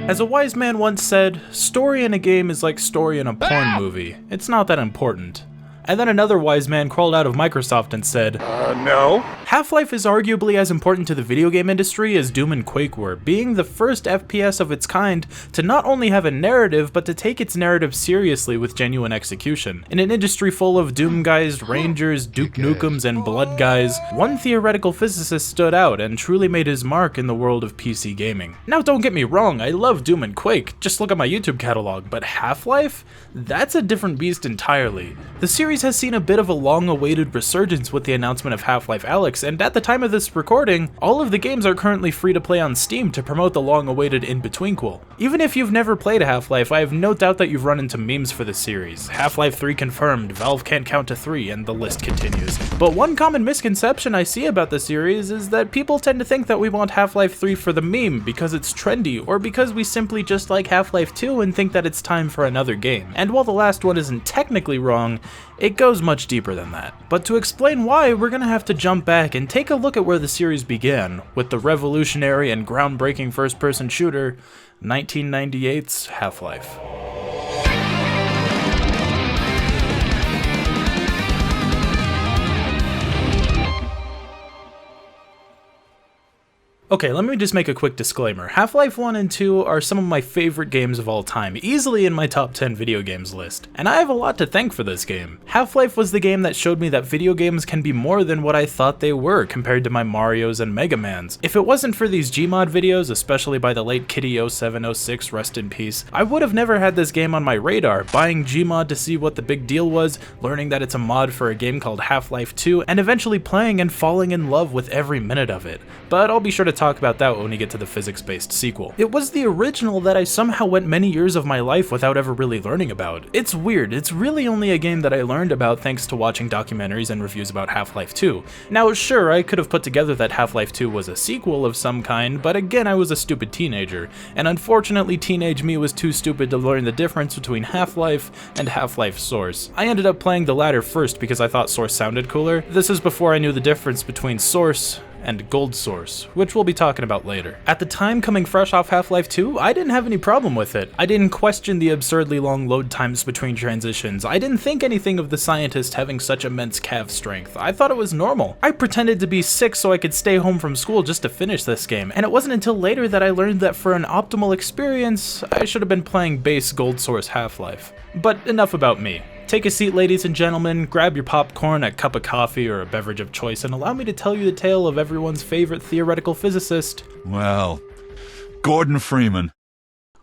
As a wise man once said, story in a game is like story in a porn movie. It's not that important. And then another wise man crawled out of Microsoft and said, no. Half-Life is arguably as important to the video game industry as Doom and Quake were, being the first FPS of its kind to not only have a narrative, but to take its narrative seriously with genuine execution. In an industry full of Doom guys, Rangers, Duke Nukems, and Blood guys, one theoretical physicist stood out and truly made his mark in the world of PC gaming. Now don't get me wrong, I love Doom and Quake, just look at my YouTube catalog, but Half-Life? That's a different beast entirely. The series has seen a bit of a long-awaited resurgence with the announcement of Half-Life Alyx, and at the time of this recording, all of the games are currently free to play on Steam to promote the long-awaited in-betweenquel. Even if you've never played Half-Life, I have no doubt that you've run into memes for the series. Half-Life 3 confirmed, Valve can't count to 3, and the list continues. But one common misconception I see about the series is that people tend to think that we want Half-Life 3 for the meme because it's trendy, or because we simply just like Half-Life 2 and think that it's time for another game. And while the last one isn't technically wrong, it goes much deeper than that. But to explain why, we're gonna have to jump back and take a look at where the series began, with the revolutionary and groundbreaking first-person shooter, 1998's Half-Life. Okay, let me just make a quick disclaimer. Half-Life 1 and 2 are some of my favorite games of all time, easily in my top 10 video games list, and I have a lot to thank for this game. Half-Life was the game that showed me that video games can be more than what I thought they were compared to my Marios and Mega Mans. If it wasn't for these Gmod videos, especially by the late Kitty0706, rest in peace, I would have never had this game on my radar, buying Gmod to see what the big deal was, learning that it's a mod for a game called Half-Life 2, and eventually playing and falling in love with every minute of it. But I'll be sure to talk about that when we get to the physics-based sequel. It was the original that I somehow went many years of my life without ever really learning about. It's weird, it's really only a game that I learned about thanks to watching documentaries and reviews about Half-Life 2. Now sure, I could have put together that Half-Life 2 was a sequel of some kind, but again I was a stupid teenager, and unfortunately teenage me was too stupid to learn the difference between Half-Life and Half-Life Source. I ended up playing the latter first because I thought Source sounded cooler. This is before I knew the difference between Source and GoldSRC, which we'll be talking about later. At the time, coming fresh off Half-Life 2, I didn't have any problem with it. I didn't question the absurdly long load times between transitions. I didn't think anything of the scientist having such immense calf strength. I thought it was normal. I pretended to be sick so I could stay home from school just to finish this game, and it wasn't until later that I learned that for an optimal experience, I should have been playing base GoldSRC Half-Life. But enough about me. Take a seat, ladies and gentlemen, grab your popcorn, a cup of coffee, or a beverage of choice, and allow me to tell you the tale of everyone's favorite theoretical physicist. Well, Gordon Freeman.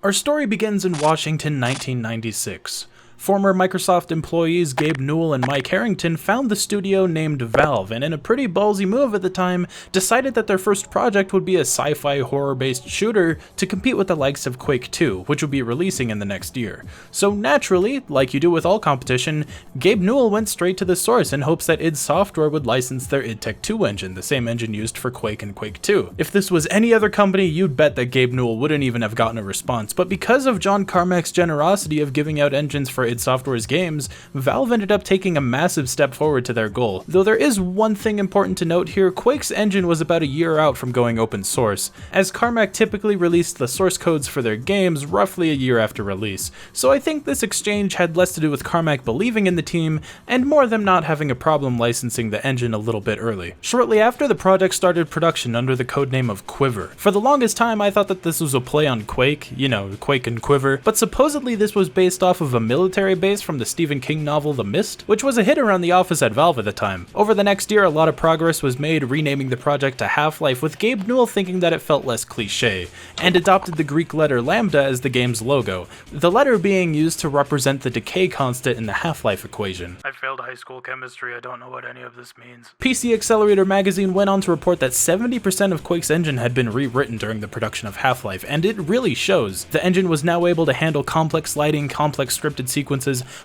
Our story begins in Washington, 1996. Former Microsoft employees Gabe Newell and Mike Harrington found the studio named Valve, and in a pretty ballsy move at the time, decided that their first project would be a sci-fi horror-based shooter to compete with the likes of Quake 2, which would be releasing in the next year. So naturally, like you do with all competition, Gabe Newell went straight to the source in hopes that id Software would license their id Tech 2 engine, the same engine used for Quake and Quake 2. If this was any other company, you'd bet that Gabe Newell wouldn't even have gotten a response, but because of John Carmack's generosity of giving out engines for id Software's games, Valve ended up taking a massive step forward to their goal. Though there is one thing important to note here, Quake's engine was about a year out from going open source, as Carmack typically released the source codes for their games roughly a year after release, so I think this exchange had less to do with Carmack believing in the team, and more them not having a problem licensing the engine a little bit early. Shortly after, the project started production under the codename of Quiver. For the longest time, I thought that this was a play on Quake, you know, Quake and Quiver, but supposedly this was based off of a military base from the Stephen King novel The Mist, which was a hit around the office at Valve at the time. Over the next year, a lot of progress was made renaming the project to Half-Life, with Gabe Newell thinking that it felt less cliche, and adopted the Greek letter lambda as the game's logo, the letter being used to represent the decay constant in the Half-Life equation. I failed high school chemistry, I don't know what any of this means. PC Accelerator magazine went on to report that 70% of Quake's engine had been rewritten during the production of Half-Life, and it really shows. The engine was now able to handle complex lighting, complex scripted sequences,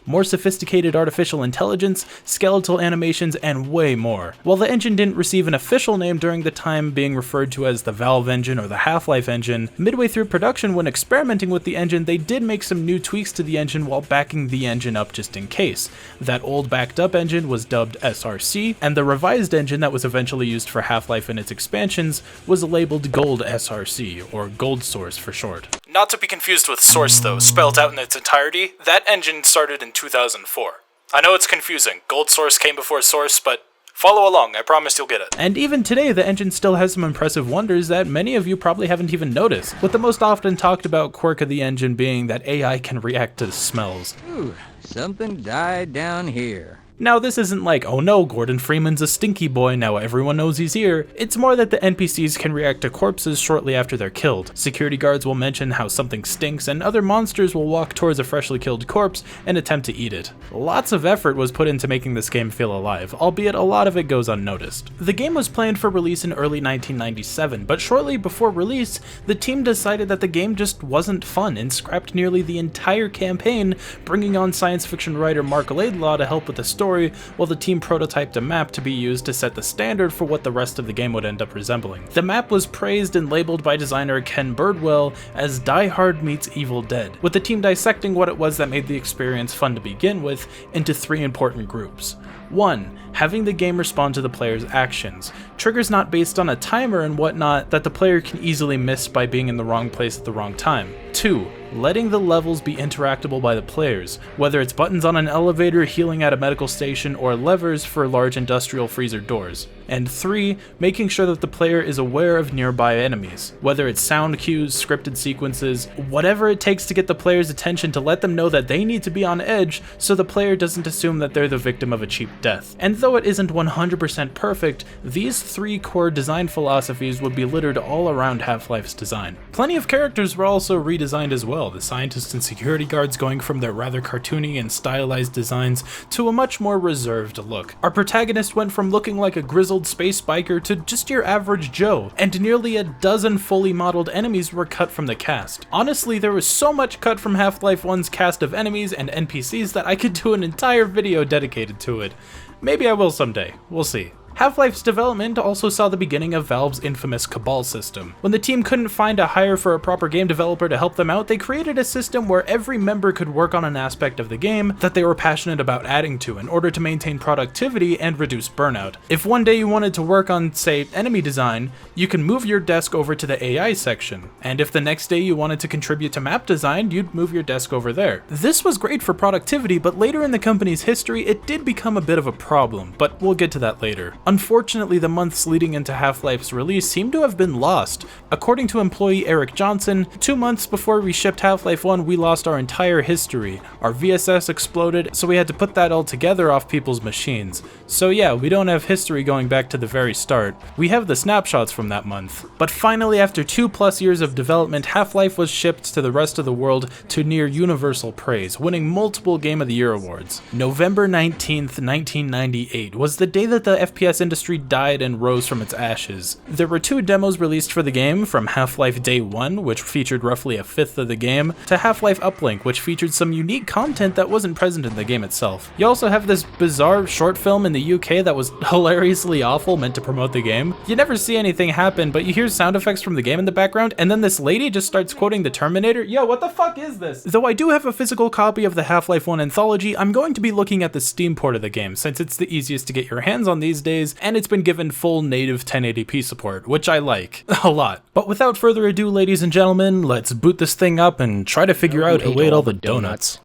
more sophisticated artificial intelligence, skeletal animations, and way more. While the engine didn't receive an official name during the time, being referred to as the Valve engine or the Half-Life engine, midway through production when experimenting with the engine, they did make some new tweaks to the engine while backing the engine up just in case. That old backed up engine was dubbed SRC, and the revised engine that was eventually used for Half-Life and its expansions was labeled GoldSRC, or GoldSRC for short. Not to be confused with Source though, spelled out in its entirety, that engine started in 2004. I know it's confusing, GoldSRC came before Source, but follow along, I promise you'll get it. And even today, the engine still has some impressive wonders that many of you probably haven't even noticed, with the most often talked about quirk of the engine being that AI can react to smells. Ooh, something died down here. Now, this isn't like, oh no, Gordon Freeman's a stinky boy, now everyone knows he's here. It's more that the NPCs can react to corpses shortly after they're killed. Security guards will mention how something stinks, and other monsters will walk towards a freshly killed corpse and attempt to eat it. Lots of effort was put into making this game feel alive, albeit a lot of it goes unnoticed. The game was planned for release in early 1997, but shortly before release, the team decided that the game just wasn't fun and scrapped nearly the entire campaign, bringing on science fiction writer Mark Laidlaw to help with the story, while the team prototyped a map to be used to set the standard for what the rest of the game would end up resembling. The map was praised and labeled by designer Ken Birdwell as Die Hard meets Evil Dead, with the team dissecting what it was that made the experience fun to begin with into 3 important groups. 1. Having the game respond to the player's actions. Triggers not based on a timer and whatnot that the player can easily miss by being in the wrong place at the wrong time. 2. Letting the levels be interactable by the players, whether it's buttons on an elevator, healing at a medical station, or levers for large industrial freezer doors. And 3. Making sure that the player is aware of nearby enemies, whether it's sound cues, scripted sequences, whatever it takes to get the player's attention to let them know that they need to be on edge so the player doesn't assume that they're the victim of a cheap death. And though it isn't 100% perfect, these 3 core design philosophies would be littered all around Half-Life's design. Plenty of characters were also redesigned as well, the scientists and security guards going from their rather cartoony and stylized designs to a much more reserved look. Our protagonist went from looking like a grizzled space biker to just your average Joe, and nearly a dozen fully modeled enemies were cut from the cast. Honestly, there was so much cut from Half-Life 1's cast of enemies and NPCs that I could do an entire video dedicated to it. Maybe I will someday, we'll see. Half-Life's development also saw the beginning of Valve's infamous Cabal system. When the team couldn't find a hire for a proper game developer to help them out, they created a system where every member could work on an aspect of the game that they were passionate about adding to in order to maintain productivity and reduce burnout. If one day you wanted to work on, say, enemy design, you can move your desk over to the AI section, and if the next day you wanted to contribute to map design, you'd move your desk over there. This was great for productivity, but later in the company's history, it did become a bit of a problem, but we'll get to that later. Unfortunately, the months leading into Half-Life's release seem to have been lost. According to employee Eric Johnson, 2 months before we shipped Half-Life 1, we lost our entire history. Our VSS exploded, so we had to put that all together off people's machines. So yeah, we don't have history going back to the very start. We have the snapshots from that month. But finally, after 2+ years of development, Half-Life was shipped to the rest of the world to near universal praise, winning multiple Game of the Year awards. November 19th, 1998 was the day that the FPS industry died and rose from its ashes. There were 2 demos released for the game, from Half-Life Day 1, which featured roughly a fifth of the game, to Half-Life Uplink, which featured some unique content that wasn't present in the game itself. You also have this bizarre short film in the UK that was hilariously awful, meant to promote the game. You never see anything happen, but you hear sound effects from the game in the background, and then this lady just starts quoting the Terminator. Yo, what the fuck is this? Though I do have a physical copy of the Half-Life 1 anthology, I'm going to be looking at the Steam port of the game, since it's the easiest to get your hands on these days, and it's been given full native 1080p support, which I like a lot. But without further ado, ladies and gentlemen, let's boot this thing up and try to figure out who ate all the donuts.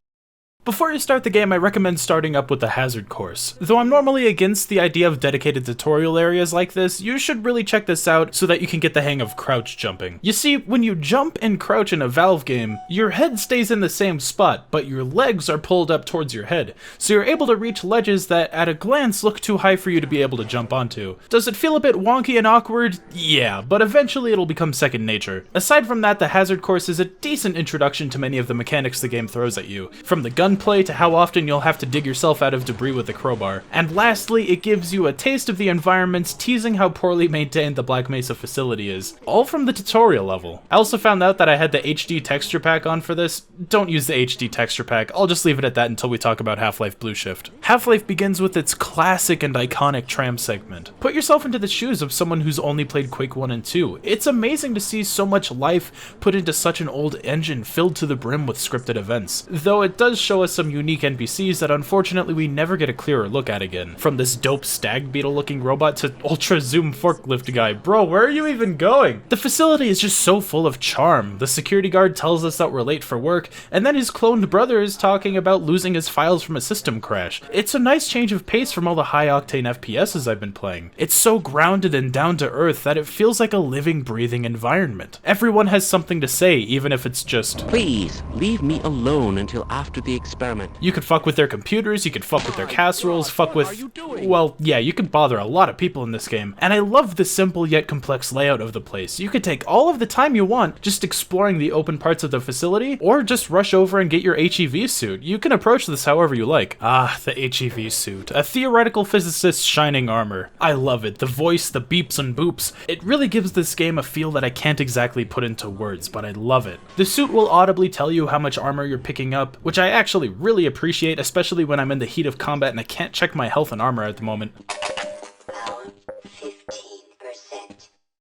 Before you start the game, I recommend starting up with the hazard course. Though I'm normally against the idea of dedicated tutorial areas like this, you should really check this out so that you can get the hang of crouch jumping. You see, when you jump and crouch in a Valve game, your head stays in the same spot, but your legs are pulled up towards your head, so you're able to reach ledges that at a glance look too high for you to be able to jump onto. Does it feel a bit wonky and awkward? Yeah, but eventually it'll become second nature. Aside from that, the hazard course is a decent introduction to many of the mechanics the game throws at you, from the gunplay to how often you'll have to dig yourself out of debris with a crowbar. And lastly, it gives you a taste of the environments, teasing how poorly maintained the Black Mesa facility is, all from the tutorial level. I also found out that I had the HD texture pack on for this. Don't use the HD texture pack, I'll just leave it at that until we talk about Half-Life Blue Shift. Half-Life begins with its classic and iconic tram segment. Put yourself into the shoes of someone who's only played Quake 1 and 2. It's amazing to see so much life put into such an old engine filled to the brim with scripted events, though it does show show us some unique NPCs that unfortunately we never get a clearer look at again. From this dope stag beetle looking robot to ultra zoom forklift guy. Bro, where are you even going? The facility is just so full of charm. The security guard tells us that we're late for work, and then his cloned brother is talking about losing his files from a system crash. It's a nice change of pace from all the high octane FPSs I've been playing. It's so grounded and down to earth that it feels like a living, breathing environment. Everyone has something to say, even if it's just, "Please, leave me alone until after the experiment." You could fuck with their computers, you could fuck with their casseroles, fuck with, well, yeah, you can bother a lot of people in this game. And I love the simple yet complex layout of the place. You could take all of the time you want just exploring the open parts of the facility, or just rush over and get your HEV suit. You can approach this however you like. Ah, the HEV suit. A theoretical physicist's shining armor. I love it. The voice, the beeps and boops. It really gives this game a feel that I can't exactly put into words, but I love it. The suit will audibly tell you how much armor you're picking up, which I actually really appreciate, especially when I'm in the heat of combat and I can't check my health and armor at the moment.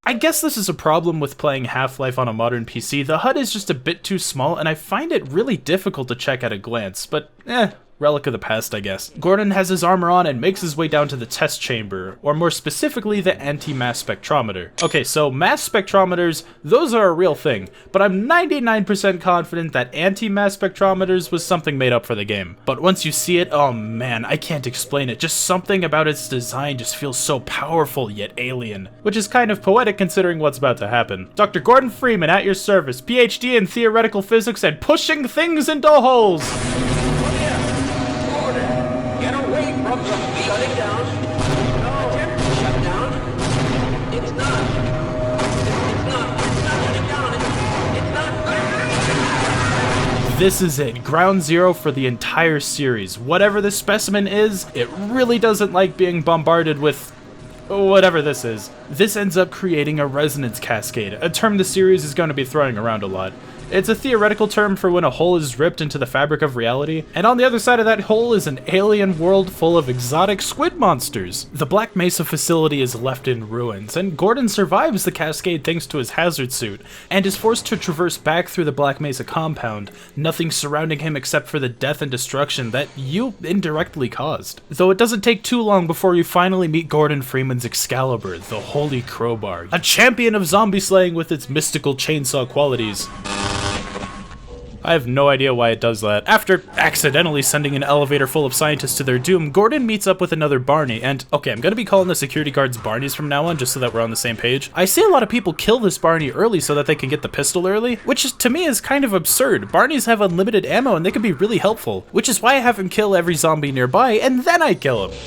I guess this is a problem with playing Half-Life on a modern PC. The HUD is just a bit too small, and I find it really difficult to check at a glance, but relic of the past, I guess. Gordon has his armor on and makes his way down to the test chamber, or more specifically, the anti-mass spectrometer. Okay, so mass spectrometers, those are a real thing, but I'm 99% confident that anti-mass spectrometers was something made up for the game. But once you see it, oh man, I can't explain it. Just something about its design just feels so powerful yet alien, which is kind of poetic considering what's about to happen. Dr. Gordon Freeman at your service, PhD in theoretical physics and pushing things into holes. Get away from the shut it down. No, shut down. It's not. It's not shutting down. It's not. This is it, ground zero for the entire series. Whatever this specimen is, it really doesn't like being bombarded with whatever this is. This ends up creating a resonance cascade, a term the series is going to be throwing around a lot. It's a theoretical term for when a hole is ripped into the fabric of reality, and on the other side of that hole is an alien world full of exotic squid monsters. The Black Mesa facility is left in ruins, and Gordon survives the cascade thanks to his hazard suit, and is forced to traverse back through the Black Mesa compound, nothing surrounding him except for the death and destruction that you indirectly caused. Though it doesn't take too long before you finally meet Gordon Freeman's Excalibur, the Holy Crowbar, a champion of zombie slaying with its mystical chainsaw qualities. I have no idea why it does that. After accidentally sending an elevator full of scientists to their doom, Gordon meets up with another Barney, and okay, I'm gonna be calling the security guards Barneys from now on, just so that we're on the same page. I see a lot of people kill this Barney early so that they can get the pistol early, which is, to me, is kind of absurd. Barneys have unlimited ammo and they can be really helpful, which is why I have him kill every zombie nearby, and then I kill him.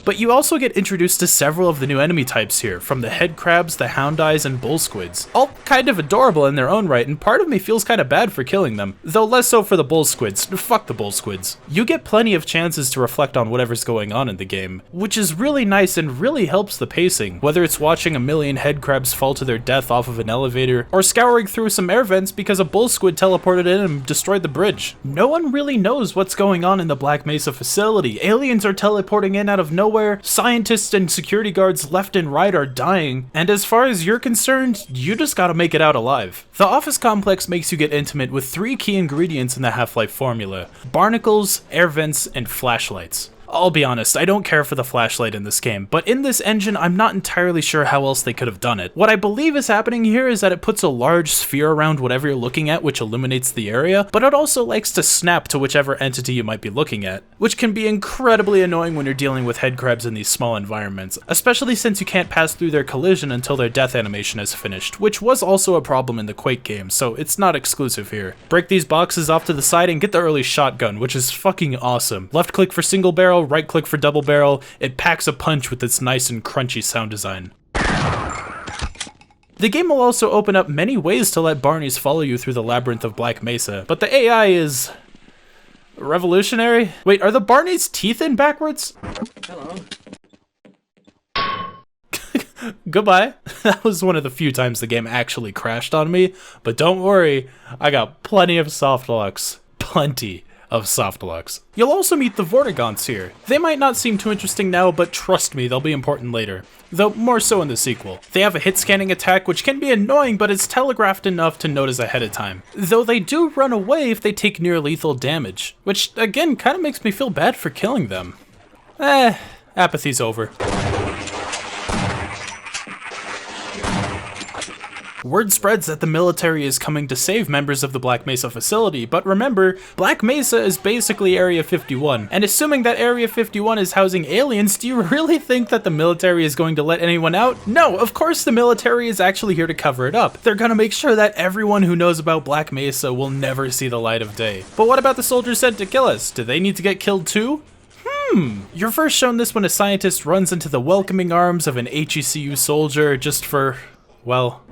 But you also get introduced to several of the new enemy types here, from the head crabs, the hound eyes, and bull squids. All kind of adorable in their own right, and part of me feels kind of bad for killing them. Though less so for the bull squids. Fuck the bull squids. You get plenty of chances to reflect on whatever's going on in the game, which is really nice and really helps the pacing. Whether it's watching a million head crabs fall to their death off of an elevator, or scouring through some air vents because a bull squid teleported in and destroyed the bridge. No one really knows what's going on in the Black Mesa facility. Aliens are teleporting in out of nowhere. Scientists and security guards left and right are dying, and as far as you're concerned, you just gotta make it out alive. The office complex makes you get intimate with three key ingredients in the Half-Life formula: barnacles, air vents, and flashlights. I'll be honest, I don't care for the flashlight in this game, but in this engine, I'm not entirely sure how else they could have done it. What I believe is happening here is that it puts a large sphere around whatever you're looking at, which illuminates the area, but it also likes to snap to whichever entity you might be looking at, which can be incredibly annoying when you're dealing with head crabs in these small environments, especially since you can't pass through their collision until their death animation is finished, which was also a problem in the Quake game, so it's not exclusive here. Break these boxes off to the side and get the early shotgun, which is fucking awesome. Left click for single barrel, right click for double barrel. It packs a punch with its nice and crunchy sound design. The game will also open up many ways to let Barneys follow you through the labyrinth of Black Mesa, but the AI is revolutionary? Wait, are the Barneys' teeth in backwards? Hello. Goodbye. That was one of the few times the game actually crashed on me, but don't worry, I got plenty of soft locks. Plenty. of softlocks. You'll also meet the Vortigons here. They might not seem too interesting now, but trust me, they'll be important later. Though more so in the sequel. They have a hit scanning attack which can be annoying, but it's telegraphed enough to notice ahead of time. Though they do run away if they take near lethal damage, which again kinda makes me feel bad for killing them. Apathy's over. Word spreads that the military is coming to save members of the Black Mesa facility, but remember, Black Mesa is basically Area 51, and assuming that Area 51 is housing aliens, do you really think that the military is going to let anyone out? No, of course the military is actually here to cover it up. They're gonna make sure that everyone who knows about Black Mesa will never see the light of day. But what about the soldiers sent to kill us? Do they need to get killed too? You're first shown this when a scientist runs into the welcoming arms of an HECU soldier just for, well...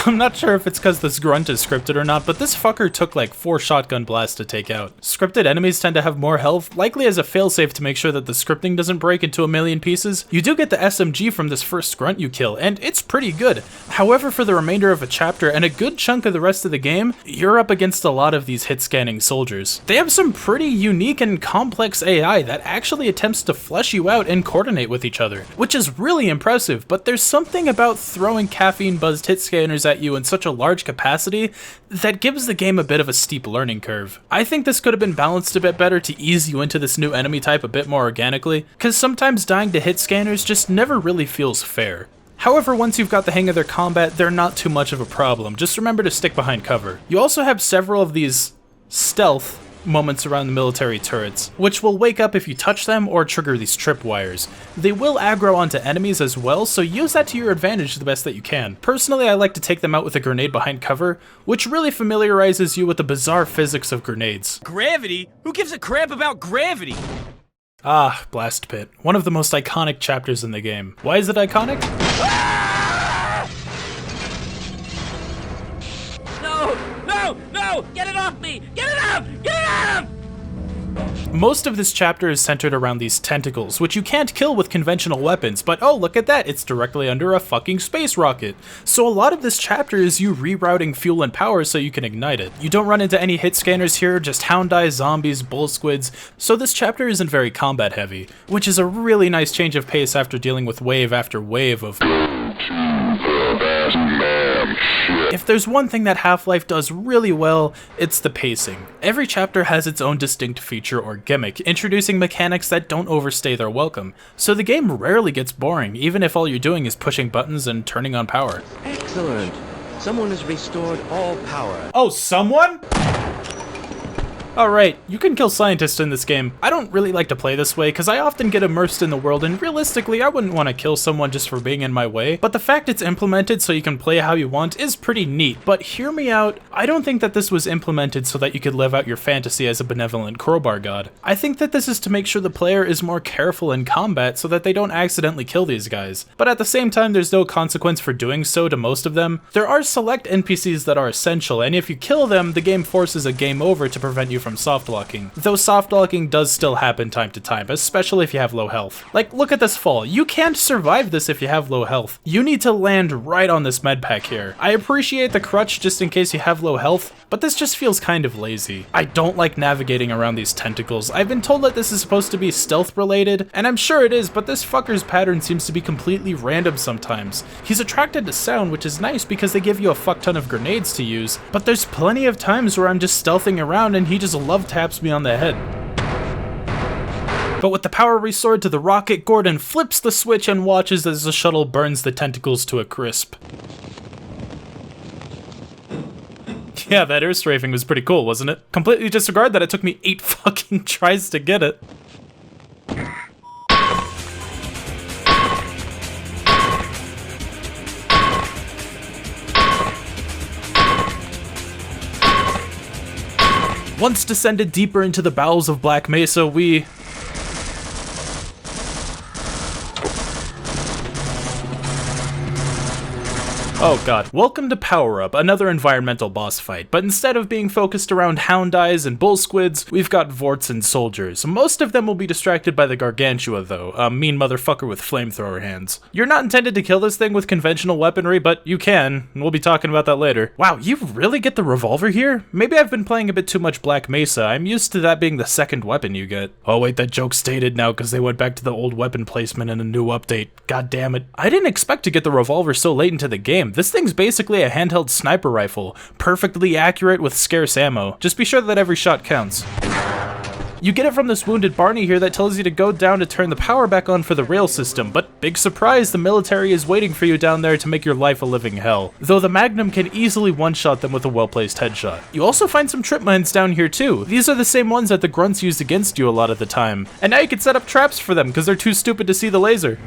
I'm not sure if it's because this grunt is scripted or not, but this fucker took like 4 shotgun blasts to take out. Scripted enemies tend to have more health, likely as a failsafe to make sure that the scripting doesn't break into a million pieces. You do get the SMG from this first grunt you kill, and it's pretty good. However, for the remainder of a chapter and a good chunk of the rest of the game, you're up against a lot of these hit-scanning soldiers. They have some pretty unique and complex AI that actually attempts to flesh you out and coordinate with each other, which is really impressive, but there's something about throwing caffeine-buzzed hit scanners at you in such a large capacity that gives the game a bit of a steep learning curve. I think this could have been balanced a bit better to ease you into this new enemy type a bit more organically, because sometimes dying to hit scanners just never really feels fair. However, once you've got the hang of their combat, they're not too much of a problem. Just remember to stick behind cover. You also have several of these stealth moments around the military turrets, which will wake up if you touch them or trigger these tripwires. They will aggro onto enemies as well, so use that to your advantage the best that you can. Personally, I like to take them out with a grenade behind cover, which really familiarizes you with the bizarre physics of grenades. Gravity? Who gives a crap about gravity? Ah, Blast Pit. One of the most iconic chapters in the game. Why is it iconic? No! Get it off me! Get it out! Get it out! Most of this chapter is centered around these tentacles, which you can't kill with conventional weapons, but oh, look at that, it's directly under a fucking space rocket. So a lot of this chapter is you rerouting fuel and power so you can ignite it. You don't run into any hit scanners here, just hound eyes, zombies, bull squids, so this chapter isn't very combat heavy, which is a really nice change of pace after dealing with wave after wave of... If there's one thing that Half-Life does really well, it's the pacing. Every chapter has its own distinct feature or gimmick, introducing mechanics that don't overstay their welcome, so the game rarely gets boring, even if all you're doing is pushing buttons and turning on power. Excellent. Someone has restored all power. Oh, someone? Alright, you can kill scientists in this game. I don't really like to play this way because I often get immersed in the world and realistically I wouldn't want to kill someone just for being in my way, but the fact it's implemented so you can play how you want is pretty neat. But hear me out, I don't think that this was implemented so that you could live out your fantasy as a benevolent crowbar god. I think that this is to make sure the player is more careful in combat so that they don't accidentally kill these guys. But at the same time, there's no consequence for doing so to most of them. There are select NPCs that are essential, and if you kill them, the game forces a game over to prevent you from soft-locking. Though soft-locking does still happen time to time, especially if you have low health. Like, look at this fall. You can't survive this if you have low health. You need to land right on this med pack here. I appreciate the crutch just in case you have low health, but this just feels kind of lazy. I don't like navigating around these tentacles. I've been told that this is supposed to be stealth related, and I'm sure it is, but this fucker's pattern seems to be completely random sometimes. He's attracted to sound, which is nice because they give you a fuck ton of grenades to use, but there's plenty of times where I'm just stealthing around and he just love taps me on the head. But with the power restored to the rocket, Gordon flips the switch and watches as the shuttle burns the tentacles to a crisp. Yeah, that air strafing was pretty cool, wasn't it? Completely disregard that it took me 8 fucking tries to get it. Once descended deeper into the bowels of Black Mesa, we... Oh god. Welcome to Power Up, another environmental boss fight, but instead of being focused around hound eyes and bull squids, we've got Vorts and soldiers. Most of them will be distracted by the Gargantua though, a mean motherfucker with flamethrower hands. You're not intended to kill this thing with conventional weaponry, but you can, and we'll be talking about that later. Wow, you really get the revolver here? Maybe I've been playing a bit too much Black Mesa. I'm used to that being the second weapon you get. Oh wait, that joke's dated now because they went back to the old weapon placement in a new update. God damn it. I didn't expect to get the revolver so late into the game. This thing's basically a handheld sniper rifle, perfectly accurate with scarce ammo. Just be sure that every shot counts. You get it from this wounded Barney here that tells you to go down to turn the power back on for the rail system, but big surprise, the military is waiting for you down there to make your life a living hell. Though the Magnum can easily one-shot them with a well-placed headshot. You also find some trip mines down here too. These are the same ones that the grunts used against you a lot of the time. And now you can set up traps for them because they're too stupid to see the laser.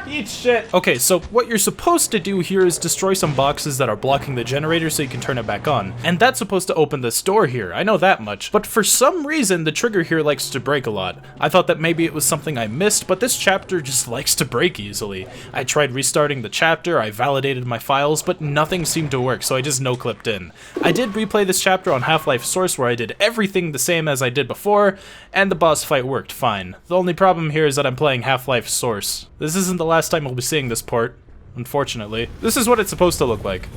Eat shit. Okay, so what you're supposed to do here is destroy some boxes that are blocking the generator so you can turn it back on. And that's supposed to open this door here, I know that much. But for some reason, the trigger here likes to break a lot. I thought that maybe it was something I missed, but this chapter just likes to break easily. I tried restarting the chapter, I validated my files, but nothing seemed to work, so I just no-clipped in. I did replay this chapter on Half-Life Source where I did everything the same as I did before, and the boss fight worked fine. The only problem here is that I'm playing Half-Life Source. This isn't the last time we'll be seeing this port, unfortunately. This is what it's supposed to look like.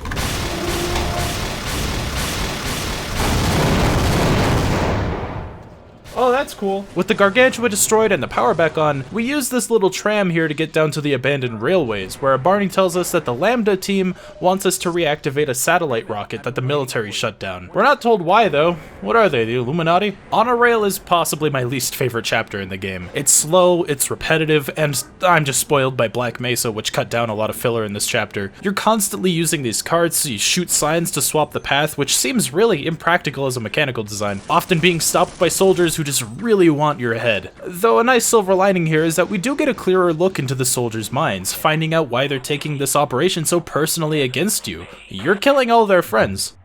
Oh, that's cool. With the Gargantua destroyed and the power back on, we use this little tram here to get down to the abandoned railways, where Barney tells us that the Lambda team wants us to reactivate a satellite rocket that the military shut down. We're not told why though. What are they, the Illuminati? Honor Rail is possibly my least favorite chapter in the game. It's slow, it's repetitive, and I'm just spoiled by Black Mesa, which cut down a lot of filler in this chapter. You're constantly using these carts, so you shoot signs to swap the path, which seems really impractical as a mechanical design, often being stopped by soldiers who just really want your head. Though a nice silver lining here is that we do get a clearer look into the soldiers' minds, finding out why they're taking this operation so personally against you. You're killing all their friends.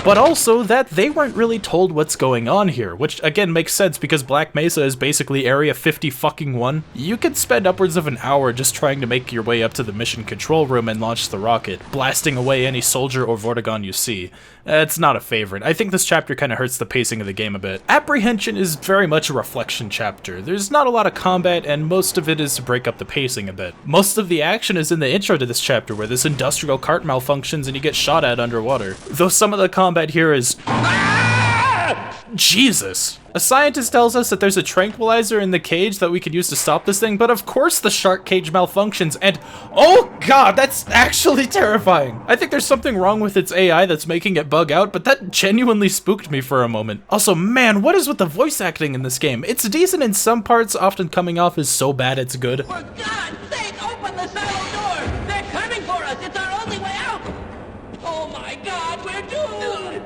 But also that they weren't really told what's going on here, which again makes sense because Black Mesa is basically Area 50-fucking-1. You could spend upwards of an hour just trying to make your way up to the mission control room and launch the rocket, blasting away any soldier or Vortigon you see. It's not a favorite. I think this chapter kind of hurts the pacing of the game a bit. Apprehension is very much a reflection chapter. There's not a lot of combat and most of it is to break up the pacing a bit. Most of the action is in the intro to this chapter where this industrial cart malfunctions and you get shot at underwater. Though some of the combat here is... Jesus! A scientist tells us that there's a tranquilizer in the cage that we could use to stop this thing, but of course the shark cage malfunctions and... Oh god, that's actually terrifying! I think there's something wrong with its AI that's making it bug out, but that genuinely spooked me for a moment. Also, man, what is with the voice acting in this game? It's decent in some parts, often coming off as so bad it's good. For God's sake, open the silo door! They're coming for us! It's our only way out! Oh my God, we're doomed!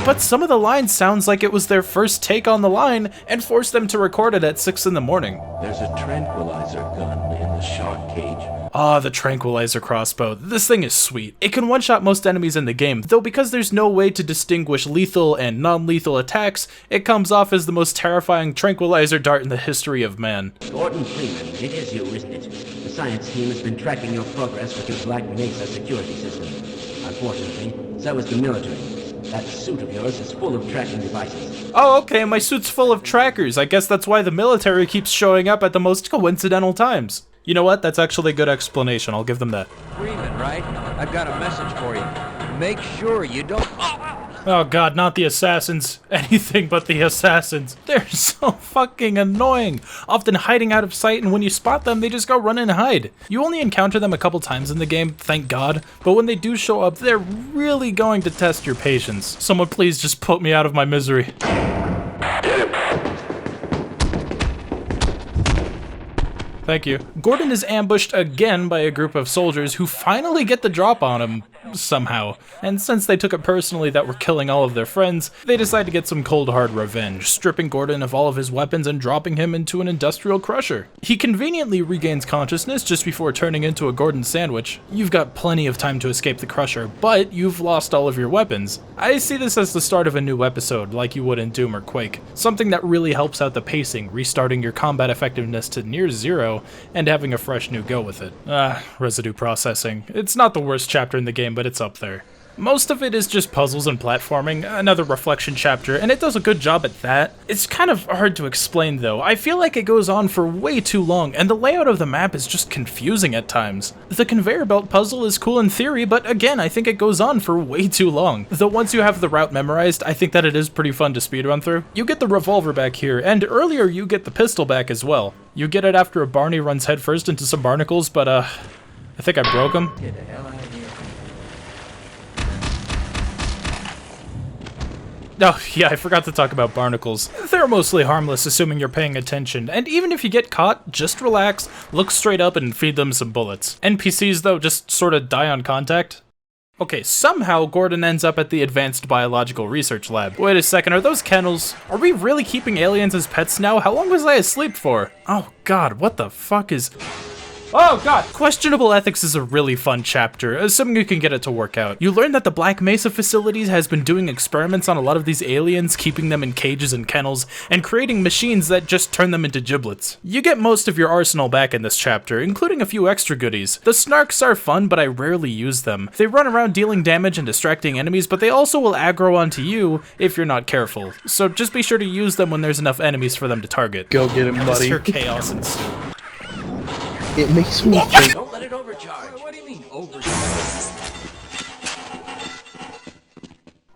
But some of the lines sounds like it was their first take on the line and forced them to record it at 6 in the morning. There's a tranquilizer gun in the shark cage. Ah, the tranquilizer crossbow. This thing is sweet. It can one-shot most enemies in the game, though because there's no way to distinguish lethal and non-lethal attacks, it comes off as the most terrifying tranquilizer dart in the history of man. Gordon Freeman, it is you, isn't it? The science team has been tracking your progress with your Black Mesa security system. Unfortunately, so is the military. That suit of yours is full of tracking devices. Oh, okay, my suit's full of trackers. I guess that's why the military keeps showing up at the most coincidental times. You know what? That's actually a good explanation. I'll give them that. Freeman, right? I've got a message for you. Make sure you don't... Oh god, not the assassins. Anything but the assassins. They're so fucking annoying. Often hiding out of sight, and when you spot them, they just go run and hide. You only encounter them a couple times in the game, thank god. But when they do show up, they're really going to test your patience. Someone please just put me out of my misery. Thank you. Gordon is ambushed again by a group of soldiers who finally get the drop on him. somehow. And since they took it personally that we're killing all of their friends, they decide to get some cold hard revenge, stripping Gordon of all of his weapons and dropping him into an industrial crusher. He conveniently regains consciousness just before turning into a Gordon sandwich. You've got plenty of time to escape the crusher, but you've lost all of your weapons. I see this as the start of a new episode, like you would in Doom or Quake. Something that really helps out the pacing, restarting your combat effectiveness to near zero, and having a fresh new go with it. Residue processing. It's not the worst chapter in the game, but it's up there. Most of it is just puzzles and platforming, another reflection chapter, and it does a good job at that. It's kind of hard to explain though. I feel like it goes on for way too long, and the layout of the map is just confusing at times. The conveyor belt puzzle is cool in theory, but again, I think it goes on for way too long. Though once you have the route memorized, I think that it is pretty fun to speedrun through. You get the revolver back here, and earlier you get the pistol back as well. You get it after a Barney runs headfirst into some barnacles, but I think I broke him. Get the hell out of here. Oh, yeah, I forgot to talk about barnacles. They're mostly harmless, assuming you're paying attention, and even if you get caught, just relax, look straight up, and feed them some bullets. NPCs, though, just sorta die on contact. Okay, somehow Gordon ends up at the Advanced Biological Research Lab. Wait a second, are those kennels? Are we really keeping aliens as pets now? How long was I asleep for? Oh god, what the fuck is... Oh god! Questionable Ethics is a really fun chapter, assuming you can get it to work out. You learn that the Black Mesa facilities has been doing experiments on a lot of these aliens, keeping them in cages and kennels, and creating machines that just turn them into giblets. You get most of your arsenal back in this chapter, including a few extra goodies. The snarks are fun, but I rarely use them. They run around dealing damage and distracting enemies, but they also will aggro onto you if you're not careful. So just be sure to use them when there's enough enemies for them to target. Go get him, buddy. Hear chaos ensue. It makes me think. Don't let it overcharge. What do you mean, overcharge?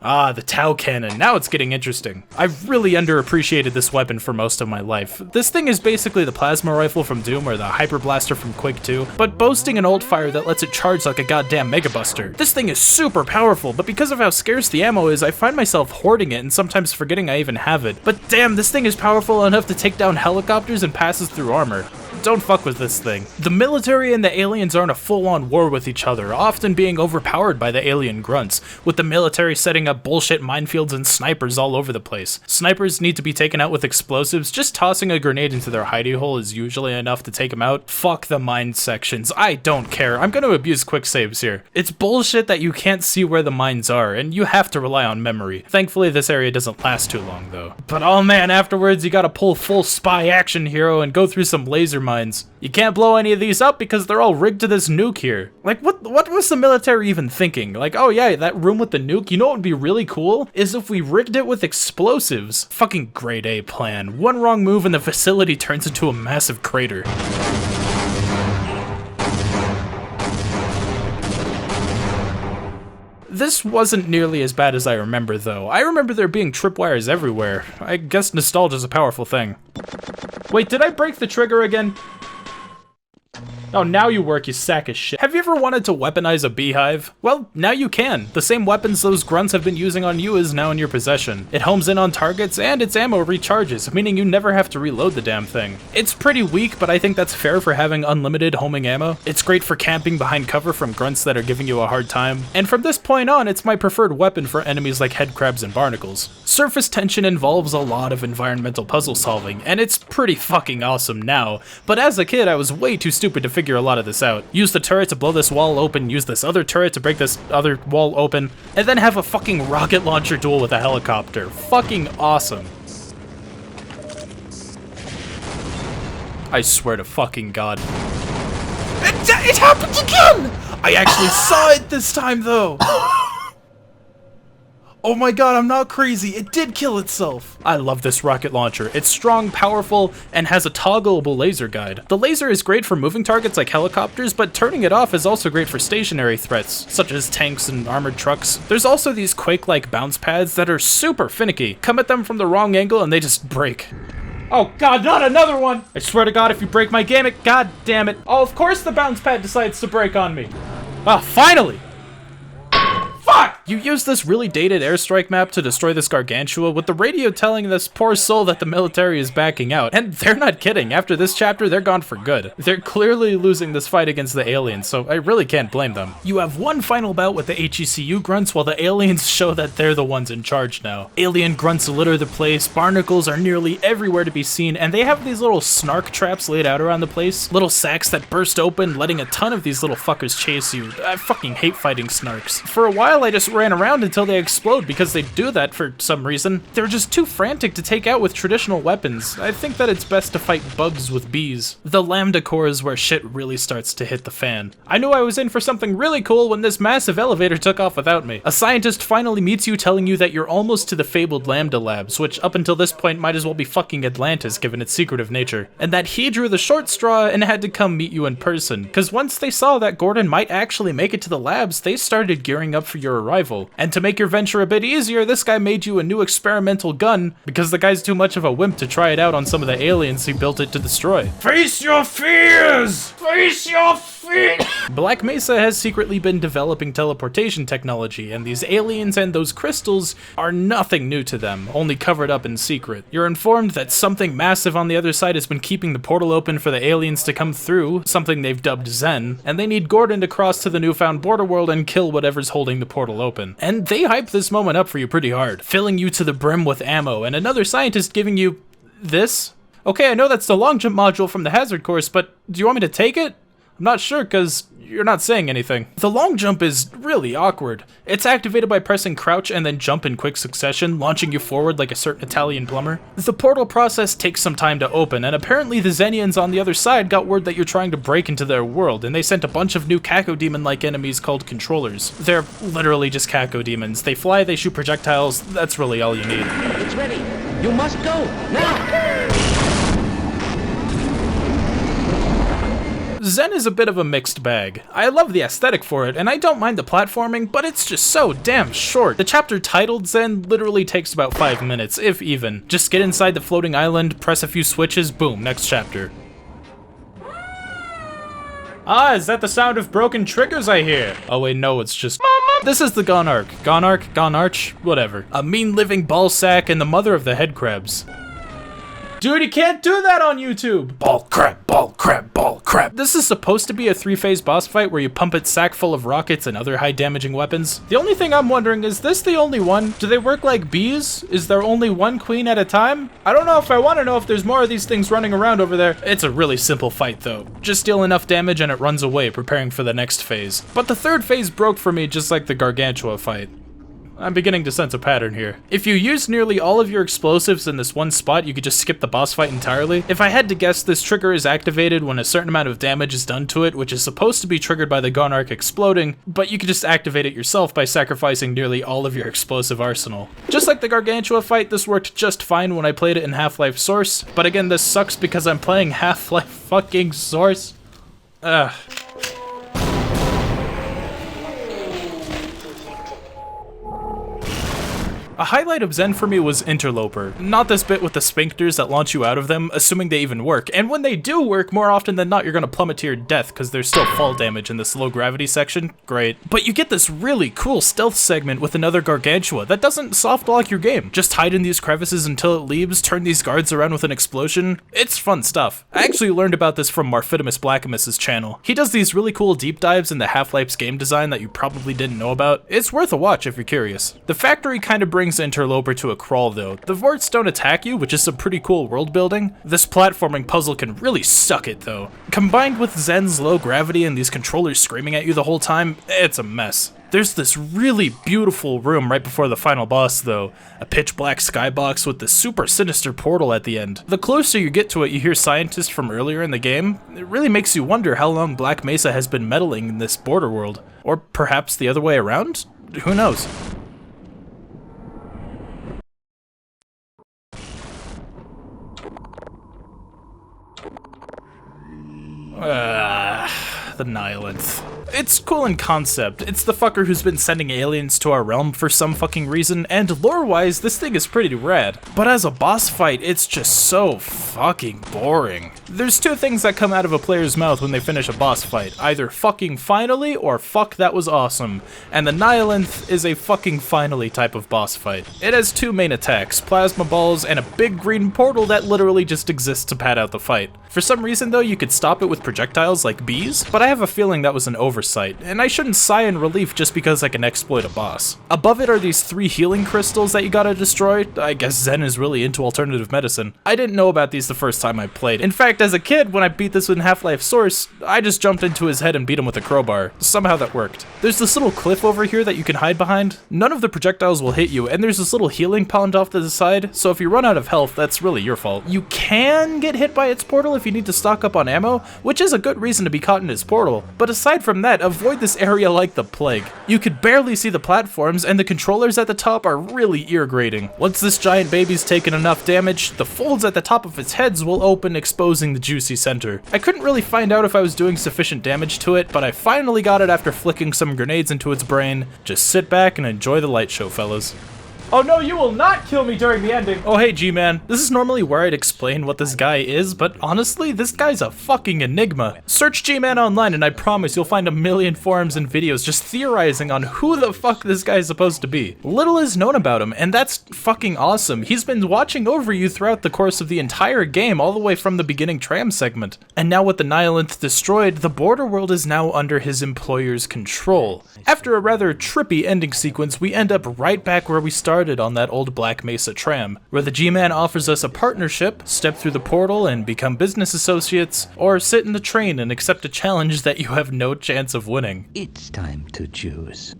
Ah, the Tau Cannon. Now it's getting interesting. I've really underappreciated this weapon for most of my life. This thing is basically the plasma rifle from Doom or the Hyper Blaster from Quake 2, but boasting an old fire that lets it charge like a goddamn Mega Buster. This thing is super powerful, but because of how scarce the ammo is, I find myself hoarding it and sometimes forgetting I even have it. But damn, this thing is powerful enough to take down helicopters and passes through armor. Don't fuck with this thing. The military and the aliens are in a full-on war with each other, often being overpowered by the alien grunts, with the military setting up bullshit minefields and snipers all over the place. Snipers need to be taken out with explosives. Just tossing a grenade into their hidey hole is usually enough to take them out. Fuck the mine sections. I don't care. I'm gonna abuse quick saves here. It's bullshit that you can't see where the mines are, and you have to rely on memory. Thankfully, this area doesn't last too long, though. But oh man, afterwards you gotta pull full spy action hero and go through some laser mines. You can't blow any of these up because they're all rigged to this nuke here. Like, what was the military even thinking? Like, oh yeah, that room with the nuke, you know what would be really cool? Is if we rigged it with explosives. Fucking grade A plan. One wrong move and the facility turns into a massive crater. This wasn't nearly as bad as I remember, though. I remember there being tripwires everywhere. I guess nostalgia's a powerful thing. Wait, did I break the trigger again? Oh, now you work, you sack of shit. Have you ever wanted to weaponize a beehive? Well, now you can. The same weapons those grunts have been using on you is now in your possession. It homes in on targets, and its ammo recharges, meaning you never have to reload the damn thing. It's pretty weak, but I think that's fair for having unlimited homing ammo. It's great for camping behind cover from grunts that are giving you a hard time. And from this point on, it's my preferred weapon for enemies like headcrabs and barnacles. Surface tension involves a lot of environmental puzzle solving, and it's pretty fucking awesome now. But as a kid, I was way too stupid to figure a lot of this out. Use the turret to blow this wall open, use this other turret to break this other wall open, and then have a fucking rocket launcher duel with a helicopter. Fucking awesome. I swear to fucking God. It happened again! I actually saw it this time though! Oh my god, I'm not crazy, it did kill itself! I love this rocket launcher. It's strong, powerful, and has a toggleable laser guide. The laser is great for moving targets like helicopters, but turning it off is also great for stationary threats, such as tanks and armored trucks. There's also these Quake-like bounce pads that are super finicky. Come at them from the wrong angle and they just break. Oh god, not another one! I swear to god, if you break my game, god damn it. Oh, of course the bounce pad decides to break on me. Ah, finally! Fuck! You use this really dated airstrike map to destroy this gargantua with the radio telling this poor soul that the military is backing out. And they're not kidding, after this chapter, they're gone for good. They're clearly losing this fight against the aliens, so I really can't blame them. You have one final bout with the HECU grunts while the aliens show that they're the ones in charge now. Alien grunts litter the place, barnacles are nearly everywhere to be seen, and they have these little snark traps laid out around the place. Little sacks that burst open, letting a ton of these little fuckers chase you. I fucking hate fighting snarks. For a while, I just ran around until they explode because they do that for some reason. They're just too frantic to take out with traditional weapons. I think that it's best to fight bugs with bees. The Lambda Core is where shit really starts to hit the fan. I knew I was in for something really cool when this massive elevator took off without me. A scientist finally meets you telling you that you're almost to the fabled Lambda Labs, which up until this point might as well be fucking Atlantis given its secretive nature. And that he drew the short straw and had to come meet you in person, cause once they saw that Gordon might actually make it to the labs, they started gearing up for your arrival. And to make your venture a bit easier, this guy made you a new experimental gun, because the guy's too much of a wimp to try it out on some of the aliens he built it to destroy. Face your fears! Face your fears! Black Mesa has secretly been developing teleportation technology, and these aliens and those crystals are nothing new to them, only covered up in secret. You're informed that something massive on the other side has been keeping the portal open for the aliens to come through, something they've dubbed Zen, and they need Gordon to cross to the newfound border world and kill whatever's holding the portal open. And they hype this moment up for you pretty hard, filling you to the brim with ammo, and another scientist giving you this. Okay, I know that's the long jump module from the hazard course, but do you want me to take it? I'm not sure, cause you're not saying anything. The long jump is really awkward. It's activated by pressing crouch and then jump in quick succession, launching you forward like a certain Italian plumber. The portal process takes some time to open, and apparently the Zenians on the other side got word that you're trying to break into their world, and they sent a bunch of new Cacodemon-like enemies called controllers. They're literally just Cacodemons. They fly, they shoot projectiles, that's really all you need. It's ready. You must go, now! Zen is a bit of a mixed bag. I love the aesthetic for it, and I don't mind the platforming, but it's just so damn short. The chapter titled Zen literally takes about 5 minutes, if even. Just get inside the floating island, press a few switches, boom, next chapter. Ah, is that the sound of broken triggers I hear? Oh wait, no, it's just... This is the Gonarch. Gonarch, whatever. A mean living ball sack and the mother of the head crabs. Dude, you can't do that on YouTube! Ball crab, ball crab, ball crab. This is supposed to be a 3-phase boss fight where you pump its sack full of rockets and other high damaging weapons. The only thing I'm wondering, is this the only one? Do they work like bees? Is there only one queen at a time? I don't know if I want to know if there's more of these things running around over there. It's a really simple fight though. Just deal enough damage and it runs away, preparing for the next phase. But the third phase broke for me just like the Gargantua fight. I'm beginning to sense a pattern here. If you use nearly all of your explosives in this one spot, you could just skip the boss fight entirely. If I had to guess, this trigger is activated when a certain amount of damage is done to it, which is supposed to be triggered by the Gonarch exploding, but you could just activate it yourself by sacrificing nearly all of your explosive arsenal. Just like the Gargantua fight, this worked just fine when I played it in Half-Life Source, but again, this sucks because I'm playing Half-Life fucking Source. Ugh. A highlight of Zen for me was Interloper. Not this bit with the sphincters that launch you out of them, assuming they even work. And when they do work, more often than not, you're gonna plummet to your death because there's still fall damage in this low gravity section. Great. But you get this really cool stealth segment with another Gargantua that doesn't soft lock your game. Just hide in these crevices until it leaves, turn these guards around with an explosion. It's fun stuff. I actually learned about this from Marfitimus Blackimus's channel. He does these really cool deep dives into Half-Life's game design that you probably didn't know about. It's worth a watch if you're curious. The factory kind of brings Interloper to a crawl though. The Vorts don't attack you, which is some pretty cool world building. This platforming puzzle can really suck it though. Combined with Zen's low gravity and these controllers screaming at you the whole time, it's a mess. There's this really beautiful room right before the final boss though, a pitch black skybox with this super sinister portal at the end. The closer you get to it, you hear scientists from earlier in the game. It really makes you wonder how long Black Mesa has been meddling in this border world. Or perhaps the other way around? Who knows? The Nihilants. It's cool in concept. It's the fucker who's been sending aliens to our realm for some fucking reason, and lore-wise, this thing is pretty rad. But as a boss fight, it's just so fucking boring. There's two things that come out of a player's mouth when they finish a boss fight. Either fucking finally, or fuck that was awesome. And the Nihilanth is a fucking finally type of boss fight. It has two main attacks, plasma balls and a big green portal that literally just exists to pad out the fight. For some reason though, you could stop it with projectiles like bees, but I have a feeling that was an oversight, and I shouldn't sigh in relief just because I can exploit a boss. Above it are these 3 healing crystals that you gotta destroy. I guess Zen is really into alternative medicine. I didn't know about these the first time I played. In fact, as a kid, when I beat this in Half-Life Source, I just jumped into his head and beat him with a crowbar. Somehow that worked. There's this little cliff over here that you can hide behind. None of the projectiles will hit you, and there's this little healing pond off to the side, so if you run out of health, that's really your fault. You can get hit by its portal if you need to stock up on ammo, which is a good reason to be caught in its portal, but aside from that, avoid this area like the plague. You could barely see the platforms, and the controllers at the top are really ear-grating. Once this giant baby's taken enough damage, the folds at the top of its heads will open, exposing the juicy center. I couldn't really find out if I was doing sufficient damage to it, but I finally got it after flicking some grenades into its brain. Just sit back and enjoy the light show, fellas. Oh no, you will not kill me during the ending! Oh hey G-Man, this is normally where I'd explain what this guy is, but honestly, this guy's a fucking enigma. Search G-Man online and I promise you'll find a million forums and videos just theorizing on who the fuck this guy's supposed to be. Little is known about him, and that's fucking awesome. He's been watching over you throughout the course of the entire game, all the way from the beginning tram segment. And now with the Nihilanth destroyed, the border world is now under his employer's control. After a rather trippy ending sequence, we end up right back where we started on that old Black Mesa tram, where the G-Man offers us a partnership, step through the portal and become business associates, or sit in the train and accept a challenge that you have no chance of winning. It's time to choose.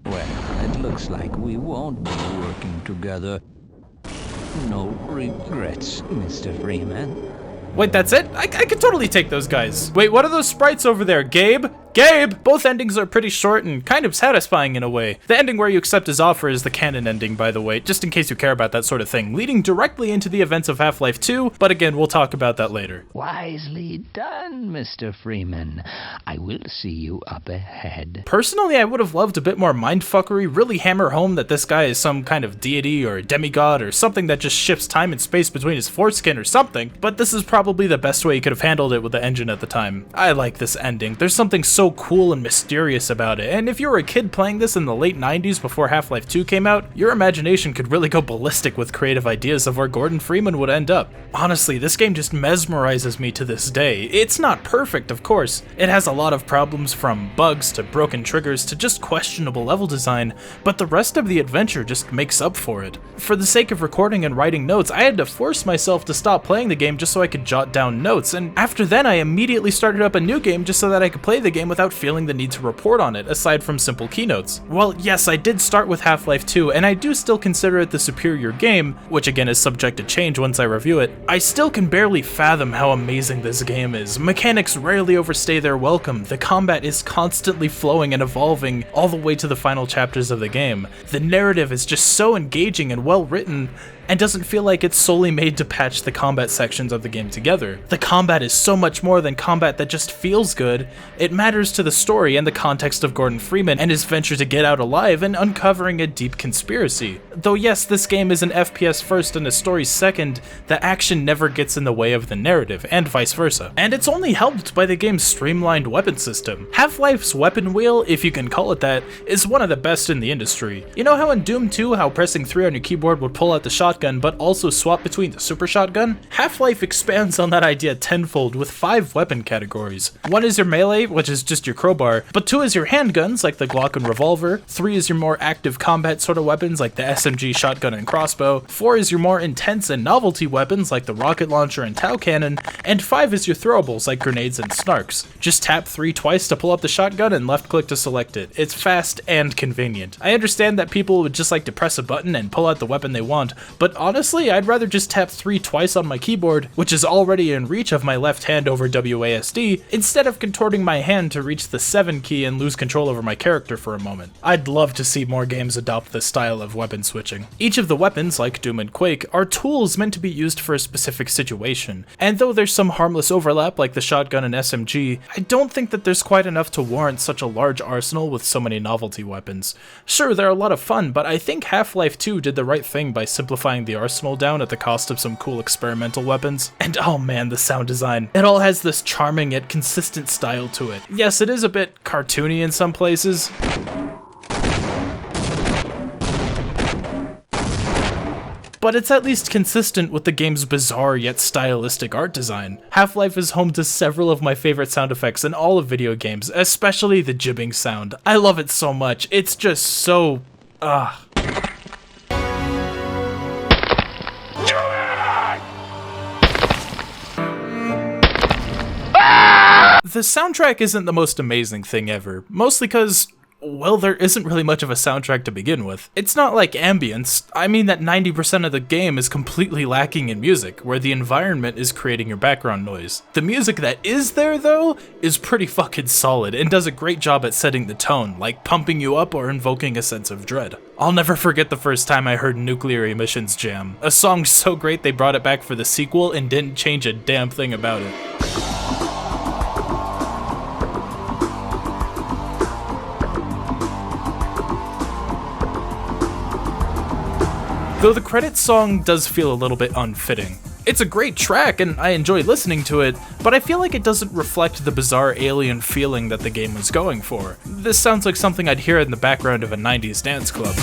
Well, it looks like we won't be working together. No regrets, Mr. Freeman. Wait, that's it? I could totally take those guys. Wait, what are those sprites over there? Gabe? Gabe! Both endings are pretty short and kind of satisfying in a way. The ending where you accept his offer is the canon ending, by the way, just in case you care about that sort of thing, leading directly into the events of Half-Life 2, but again, we'll talk about that later. Wisely done, Mr. Freeman. I will see you up ahead. Personally, I would have loved a bit more mindfuckery, really hammer home that this guy is some kind of deity or demigod or something that just shifts time and space between his foreskin or something, but this is probably the best way he could have handled it with the engine at the time. I like this ending. There's something so cool and mysterious about it, and if you were a kid playing this in the late 90s before Half-Life 2 came out, your imagination could really go ballistic with creative ideas of where Gordon Freeman would end up. Honestly, this game just mesmerizes me to this day. It's not perfect, of course. It has a lot of problems, from bugs to broken triggers to just questionable level design, but the rest of the adventure just makes up for it. For the sake of recording and writing notes, I had to force myself to stop playing the game just so I could jot down notes, and after then I immediately started up a new game just so that I could play the game without feeling the need to report on it, aside from simple keynotes. Well, yes, I did start with Half-Life 2, and I do still consider it the superior game, which again is subject to change once I review it. I still can barely fathom how amazing this game is. Mechanics rarely overstay their welcome, the combat is constantly flowing and evolving all the way to the final chapters of the game. The narrative is just so engaging and well written, and doesn't feel like it's solely made to patch the combat sections of the game together. The combat is so much more than combat that just feels good. It matters to the story and the context of Gordon Freeman and his venture to get out alive and uncovering a deep conspiracy. Though yes, this game is an FPS first and a story second, the action never gets in the way of the narrative, and vice versa. And it's only helped by the game's streamlined weapon system. Half-Life's weapon wheel, if you can call it that, is one of the best in the industry. You know how in Doom 2, how pressing 3 on your keyboard would pull out the shotgun but also swap between the super shotgun? Half-Life expands on that idea tenfold with 5 weapon categories. 1 is your melee, which is just your crowbar, but 2 is your handguns, like the Glock and revolver, 3 is your more active combat sort of weapons, like the SMG, shotgun, and crossbow, 4 is your more intense and novelty weapons, like the rocket launcher and Tau cannon, and 5 is your throwables, like grenades and snarks. Just tap 3 twice to pull up the shotgun and left click to select it. It's fast and convenient. I understand that people would just like to press a button and pull out the weapon they want, but but honestly, I'd rather just tap 3 twice on my keyboard, which is already in reach of my left hand over WASD, instead of contorting my hand to reach the 7 key and lose control over my character for a moment. I'd love to see more games adopt this style of weapon switching. Each of the weapons, like Doom and Quake, are tools meant to be used for a specific situation, and though there's some harmless overlap like the shotgun and SMG, I don't think that there's quite enough to warrant such a large arsenal with so many novelty weapons. Sure, they're a lot of fun, but I think Half-Life 2 did the right thing by simplifying the arsenal down at the cost of some cool experimental weapons. And oh man, the sound design. It all has this charming yet consistent style to it. Yes, it is a bit cartoony in some places, but it's at least consistent with the game's bizarre yet stylistic art design. Half-Life is home to several of my favorite sound effects in all of video games, especially the jibbing sound. I love it so much. It's just so... The soundtrack isn't the most amazing thing ever, mostly because, well, there isn't really much of a soundtrack to begin with. It's not like ambience. I mean that 90% of the game is completely lacking in music, where the environment is creating your background noise. The music that is there, though, is pretty fucking solid and does a great job at setting the tone, like pumping you up or invoking a sense of dread. I'll never forget the first time I heard Nuclear Emissions Jam, a song so great they brought it back for the sequel and didn't change a damn thing about it. Though the credits song does feel a little bit unfitting. It's a great track and I enjoy listening to it, but I feel like it doesn't reflect the bizarre alien feeling that the game was going for. This sounds like something I'd hear in the background of a 90s dance club.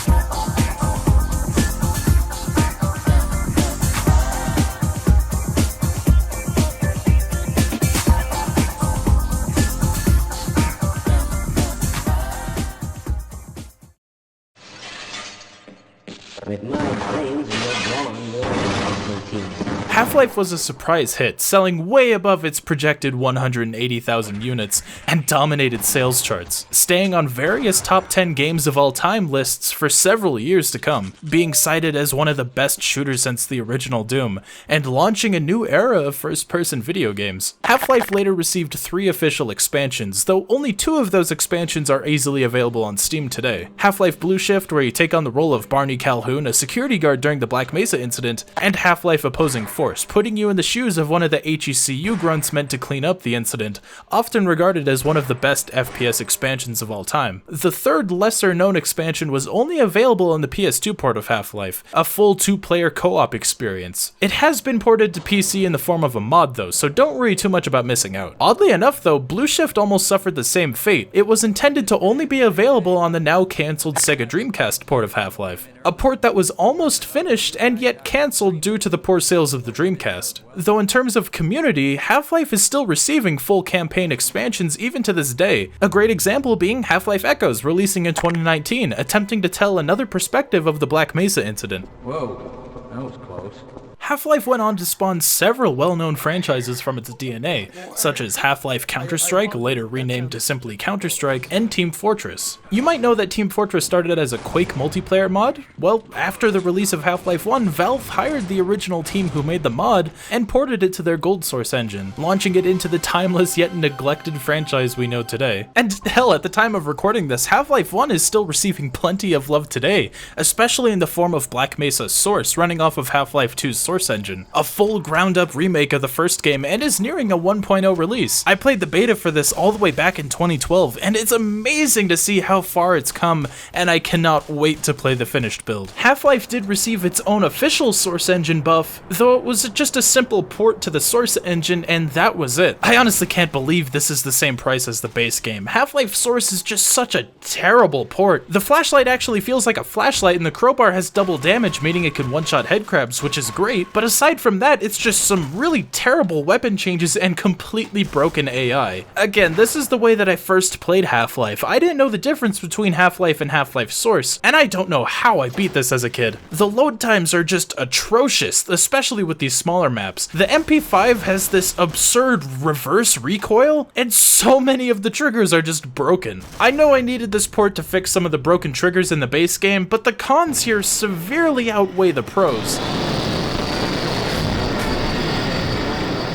With my brains and your drawing more routines. Half-Life was a surprise hit, selling way above its projected 180,000 units, and dominated sales charts, staying on various top 10 games of all time lists for several years to come, being cited as one of the best shooters since the original Doom, and launching a new era of first-person video games. Half-Life later received 3 official expansions, though only 2 of those expansions are easily available on Steam today. Half-Life Blue Shift, where you take on the role of Barney Calhoun, a security guard during the Black Mesa incident, and Half-Life Opposing Force, putting you in the shoes of one of the HECU grunts meant to clean up the incident, often regarded as one of the best FPS expansions of all time. The third lesser-known expansion was only available on the PS2 port of Half-Life, a full 2-player co-op experience. It has been ported to PC in the form of a mod though, so don't worry too much about missing out. Oddly enough though, Blue Shift almost suffered the same fate. It was intended to only be available on the now cancelled Sega Dreamcast port of Half-Life, a port that was almost finished and yet cancelled due to the poor sales of the Dreamcast. Though in terms of community, Half-Life is still receiving full campaign expansions even to this day, a great example being Half-Life Echoes, releasing in 2019, attempting to tell another perspective of the Black Mesa incident. Whoa, that was close. Half-Life went on to spawn several well-known franchises from its DNA, such as Half-Life Counter-Strike, later renamed to simply Counter-Strike, and Team Fortress. You might know that Team Fortress started as a Quake multiplayer mod? Well, after the release of Half-Life 1, Valve hired the original team who made the mod and ported it to their GoldSRC engine, launching it into the timeless yet neglected franchise we know today. And hell, at the time of recording this, Half-Life 1 is still receiving plenty of love today, especially in the form of Black Mesa Source, running off of Half-Life 2's Source engine, a full ground-up remake of the first game, and is nearing a 1.0 release. I played the beta for this all the way back in 2012, and it's amazing to see how far it's come, and I cannot wait to play the finished build. Half-Life did receive its own official Source engine buff, though it was just a simple port to the Source engine, and that was it. I honestly can't believe this is the same price as the base game. Half-Life Source is just such a terrible port. The flashlight actually feels like a flashlight, and the crowbar has double damage, meaning it can one-shot headcrabs, which is great, story, but aside from that, it's just some really terrible weapon changes and completely broken AI. Again, this is the way that I first played Half-Life. I didn't know the difference between Half-Life and Half-Life Source, and I don't know how I beat this as a kid. The load times are just atrocious, especially with these smaller maps. The MP5 has this absurd reverse recoil, and so many of the triggers are just broken. I know I needed this port to fix some of the broken triggers in the base game, but the cons here severely outweigh the pros.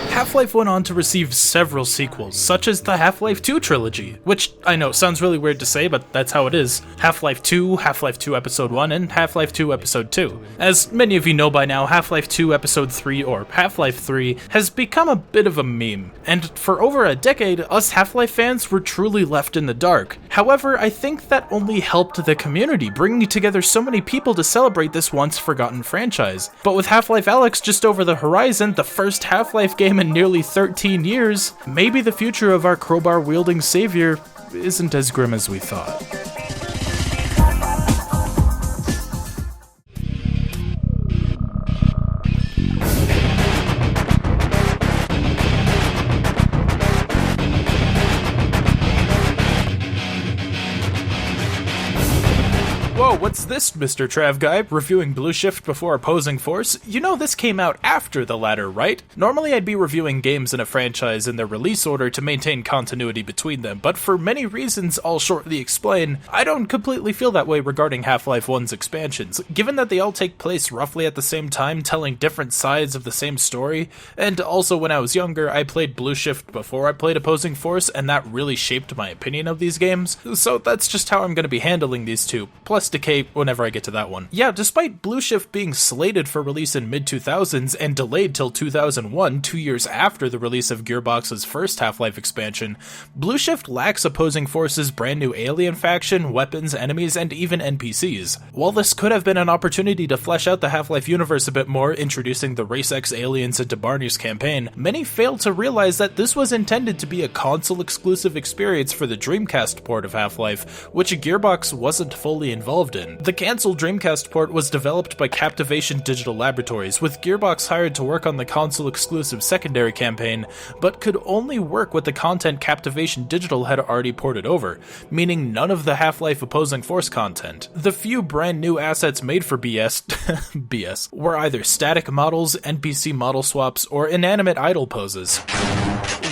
Half-Life went on to receive several sequels, such as the Half-Life 2 trilogy, which I know sounds really weird to say, but that's how it is. Half-Life 2, Half-Life 2 Episode 1, and Half-Life 2 Episode 2. As many of you know by now, Half-Life 2 Episode 3, or Half-Life 3, has become a bit of a meme, and for over a decade, us Half-Life fans were truly left in the dark. However, I think that only helped the community, bringing together so many people to celebrate this once-forgotten franchise. But with Half-Life Alyx just over the horizon, the first Half-Life game in nearly 13 years, maybe the future of our crowbar-wielding savior isn't as grim as we thought. Whoa, what's this, Mr. Trav guy? Reviewing Blue Shift before Opposing Force? You know this came out after the latter, right? Normally I'd be reviewing games in a franchise in their release order to maintain continuity between them, but for many reasons I'll shortly explain, I don't completely feel that way regarding Half-Life 1's expansions, given that they all take place roughly at the same time, telling different sides of the same story, and also when I was younger, I played Blue Shift before I played Opposing Force, and that really shaped my opinion of these games, so that's just how I'm going to be handling these two, plus Decay whenever I get to that one. Yeah, despite Blue Shift being slated for release in mid-2000s and delayed till 2001, 2 years after the release of Gearbox's first Half-Life expansion, Blue Shift lacks Opposing Force's brand new alien faction, weapons, enemies, and even NPCs. While this could have been an opportunity to flesh out the Half-Life universe a bit more, introducing the Race X aliens into Barney's campaign, many failed to realize that this was intended to be a console-exclusive experience for the Dreamcast port of Half-Life, which Gearbox wasn't fully involved in. The cancelled Dreamcast port was developed by Captivation Digital Laboratories, with Gearbox hired to work on the console-exclusive secondary campaign, but could only work with the content Captivation Digital had already ported over, meaning none of the Half-Life Opposing Force content. The few brand new assets made for BS were either static models, NPC model swaps, or inanimate idle poses.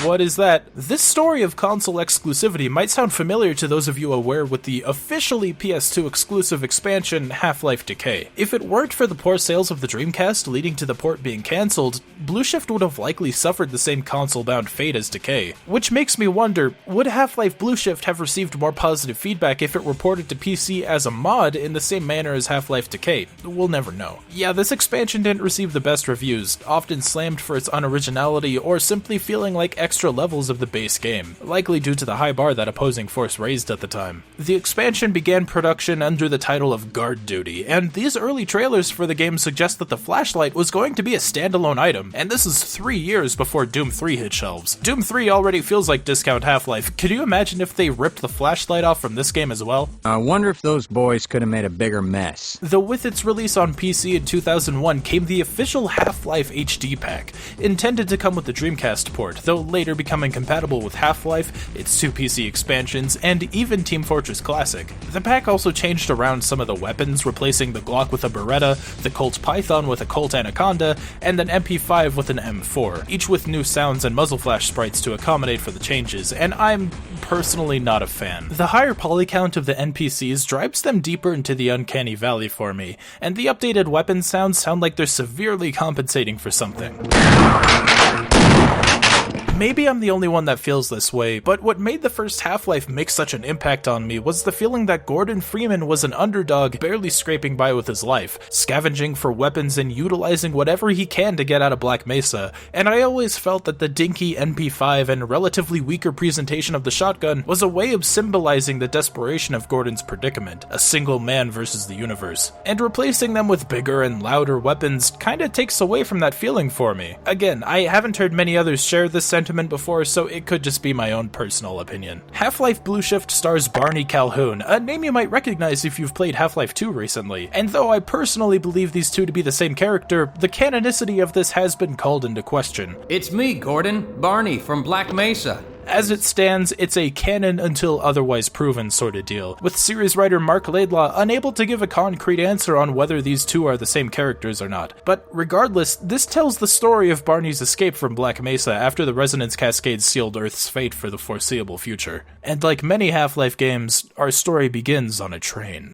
What is that? This story of console exclusivity might sound familiar to those of you aware with the officially PS2 exclusive expansion Half-Life Decay. If it weren't for the poor sales of the Dreamcast leading to the port being cancelled, Blue Shift would have likely suffered the same console-bound fate as Decay. Which makes me wonder, would Half-Life Blue Shift have received more positive feedback if it were ported to PC as a mod in the same manner as Half-Life Decay? We'll never know. Yeah, this expansion didn't receive the best reviews, often slammed for its unoriginality or simply feeling like extra levels of the base game, likely due to the high bar that Opposing Force raised at the time. The expansion began production under the title of Guard Duty, and these early trailers for the game suggest that the flashlight was going to be a standalone item, and this is 3 years before Doom 3 hit shelves. Doom 3 already feels like discount Half-Life. Could you imagine if they ripped the flashlight off from this game as well? I wonder if those boys could have made a bigger mess. Though with its release on PC in 2001 came the official Half-Life HD pack, intended to come with the Dreamcast port, though later becoming compatible with Half-Life, its 2 PC expansions, and even Team Fortress Classic. The pack also changed around some of the weapons, replacing the Glock with a Beretta, the Colt Python with a Colt Anaconda, and an MP5 with an M4, each with new sounds and muzzle flash sprites to accommodate for the changes, and I'm personally not a fan. The higher poly count of the NPCs drives them deeper into the uncanny valley for me, and the updated weapon sounds sound like they're severely compensating for something. Maybe I'm the only one that feels this way, but what made the first Half-Life make such an impact on me was the feeling that Gordon Freeman was an underdog barely scraping by with his life, scavenging for weapons and utilizing whatever he can to get out of Black Mesa, and I always felt that the dinky MP5 and relatively weaker presentation of the shotgun was a way of symbolizing the desperation of Gordon's predicament, a single man versus the universe, and replacing them with bigger and louder weapons kinda takes away from that feeling for me. Again, I haven't heard many others share this sentiment sentiment before, so it could just be my own personal opinion. Half-Life Blue Shift stars Barney Calhoun, a name you might recognize if you've played Half-Life 2 recently, and though I personally believe these two to be the same character, the canonicity of this has been called into question. It's me, Gordon, Barney from Black Mesa. As it stands, it's a canon until otherwise proven sort of deal, with series writer Mark Laidlaw unable to give a concrete answer on whether these two are the same characters or not. But regardless, this tells the story of Barney's escape from Black Mesa after the Resonance Cascade sealed Earth's fate for the foreseeable future. And like many Half-Life games, our story begins on a train.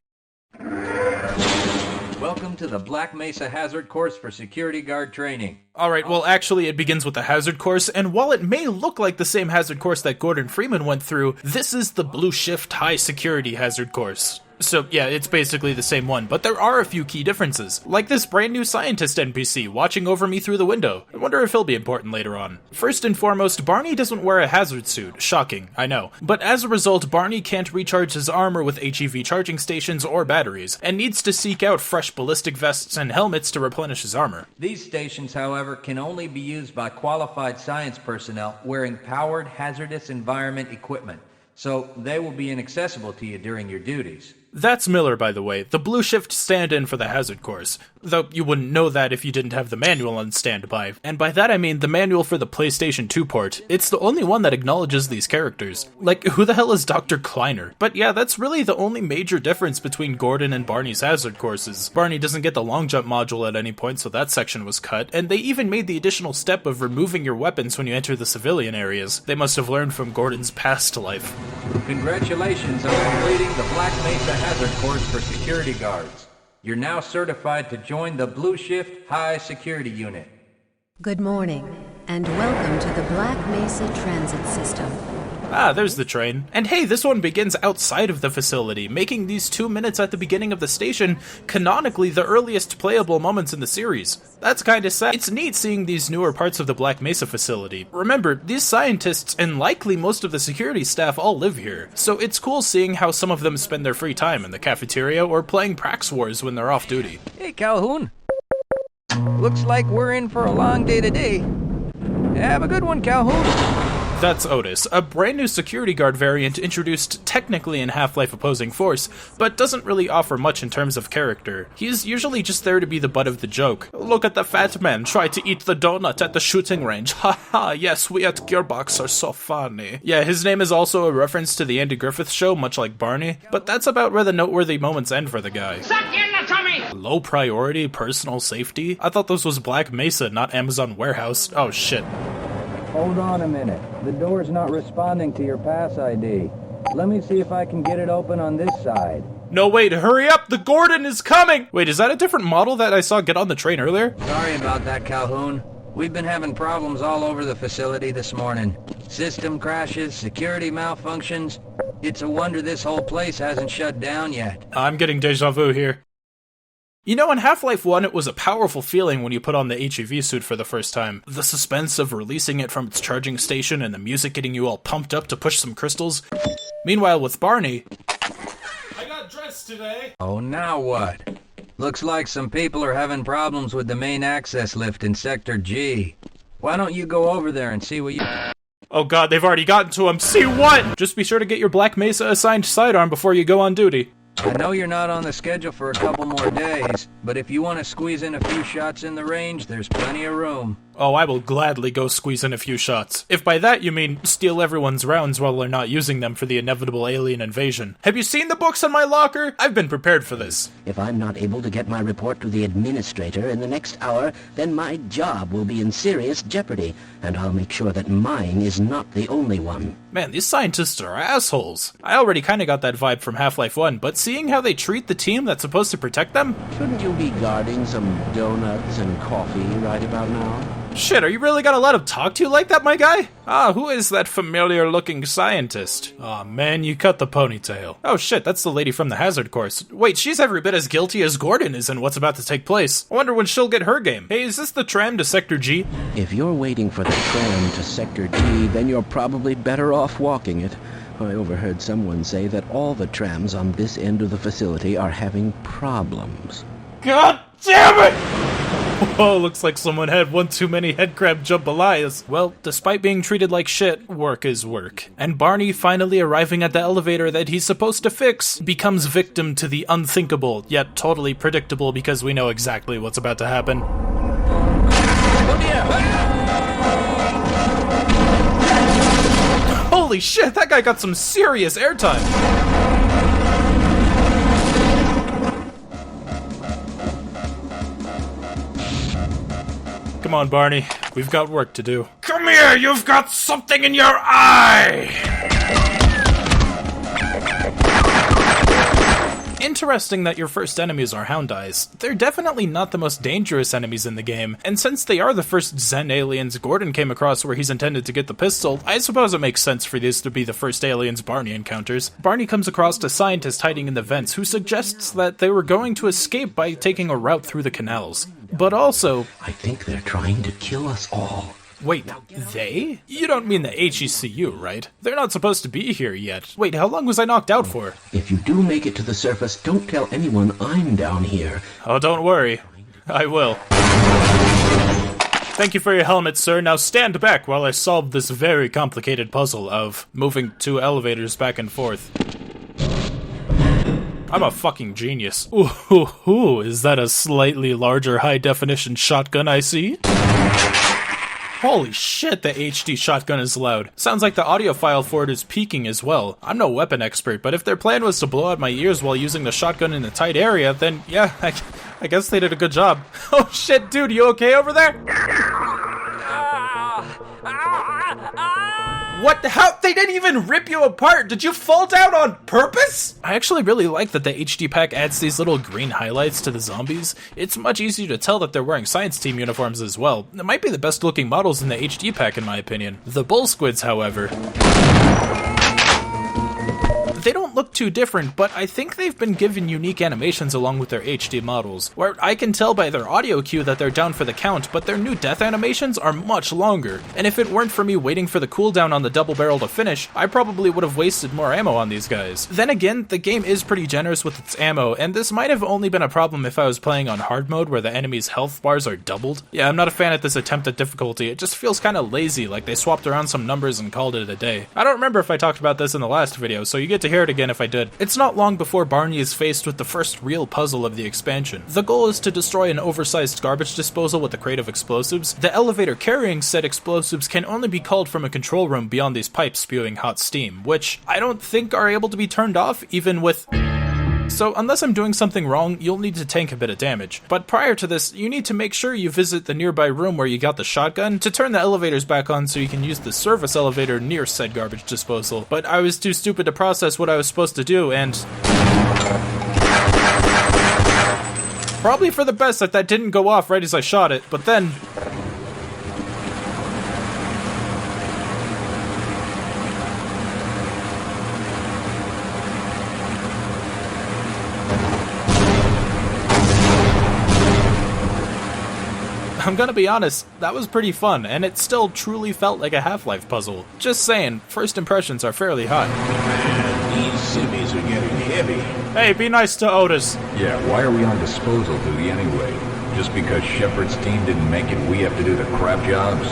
Welcome to the Black Mesa Hazard Course for Security Guard Training. Alright, well actually it begins with the hazard course, and while it may look like the same hazard course that Gordon Freeman went through, this is the Blue Shift High Security Hazard Course. So yeah, it's basically the same one, but there are a few key differences, like this brand new scientist NPC watching over me through the window. I wonder if he'll be important later on. First and foremost, Barney doesn't wear a hazard suit. Shocking, I know. But as a result, Barney can't recharge his armor with HEV charging stations or batteries, and needs to seek out fresh ballistic vests and helmets to replenish his armor. These stations, however, can only be used by qualified science personnel wearing powered hazardous environment equipment, so they will be inaccessible to you during your duties. That's Miller, by the way, the Blue Shift stand-in for the hazard course, though you wouldn't know that if you didn't have the manual on standby, and by that I mean the manual for the PlayStation 2 port. It's the only one that acknowledges these characters. Like, who the hell is Dr. Kleiner? But yeah, that's really the only major difference between Gordon and Barney's hazard courses. Barney doesn't get the long jump module at any point, so that section was cut, and they even made the additional step of removing your weapons when you enter the civilian areas. They must have learned from Gordon's past life. Congratulations on completing the Black Mesa Hazard Course for Security Guards. You're now certified to join the Blue Shift High Security Unit. Good morning, and welcome to the Black Mesa Transit System. Ah, there's the train. And hey, this one begins outside of the facility, making these 2 minutes at the beginning of the station canonically the earliest playable moments in the series. That's kinda sad. It's neat seeing these newer parts of the Black Mesa facility. Remember, these scientists and likely most of the security staff all live here, so it's cool seeing how some of them spend their free time in the cafeteria or playing Prax Wars when they're off duty. Hey, Calhoun. Looks like we're in for a long day today. Have a good one, Calhoun. That's Otis, a brand new security guard variant introduced technically in Half-Life Opposing Force, but doesn't really offer much in terms of character. He's usually just there to be the butt of the joke. Look at the fat man try to eat the donut at the shooting range. Haha, yes, we at Gearbox are so funny. Yeah, his name is also a reference to the Andy Griffith Show, much like Barney, but that's about where the noteworthy moments end for the guy. Suck in the tummy! Low priority, personal safety? I thought this was Black Mesa, not Amazon Warehouse. Oh shit. Hold on a minute. The door's not responding to your pass ID. Let me see if I can get it open on this side. No, wait, hurry up! The Gordon is coming! Wait, is that a different model that I saw get on the train earlier? Sorry about that, Calhoun. We've been having problems all over the facility this morning. System crashes, security malfunctions. It's a wonder this whole place hasn't shut down yet. I'm getting deja vu here. You know, in Half-Life 1, it was a powerful feeling when you put on the HEV suit for the first time. The suspense of releasing it from its charging station and the music getting you all pumped up to push some crystals. Meanwhile, with Barney... I got dressed today! Oh, now what? Looks like some people are having problems with the main access lift in Sector G. Why don't you go over there and see what you... Oh god, they've already gotten to him. See what? Just be sure to get your Black Mesa assigned sidearm before you go on duty. I know you're not on the schedule for a couple more days, but if you want to squeeze in a few shots in the range, there's plenty of room. Oh, I will gladly go squeeze in a few shots. If by that you mean steal everyone's rounds while they're not using them for the inevitable alien invasion. Have you seen the books in my locker? I've been prepared for this. If I'm not able to get my report to the administrator in the next hour, then my job will be in serious jeopardy, and I'll make sure that mine is not the only one. Man, these scientists are assholes. I already kinda got that vibe from Half-Life 1, but seeing how they treat the team that's supposed to protect them? Shouldn't you be guarding some donuts and coffee right about now? Shit, are you really gonna let him talk to you like that, my guy? Ah, who is that familiar-looking scientist? Aw, man, you cut the ponytail. Oh shit, that's the lady from the hazard course. Wait, she's every bit as guilty as Gordon is in what's about to take place. I wonder when she'll get her game. Hey, is this the tram to Sector G? If you're waiting for the tram to Sector G, then you're probably better off walking it. I overheard someone say that all the trams on this end of the facility are having problems. God damn it! Whoa, looks like someone had one too many headcrab jambalayas. Well, despite being treated like shit, work is work. And Barney, finally arriving at the elevator that he's supposed to fix, becomes victim to the unthinkable, yet totally predictable because we know exactly what's about to happen. Holy shit, that guy got some serious airtime! Come on, Barney. We've got work to do. Come here! You've got something in your eye! Interesting that your first enemies are hound eyes. They're definitely not the most dangerous enemies in the game, and since they are the first Zen aliens Gordon came across where he's intended to get the pistol, I suppose it makes sense for these to be the first aliens Barney encounters. Barney comes across a scientist hiding in the vents who suggests that they were going to escape by taking a route through the canals. But also, I think they're trying to kill us all. Wait, they? You don't mean the HECU, right? They're not supposed to be here yet. Wait, how long was I knocked out for? If you do make it to the surface, don't tell anyone I'm down here. Oh, don't worry. I will. Thank you for your helmet, sir. Now stand back while I solve this very complicated puzzle of moving two elevators back and forth. I'm a fucking genius. Ooh, is that a slightly larger high-definition shotgun I see? Holy shit, the HD shotgun is loud. Sounds like the audio file for it is peaking as well. I'm no weapon expert, but if their plan was to blow out my ears while using the shotgun in a tight area, then yeah, I guess they did a good job. Oh shit, dude, you okay over there? What the hell? They didn't even rip you apart! Did you fall down on purpose? I actually really like that the HD pack adds these little green highlights to the zombies. It's much easier to tell that they're wearing science team uniforms as well. It might be the best looking models in the HD pack in my opinion. The bull squids, however, they don't look too different, but I think they've been given unique animations along with their HD models, where I can tell by their audio cue that they're down for the count, but their new death animations are much longer. And if it weren't for me waiting for the cooldown on the double barrel to finish, I probably would have wasted more ammo on these guys. Then again, the game is pretty generous with its ammo, and this might have only been a problem if I was playing on hard mode where the enemy's health bars are doubled. Yeah, I'm not a fan at this attempt at difficulty. It just feels kinda lazy, like they swapped around some numbers and called it a day. I don't remember if I talked about this in the last video, so you get to hear it again if I did. It's not long before Barney is faced with the first real puzzle of the expansion. The goal is to destroy an oversized garbage disposal with a crate of explosives. The elevator carrying said explosives can only be called from a control room beyond these pipes spewing hot steam, which I don't think are able to be turned off even with... So unless I'm doing something wrong, you'll need to tank a bit of damage. But prior to this, you need to make sure you visit the nearby room where you got the shotgun to turn the elevators back on so you can use the service elevator near said garbage disposal. But I was too stupid to process what I was supposed to do, and... probably for the best that didn't go off right as I shot it, but then... I'm gonna be honest, that was pretty fun, and it still truly felt like a Half-Life puzzle. Just saying, first impressions are fairly hot. Man, these civvies are getting heavy. Hey, be nice to Otis. Yeah, why are we on disposal duty anyway? Just because Shephard's team didn't make it, we have to do the crap jobs?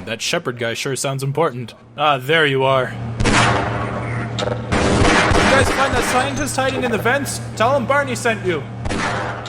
That Shephard guy sure sounds important. Ah, there you are. You guys find that scientist hiding in the vents? Tell him Barney sent you.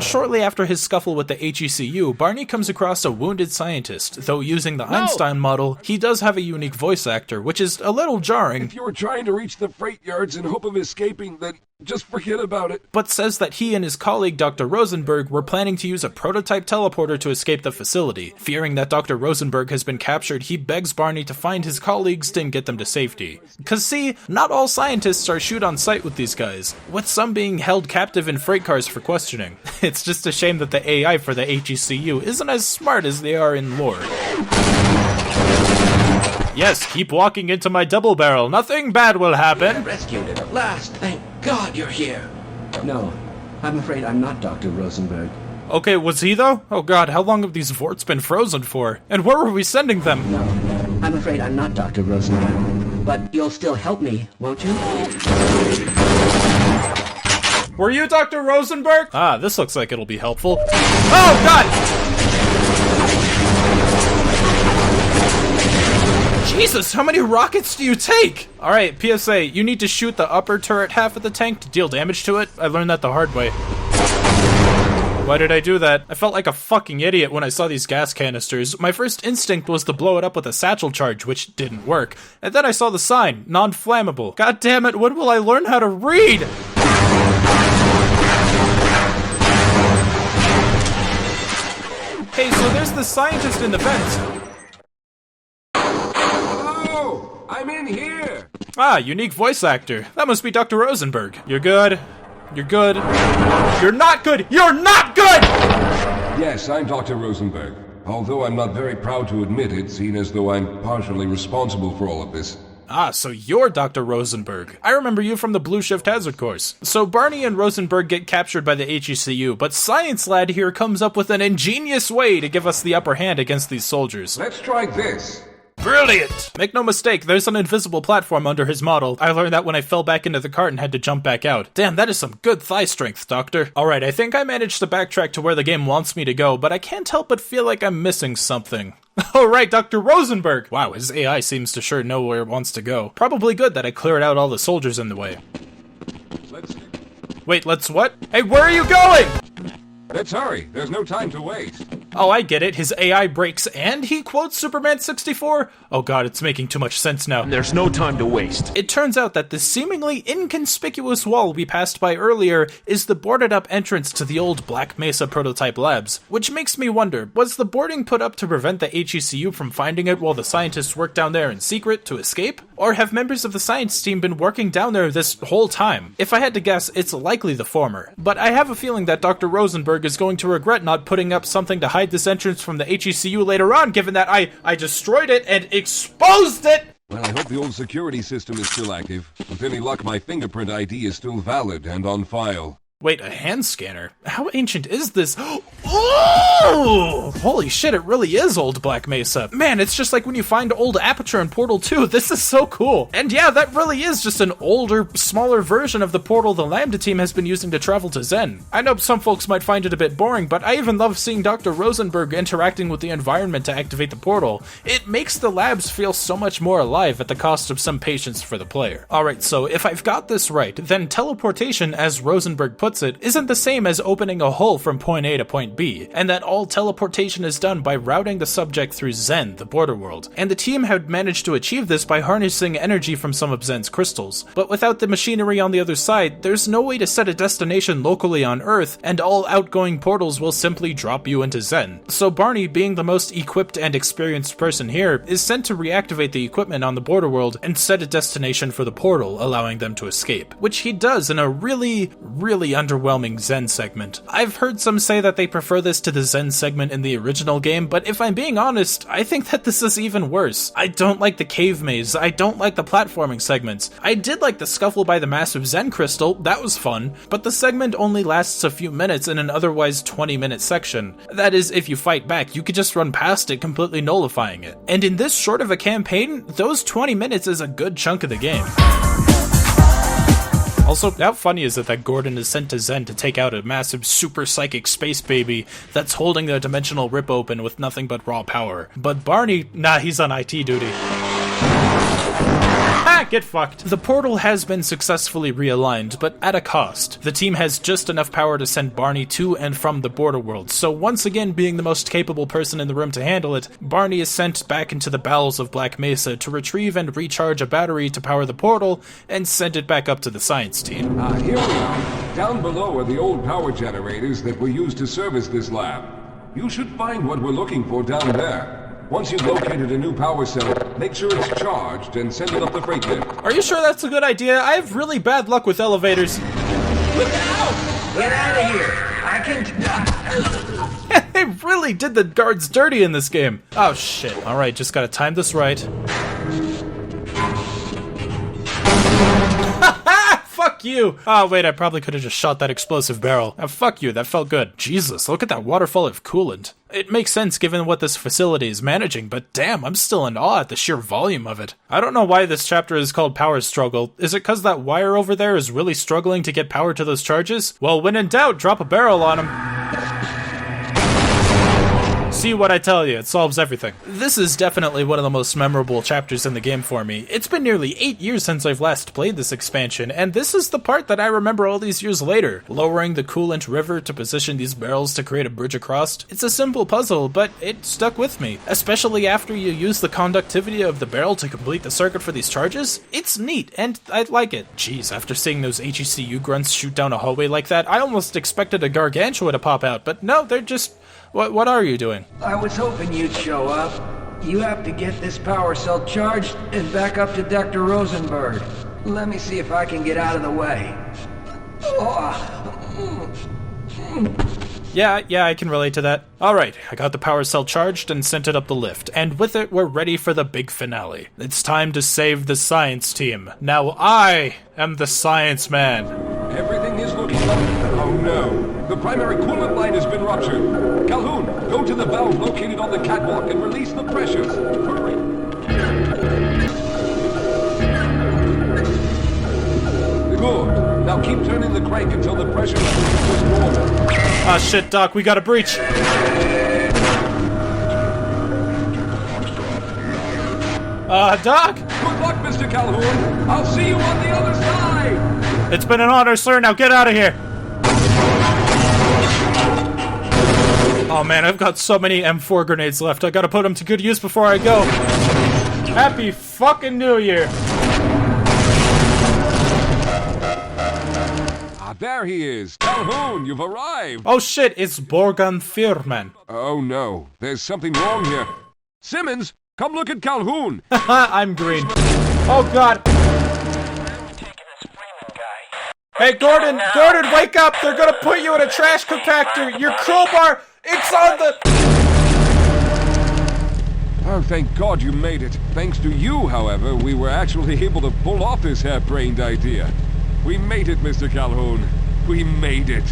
Shortly after his scuffle with the HECU, Barney comes across a wounded scientist. Though using the Einstein model, he does have a unique voice actor, which is a little jarring. If you were trying to reach the freight yards in hope of escaping, then just forget about it. But says that he and his colleague Dr. Rosenberg were planning to use a prototype teleporter to escape the facility. Fearing that Dr. Rosenberg has been captured, he begs Barney to find his colleagues and get them to safety. Cause see, not all scientists are shoot on sight with these guys, with some being held captive in freight cars for questioning. It's just a shame that the AI for the HECU isn't as smart as they are in lore. Yes, keep walking into my double barrel. Nothing bad will happen. Rescued at last. Thank God you're here. No, I'm afraid I'm not Dr. Rosenberg. Okay, was he though? Oh god, how long have these vorts been frozen for? And where were we sending them? No, I'm afraid I'm not Dr. Rosenberg. But you'll still help me, won't you? Were you Dr. Rosenberg? Ah, this looks like it'll be helpful. Oh god! Jesus, how many rockets do you take? Alright, PSA, you need to shoot the upper turret half of the tank to deal damage to it. I learned that the hard way. Why did I do that? I felt like a fucking idiot when I saw these gas canisters. My first instinct was to blow it up with a satchel charge, which didn't work. And then I saw the sign, non-flammable. God damn it, when will I learn how to read? Hey, so there's the scientist in the vent. Hello! I'm in here! Ah, unique voice actor. That must be Dr. Rosenberg. You're good. You're good. You're not good! You're not good! Yes, I'm Dr. Rosenberg. Although I'm not very proud to admit it, seeing as though I'm partially responsible for all of this. Ah, so you're Dr. Rosenberg. I remember you from the Blue Shift Hazard course. So Barney and Rosenberg get captured by the HECU, but Science Lad here comes up with an ingenious way to give us the upper hand against these soldiers. Let's try this. Brilliant! Make no mistake, there's an invisible platform under his model. I learned that when I fell back into the cart and had to jump back out. Damn, that is some good thigh strength, Doctor. Alright, I think I managed to backtrack to where the game wants me to go, but I can't help but feel like I'm missing something. Alright, Dr. Rosenberg! Wow, his AI seems to sure know where it wants to go. Probably good that I cleared out all the soldiers in the way. Wait, let's what? Hey, where are you going? Let's hurry. There's no time to waste. Oh, I get it. His AI breaks and he quotes Superman 64? Oh god, it's making too much sense now. There's no time to waste. It turns out that the seemingly inconspicuous wall we passed by earlier is the boarded up entrance to the old Black Mesa prototype labs. Which makes me wonder, was the boarding put up to prevent the HECU from finding it while the scientists worked down there in secret to escape? Or have members of the science team been working down there this whole time? If I had to guess, it's likely the former. But I have a feeling that Dr. Rosenberg is going to regret not putting up something to hide this entrance from the HECU later on, given that I destroyed it and exposed it! Well, I hope the old security system is still active. With any luck, my fingerprint ID is still valid and on file. Wait, a hand scanner? How ancient is this? Oh! Holy shit, it really is old Black Mesa. Man, it's just like when you find old Aperture in Portal 2. This is so cool. And yeah, that really is just an older, smaller version of the portal the Lambda team has been using to travel to Zen. I know some folks might find it a bit boring, but I even love seeing Dr. Rosenberg interacting with the environment to activate the portal. It makes the labs feel so much more alive at the cost of some patience for the player. Alright, so if I've got this right, then teleportation, as Rosenberg puts it, isn't the same as opening a hole from point A to point B, and that all teleportation is done by routing the subject through Zen, the border world. And the team had managed to achieve this by harnessing energy from some of Zen's crystals. But without the machinery on the other side, there's no way to set a destination locally on Earth, and all outgoing portals will simply drop you into Zen. So Barney, being the most equipped and experienced person here, is sent to reactivate the equipment on the border world and set a destination for the portal, allowing them to escape. Which he does in a really underwhelming Zen segment. I've heard some say that they prefer this to the Zen segment in the original game, but if I'm being honest, I think that this is even worse. I don't like the cave maze, I don't like the platforming segments. I did like the scuffle by the massive Zen crystal, that was fun, but the segment only lasts a few minutes in an otherwise 20-minute section. That is, if you fight back, you could just run past it, completely nullifying it. And in this short of a campaign, those 20 minutes is a good chunk of the game. Also, how funny is it that Gordon is sent to Zen to take out a massive super psychic space baby that's holding the dimensional rip open with nothing but raw power? But Barney, nah, he's on IT duty. Ah, get fucked. The portal has been successfully realigned, but at a cost. The team has just enough power to send Barney to and from the border world, so once again being the most capable person in the room to handle it, Barney is sent back into the bowels of Black Mesa to retrieve and recharge a battery to power the portal, and send it back up to the science team. Here we are. Down below are the old power generators that were used to service this lab. You should find what we're looking for down there. Once you've located a new power cell, make sure it's charged and send it up the freight lift. Are you sure that's a good idea? I have really bad luck with elevators. Look out! Get out of here! I can... They really did the guards dirty in this game. Oh shit. Alright, just gotta time this right. Fuck you! Oh wait, I probably could have just shot that explosive barrel. Fuck you, that felt good. Jesus, look at that waterfall of coolant. It makes sense given what this facility is managing, but damn, I'm still in awe at the sheer volume of it. I don't know why this chapter is called Power Struggle. Is it cause that wire over there is really struggling to get power to those charges? Well, when in doubt, drop a barrel on him. See what I tell you, it solves everything. This is definitely one of the most memorable chapters in the game for me. It's been nearly 8 years since I've last played this expansion, and this is the part that I remember all these years later. Lowering the coolant river to position these barrels to create a bridge across. It's a simple puzzle, but it stuck with me. Especially after you use the conductivity of the barrel to complete the circuit for these charges. It's neat, and I like it. Jeez, after seeing those HECU grunts shoot down a hallway like that, I almost expected a Gargantua to pop out, but no, they're just... What are you doing? I was hoping you'd show up. You have to get this power cell charged and back up to Dr. Rosenberg. Let me see if I can get out of the way. Yeah, I can relate to that. Alright, I got the power cell charged and sent it up the lift, and with it, we're ready for the big finale. It's time to save the science team. Now I am the science man. Everything is looking up. Oh no. The primary coolant line has been ruptured. Calhoun, go to the valve located on the catwalk and release the pressures. Hurry. Good. Now keep turning the crank until the pressure is normal. Ah shit, Doc, we got a breach. Doc? Good luck, Mr. Calhoun. I'll see you on the other side. It's been an honor, sir. Now get out of here. Oh man, I've got so many M4 grenades left. I gotta put them to good use before I go. Happy fucking New Year. There he is. Calhoun, you've arrived. Oh shit, it's Vortigon Mission. Oh no, there's something wrong here. Simmons, come look at Calhoun. I'm green. Oh god. Hey Gordon, wake up. They're gonna put you in a trash compactor. Your crowbar, it's on the... Oh, thank God you made it. Thanks to you, however, we were actually able to pull off this half-brained idea. We made it, Mr. Calhoun. We made it.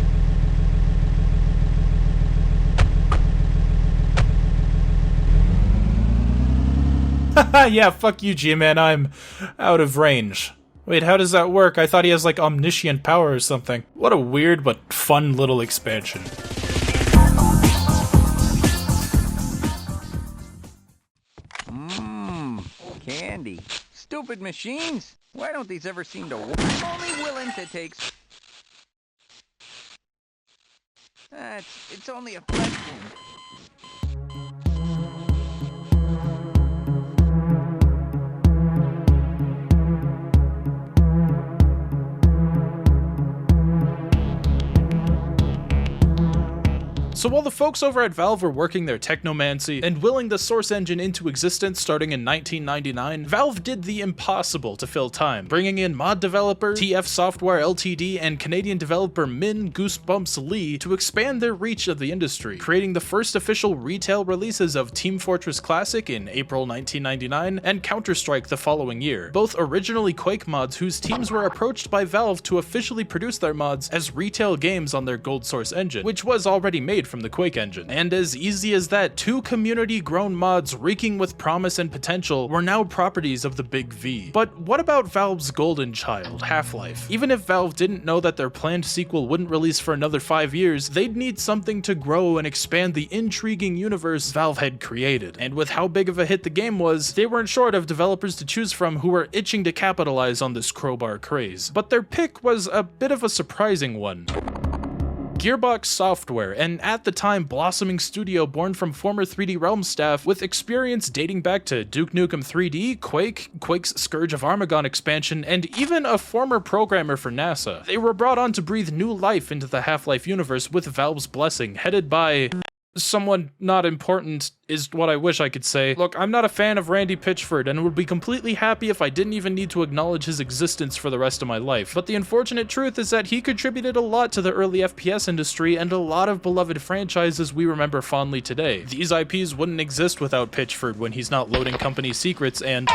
Yeah, fuck you, G-Man. I'm out of range. Wait, how does that work? I thought he has, like, omniscient power or something. What a weird but fun little expansion. Candy. Stupid machines. Why don't these ever seem to work? I'm only willing to take... It's only a flesh wound. So while the folks over at Valve were working their technomancy and willing the Source engine into existence starting in 1999, Valve did the impossible to fill time, bringing in mod developer TF Software Ltd and Canadian developer Min Goosebumps Lee to expand their reach of the industry, creating the first official retail releases of Team Fortress Classic in April 1999 and Counter-Strike the following year, both originally Quake mods whose teams were approached by Valve to officially produce their mods as retail games on their GoldSRC engine, which was already made from the Quake engine. And as easy as that, 2 community-grown mods reeking with promise and potential were now properties of the Big V. But what about Valve's golden child, Half-Life? Even if Valve didn't know that their planned sequel wouldn't release for another 5 years, they'd need something to grow and expand the intriguing universe Valve had created. And with how big of a hit the game was, they weren't short of developers to choose from who were itching to capitalize on this crowbar craze. But their pick was a bit of a surprising one. Gearbox Software, an at the time blossoming studio born from former 3D Realm staff with experience dating back to Duke Nukem 3D, Quake, Quake's Scourge of Armagon expansion, and even a former programmer for NASA. They were brought on to breathe new life into the Half-Life universe with Valve's blessing, headed by... someone not important is what I wish I could say. Look, I'm not a fan of Randy Pitchford and would be completely happy if I didn't even need to acknowledge his existence for the rest of my life. But the unfortunate truth is that he contributed a lot to the early FPS industry and a lot of beloved franchises we remember fondly today. These IPs wouldn't exist without Pitchford when he's not loading company secrets and...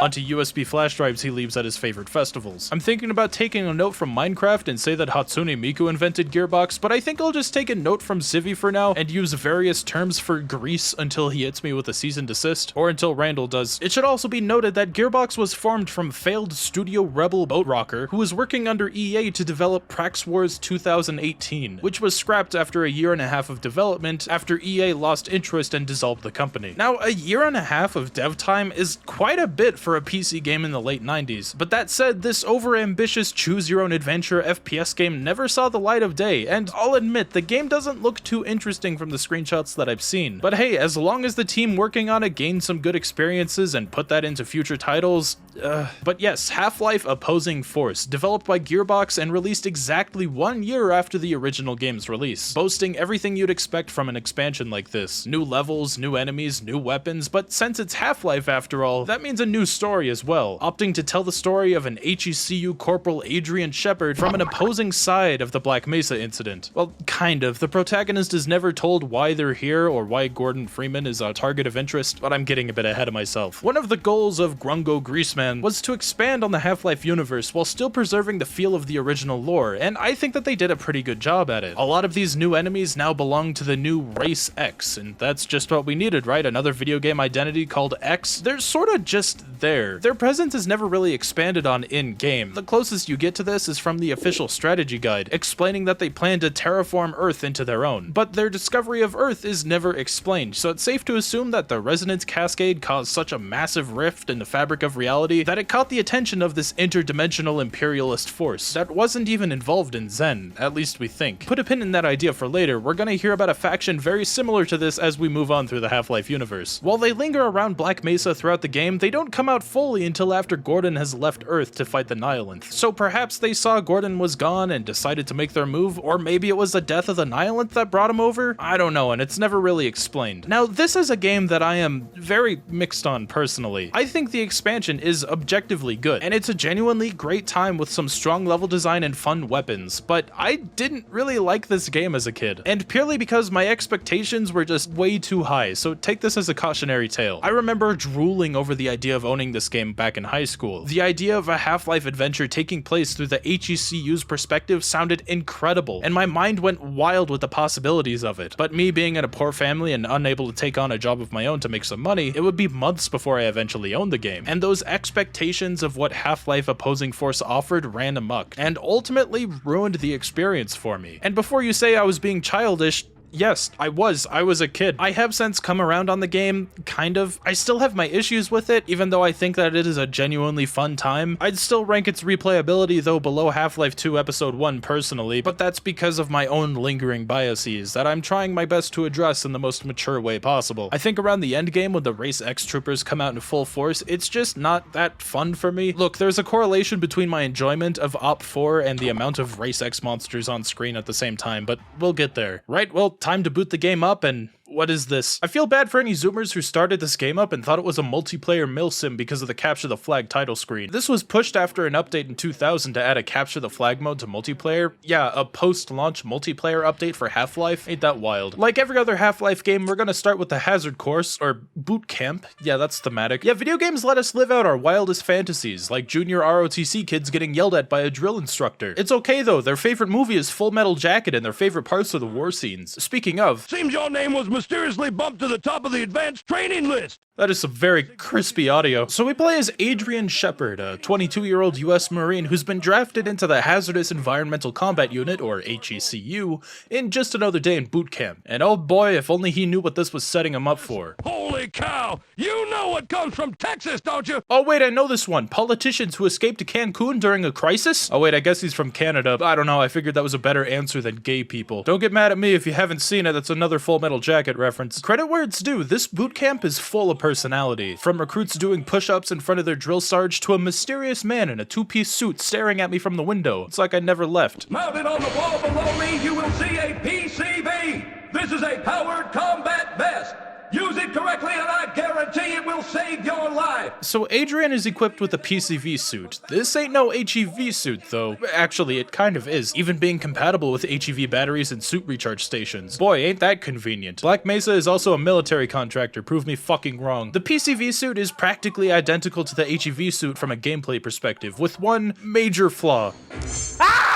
onto USB flash drives he leaves at his favorite festivals. I'm thinking about taking a note from Minecraft and say that Hatsune Miku invented Gearbox, but I think I'll just take a note from Civi for now and use various terms for Grease until he hits me with a cease and desist, or until Randall does. It should also be noted that Gearbox was formed from failed Studio Rebel Boat Rocker, who was working under EA to develop Prax Wars 2018, which was scrapped after a year and a half of development after EA lost interest and dissolved the company. Now, a year and a half of dev time is quite a bit for a PC game in the late 90s, but that said, this overambitious choose-your-own-adventure FPS game never saw the light of day, and I'll admit, the game doesn't look too interesting from the screenshots that I've seen. But hey, as long as the team working on it gained some good experiences and put that into future titles, But yes, Half-Life Opposing Force, developed by Gearbox and released exactly 1 year after the original game's release, boasting everything you'd expect from an expansion like this. New levels, new enemies, new weapons, but since it's Half-Life after all, that means a new story as well, opting to tell the story of an HECU Corporal Adrian Shephard from an opposing side of the Black Mesa incident. Well, kind of. The protagonist is never told why they're here or why Gordon Freeman is a target of interest, but I'm getting a bit ahead of myself. One of the goals of Grungo Greaseman was to expand on the Half-Life universe while still preserving the feel of the original lore, and I think that they did a pretty good job at it. A lot of these new enemies now belong to the new Race X, and that's just what we needed, right? Another video game identity called X? They're sorta just there. Their presence is never really expanded on in-game. The closest you get to this is from the official strategy guide, explaining that they plan to terraform Earth into their own. But their discovery of Earth is never explained, so it's safe to assume that the resonance cascade caused such a massive rift in the fabric of reality that it caught the attention of this interdimensional imperialist force that wasn't even involved in Zen, at least we think. Put a pin in that idea for later, we're gonna hear about a faction very similar to this as we move on through the Half-Life universe. While they linger around Black Mesa throughout the game, they don't come out fully until after Gordon has left Earth to fight the Nihilanth. So perhaps they saw Gordon was gone and decided to make their move, or maybe it was the death of the Nihilanth that brought him over? I don't know, and it's never really explained. Now, this is a game that I am very mixed on personally. I think the expansion is objectively good, and it's a genuinely great time with some strong level design and fun weapons, but I didn't really like this game as a kid, and purely because my expectations were just way too high, so take this as a cautionary tale. I remember drooling over the idea of owning this game back in high school. The idea of a Half-Life adventure taking place through the HECU's perspective sounded incredible, and my mind went wild with the possibilities of it. But me being in a poor family and unable to take on a job of my own to make some money, it would be months before I eventually owned the game, and those expectations of what Half-Life Opposing Force offered ran amok, and ultimately ruined the experience for me. And before you say I was being childish, yes, I was a kid. I have since come around on the game, kind of. I still have my issues with it, even though I think that it is a genuinely fun time. I'd still rank its replayability though below Half-Life 2 Episode 1 personally, but that's because of my own lingering biases that I'm trying my best to address in the most mature way possible. I think around the endgame when the Race X troopers come out in full force, it's just not that fun for me. Look, there's a correlation between my enjoyment of Op 4 and the amount of Race X monsters on screen at the same time, but we'll get there. Right, well, time to boot the game up, and what is this? I feel bad for any Zoomers who started this game up and thought it was a multiplayer milsim because of the Capture the Flag title screen. This was pushed after an update in 2000 to add a Capture the Flag mode to multiplayer. Yeah, a post-launch multiplayer update for Half-Life. Ain't that wild? Like every other Half-Life game, we're gonna start with the Hazard Course, or Boot Camp. Yeah, that's thematic. Yeah, video games let us live out our wildest fantasies, like junior ROTC kids getting yelled at by a drill instructor. It's okay though, their favorite movie is Full Metal Jacket and their favorite parts are the war scenes. Speaking of, seems your name was mysteriously bumped to the top of the advanced training list. That is some very crispy audio. So we play as Adrian Shephard, a 22-year-old US Marine who's been drafted into the Hazardous Environmental Combat Unit, or HECU, in just another day in boot camp. And oh boy, if only he knew what this was setting him up for. Holy cow! You know what comes from Texas, don't you? Oh wait, I know this one. Politicians who escaped to Cancun during a crisis? Oh wait, I guess he's from Canada. I don't know, I figured that was a better answer than gay people. Don't get mad at me if you haven't seen it, that's another Full Metal Jacket reference. Credit where it's due, this boot camp is full of personality. From recruits doing push-ups in front of their drill sarge to a mysterious man in a two-piece suit staring at me from the window. It's like I never left. Mounted on the wall below me, you will see a PCV. This is a powered combat vest. Use it correctly and I guarantee guarantee it will save your life. So Adrian is equipped with a PCV suit. This ain't no HEV suit though. Actually, it kind of is, even being compatible with HEV batteries and suit recharge stations. Boy, ain't that convenient. Black Mesa is also a military contractor, prove me fucking wrong. The PCV suit is practically identical to the HEV suit from a gameplay perspective, with one major flaw.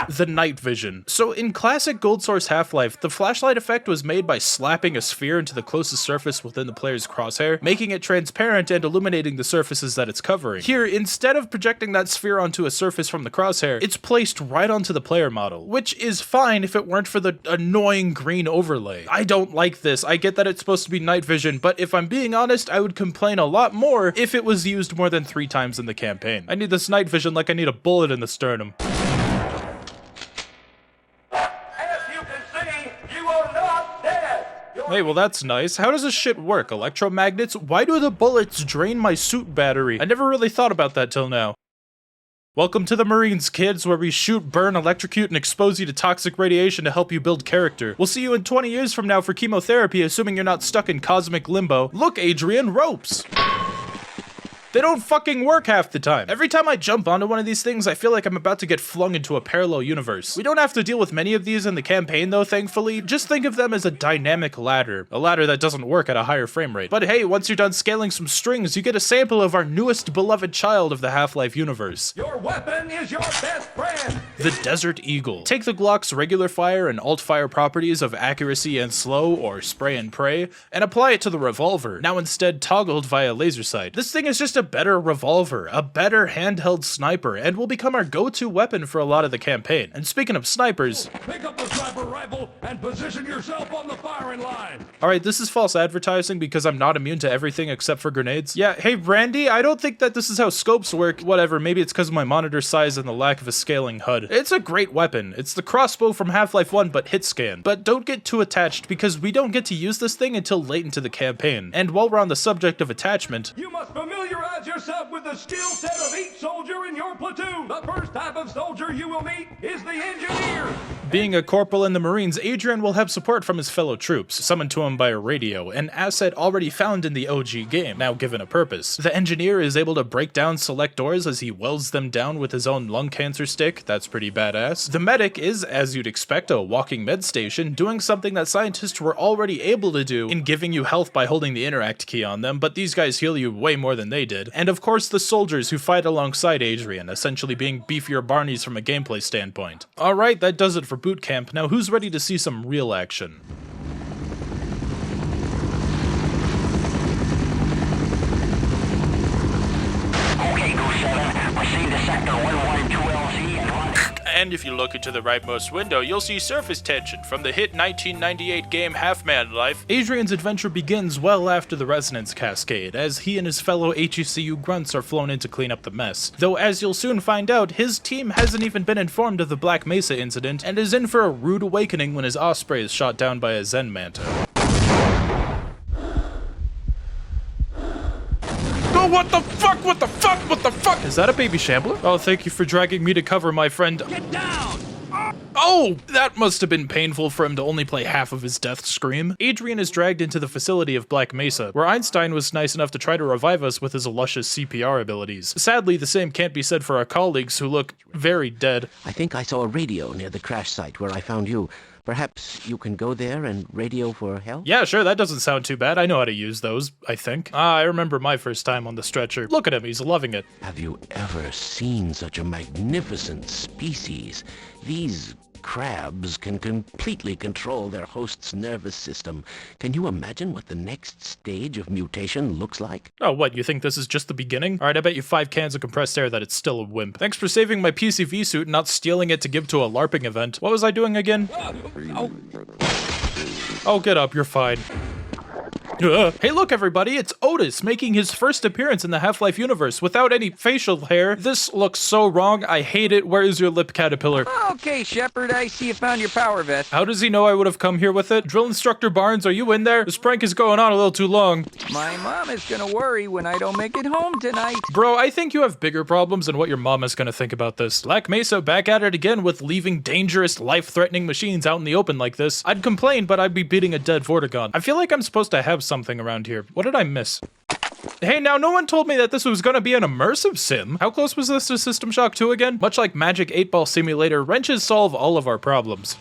The night vision. So in classic GoldSRC Half-Life, the flashlight effect was made by slapping a sphere into the closest surface within the player's crosshair, making it transparent and illuminating the surfaces that it's covering. Here, instead of projecting that sphere onto a surface from the crosshair, it's placed right onto the player model, which is fine if it weren't for the annoying green overlay. I don't like this. I get that it's supposed to be night vision, but if I'm being honest, I would complain a lot more if it was used more than 3 times in the campaign. I need this night vision like I need a bullet in the sternum. Hey, well that's nice. How does this shit work? Electromagnets? Why do the bullets drain my suit battery? I never really thought about that till now. Welcome to the Marines, kids, where we shoot, burn, electrocute, and expose you to toxic radiation to help you build character. We'll see you in 20 years from now for chemotherapy, assuming you're not stuck in cosmic limbo. Look, Adrian, ropes! They don't fucking work half the time. Every time I jump onto one of these things, I feel like I'm about to get flung into a parallel universe. We don't have to deal with many of these in the campaign though, thankfully. Just think of them as a dynamic ladder. A ladder that doesn't work at a higher frame rate. But hey, once you're done scaling some strings, you get a sample of our newest beloved child of the Half-Life universe. Your weapon is your best friend. The Desert Eagle. Take the Glock's regular fire and alt fire properties of accuracy and slow, or spray and pray, and apply it to the revolver, now instead toggled via laser sight. This thing is just a better revolver, a better handheld sniper, and will become our go-to weapon for a lot of the campaign. And speaking of snipers, pick up the sniper rifle and position yourself on the firing line. Alright, this is false advertising because I'm not immune to everything except for grenades. Yeah, hey Randy, I don't think that this is how scopes work. Whatever, maybe it's because of my monitor size and the lack of a scaling HUD. It's a great weapon. It's the crossbow from Half-Life 1 but hit scan. But don't get too attached because we don't get to use this thing until late into the campaign. And while we're on the subject of attachment, you must familiarize yourself with the skill set of each soldier in your platoon. The first type of soldier you will meet is the engineer. Being a corporal in the Marines, Adrian will have support from his fellow troops, summoned to him by a radio, an asset already found in the OG game, now given a purpose. The engineer is able to break down select doors as he welds them down with his own lung cancer stick. That's pretty badass. The medic is, as you'd expect, a walking med station, doing something that scientists were already able to do in giving you health by holding the interact key on them, but these guys heal you way more than they did. And of course the soldiers who fight alongside Adrian, essentially being beefier Barneys from a gameplay standpoint. Alright, that does it for boot camp. Now who's ready to see some real action? Okay, Go 7, proceed to sector 112LZ and run. And if you look into the rightmost window, you'll see surface tension from the hit 1998 game Half-Man Life. Adrian's adventure begins well after the resonance cascade, as he and his fellow HECU grunts are flown in to clean up the mess. Though as you'll soon find out, his team hasn't even been informed of the Black Mesa incident, and is in for a rude awakening when his Osprey is shot down by a Zen Manta. Oh, what the fuck? What the fuck? What the fuck? Is that a baby shambler? Oh, thank you for dragging me to cover, my friend. Get down! Oh, that must have been painful for him to only play half of his death scream. Adrian is dragged into the facility of Black Mesa, where Einstein was nice enough to try to revive us with his luscious CPR abilities. Sadly, the same can't be said for our colleagues who look very dead. I think I saw a radio near the crash site where I found you. Perhaps you can go there and radio for help? Yeah, sure, that doesn't sound too bad. I know how to use those, I think. I remember my first time on the stretcher. Look at him, he's loving it. Have you ever seen such a magnificent species? These crabs can completely control their host's nervous system. Can you imagine what the next stage of mutation looks like? Oh, what, you think this is just the beginning? Alright, I bet you 5 cans of compressed air that it's still a wimp. Thanks for saving my PCV suit and not stealing it to give to a LARPing event. What was I doing again? Oh, get up, you're fine. Hey look everybody, it's Otis making his first appearance in the Half-Life universe without any facial hair. This looks so wrong, I hate it. Where is your lip caterpillar? Okay, Shephard, I see you found your power vest. How does he know I would have come here with it? Drill Instructor Barnes, are you in there? This prank is going on a little too long. My mom is gonna worry when I don't make it home tonight. Bro, I think you have bigger problems than what your mom is gonna think about this. Black Mesa back at it again with leaving dangerous, life-threatening machines out in the open like this. I'd complain, but I'd be beating a dead Vortigon. I feel like I'm supposed to have something around here. What did I miss? Hey, now no one told me that this was gonna be an immersive sim. How close was this to System Shock 2 again? Much like Magic 8-Ball Simulator, wrenches solve all of our problems.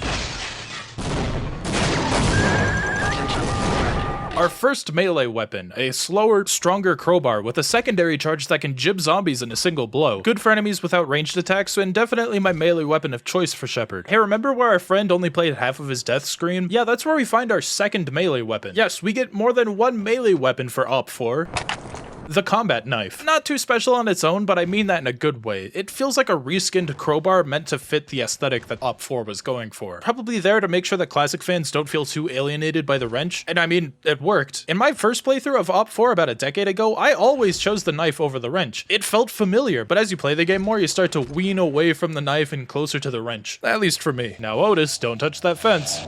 Our first melee weapon, a slower, stronger crowbar with a secondary charge that can jib zombies in a single blow. Good for enemies without ranged attacks, and definitely my melee weapon of choice for Shephard. Hey, remember where our friend only played half of his death screen? Yeah, that's where we find our second melee weapon. Yes, we get more than one melee weapon for OP4. The combat knife. Not too special on its own, but I mean that in a good way. It feels like a reskinned crowbar meant to fit the aesthetic that OP4 was going for. Probably there to make sure that classic fans don't feel too alienated by the wrench, and I mean, it worked. In my first playthrough of OP4 about a decade ago, I always chose the knife over the wrench. It felt familiar, but as you play the game more, you start to wean away from the knife and closer to the wrench. At least for me. Now Otis, don't touch that fence.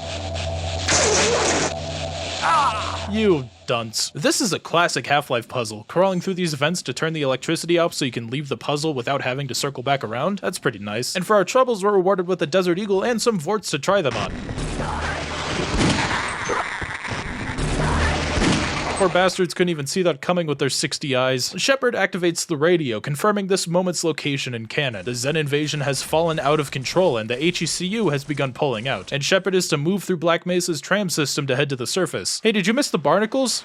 You dunce. This is a classic Half-Life puzzle. Crawling through these vents to turn the electricity off so you can leave the puzzle without having to circle back around? That's pretty nice. And for our troubles, we're rewarded with a Desert Eagle and some Vorts to try them on. Poor bastards couldn't even see that coming with their 60 eyes. Shephard activates the radio, confirming this moment's location in canon. The Zen invasion has fallen out of control and the HECU has begun pulling out. And Shephard is to move through Black Mesa's tram system to head to the surface. Hey, did you miss the barnacles?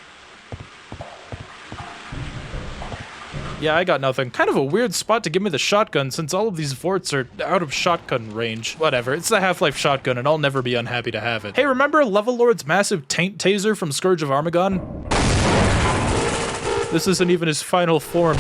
Yeah, I got nothing. Kind of a weird spot to give me the shotgun since all of these Vorts are out of shotgun range. Whatever, it's the Half-Life shotgun and I'll never be unhappy to have it. Hey, remember Level Lord's massive taint taser from Scourge of Armagon? This isn't even his final form.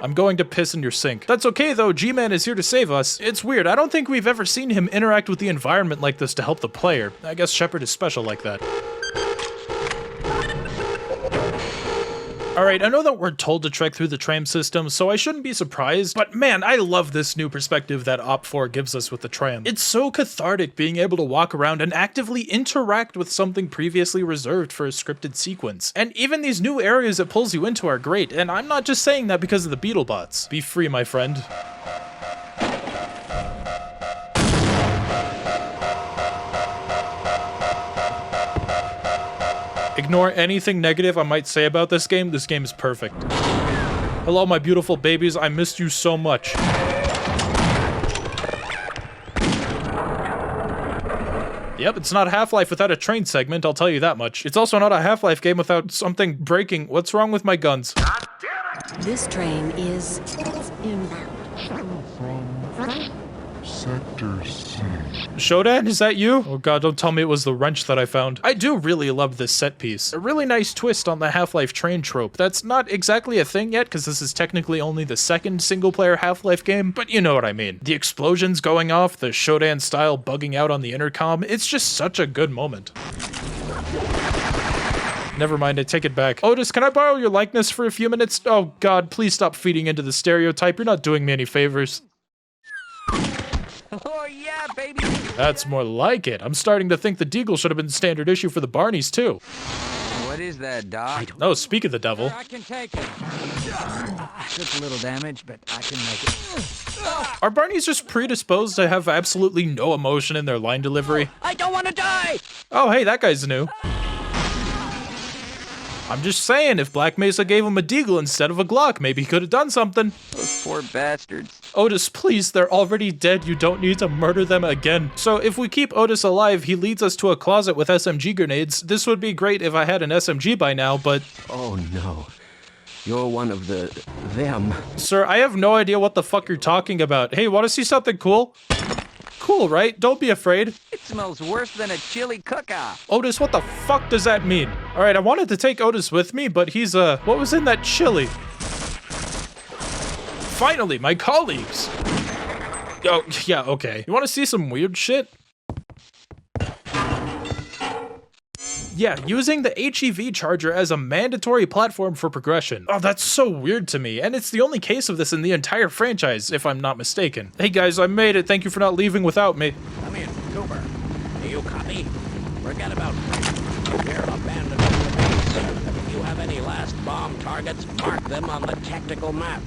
I'm going to piss in your sink. That's okay though, G-Man is here to save us. It's weird, I don't think we've ever seen him interact with the environment like this to help the player. I guess Shephard is special like that. Alright, I know that we're told to trek through the tram system, so I shouldn't be surprised, but man, I love this new perspective that OP4 gives us with the tram. It's so cathartic being able to walk around and actively interact with something previously reserved for a scripted sequence. And even these new areas it pulls you into are great, and I'm not just saying that because of the Beetlebots. Be free, my friend. Ignore anything negative I might say about this game is perfect. Hello my beautiful babies, I missed you so much. Yep, it's not Half-Life without a train segment, I'll tell you that much. It's also not a Half-Life game without something breaking. What's wrong with my guns? This train is inbound. Sector C. Shodan, is that you? Oh god, don't tell me it was the wrench that I found. I do really love this set piece. A really nice twist on the Half-Life train trope. That's not exactly a thing yet, because this is technically only the second single-player Half-Life game, but you know what I mean. The explosions going off, the Shodan style bugging out on the intercom, it's just such a good moment. Never mind, I take it back. Otis, can I borrow your likeness for a few minutes? Oh god, please stop feeding into the stereotype. You're not doing me any favors. Oh yeah, baby! That's more like it. I'm starting to think the Deagle should have been standard issue for the Barneys, too. What is that, Doc? Oh, speak of the devil. I can take it. Took a little damage, but I can make it. Are Barneys just predisposed to have absolutely no emotion in their line delivery? I don't want to die! Oh, hey, that guy's new. I'm just saying, if Black Mesa gave him a Deagle instead of a Glock, maybe he could have done something. Those poor bastards. Otis, please, they're already dead. You don't need to murder them again. So if we keep Otis alive, he leads us to a closet with SMG grenades. This would be great if I had an SMG by now, but... Oh no. You're one of them. Sir, I have no idea what the fuck you're talking about. Hey, want to see something cool? Cool, right? Don't be afraid. It smells worse than a chili cook-off. Otis, what the fuck does that mean? Alright, I wanted to take Otis with me, but he's, what was in that chili? Finally, my colleagues! Oh, yeah, okay. You want to see some weird shit? Yeah, using the HEV charger as a mandatory platform for progression. Oh, that's so weird to me, and it's the only case of this in the entire franchise, if I'm not mistaken. Hey guys, I made it. Thank you for not leaving without me. Come in, Cooper. Do you copy? Forget about we're abandoned the base. You have targets, mark them on the tactical map.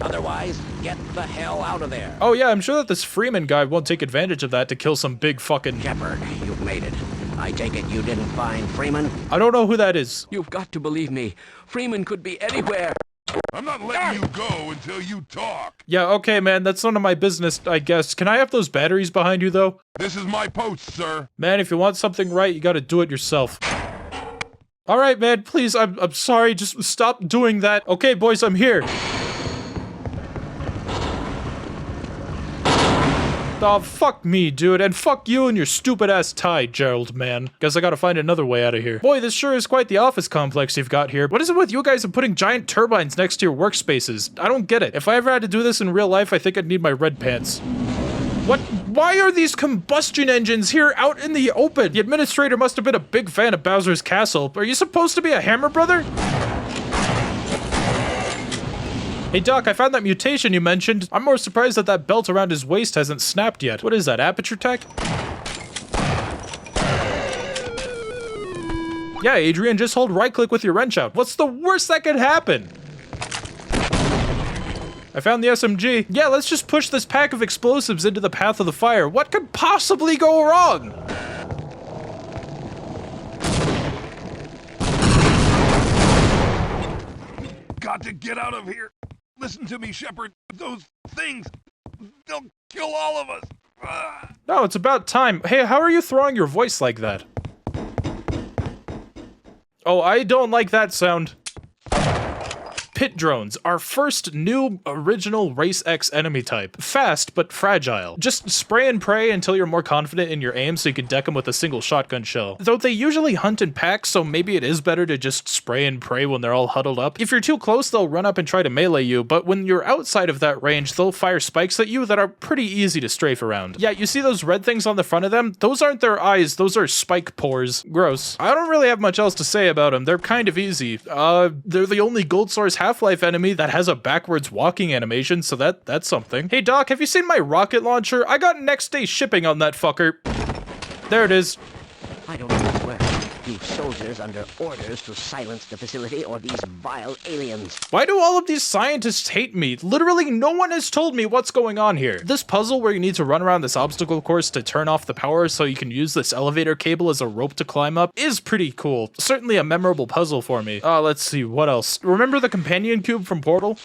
Otherwise, get the hell out of there. Oh yeah, I'm sure that this Freeman guy won't take advantage of that to kill some big fucking... Shephard, you've made it. I take it you didn't find Freeman? I don't know who that is. You've got to believe me. Freeman could be anywhere. I'm not letting you go until you talk. Yeah, okay, man, that's none of my business, I guess. Can I have those batteries behind you, though? This is my post, sir. Man, if you want something right, you gotta do it yourself. Alright, man, please, I'm sorry, just stop doing that. Okay, boys, I'm here. Oh, fuck me, dude, and fuck you and your stupid-ass tie, Gerald, man. Guess I gotta find another way out of here. Boy, this sure is quite the office complex you've got here. What is it with you guys and putting giant turbines next to your workspaces? I don't get it. If I ever had to do this in real life, I think I'd need my red pants. What? Why are these combustion engines here out in the open? The administrator must have been a big fan of Bowser's Castle. Are you supposed to be a Hammer Brother? Hey Doc, I found that mutation you mentioned. I'm more surprised that that belt around his waist hasn't snapped yet. What is that, aperture tech? Yeah, Adrian, just hold right-click with your wrench out. What's the worst that could happen? I found the SMG. Yeah, let's just push this pack of explosives into the path of the fire. What could possibly go wrong? Got to get out of here. Listen to me, Shephard. Those things, they'll kill all of us. No, it's about time. Hey, how are you throwing your voice like that? Oh, I don't like that sound. Pit drones, our first new original Race X enemy type. Fast, but fragile. Just spray and pray until you're more confident in your aim so you can deck them with a single shotgun shell. Though they usually hunt in packs, so maybe it is better to just spray and pray when they're all huddled up. If you're too close, they'll run up and try to melee you, but when you're outside of that range, they'll fire spikes at you that are pretty easy to strafe around. Yeah, you see those red things on the front of them? Those aren't their eyes, those are spike pores. Gross. I don't really have much else to say about them. They're kind of easy. They're the only GoldSRC Half-Life enemy that has a backwards walking animation, so that's something. Hey Doc, have you seen my rocket launcher? I got next day shipping on that fucker. There it is. I don't know where. You soldiers under orders to silence the facility or these vile aliens. Why do all of these scientists hate me? Literally no one has told me what's going on here. This puzzle where you need to run around this obstacle course to turn off the power so you can use this elevator cable as a rope to climb up is pretty cool. Certainly a memorable puzzle for me. Let's see, what else? Remember the companion cube from Portal?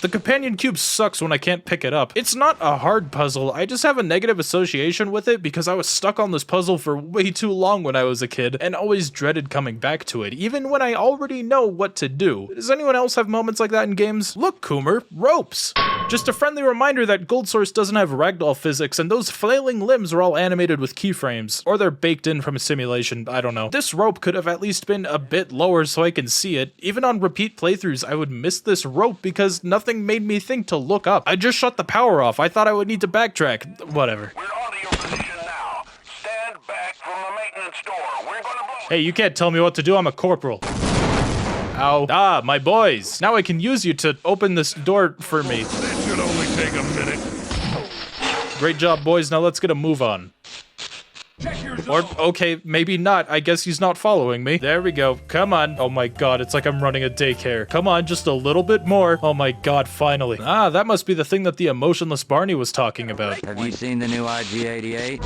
The companion cube sucks when I can't pick it up. It's not a hard puzzle, I just have a negative association with it because I was stuck on this puzzle for way too long when I was a kid and always dreaded coming back to it, even when I already know what to do. Does anyone else have moments like that in games? Look, Coomer, ropes! Just a friendly reminder that GoldSRC doesn't have ragdoll physics and those flailing limbs are all animated with keyframes. Or they're baked in from a simulation, I don't know. This rope could have at least been a bit lower so I can see it. Even on repeat playthroughs, I would miss this rope because nothing made me think to look up. I just shut the power off. I thought I would need to backtrack. Whatever. We're on to your position now. Stand back from the maintenance door. We're gonna blow. Hey, you can't tell me what to do. I'm a corporal. Ow. Ah, my boys. Now I can use you to open this door for me. That should only take a minute. Great job, boys. Now let's get a move on. Or, okay, maybe not. I guess he's not following me. There we go. Come on. Oh my god, it's like I'm running a daycare. Come on, just a little bit more. Oh my god, finally. Ah, that must be the thing that the emotionless Barney was talking about. Have you seen the new IG-88?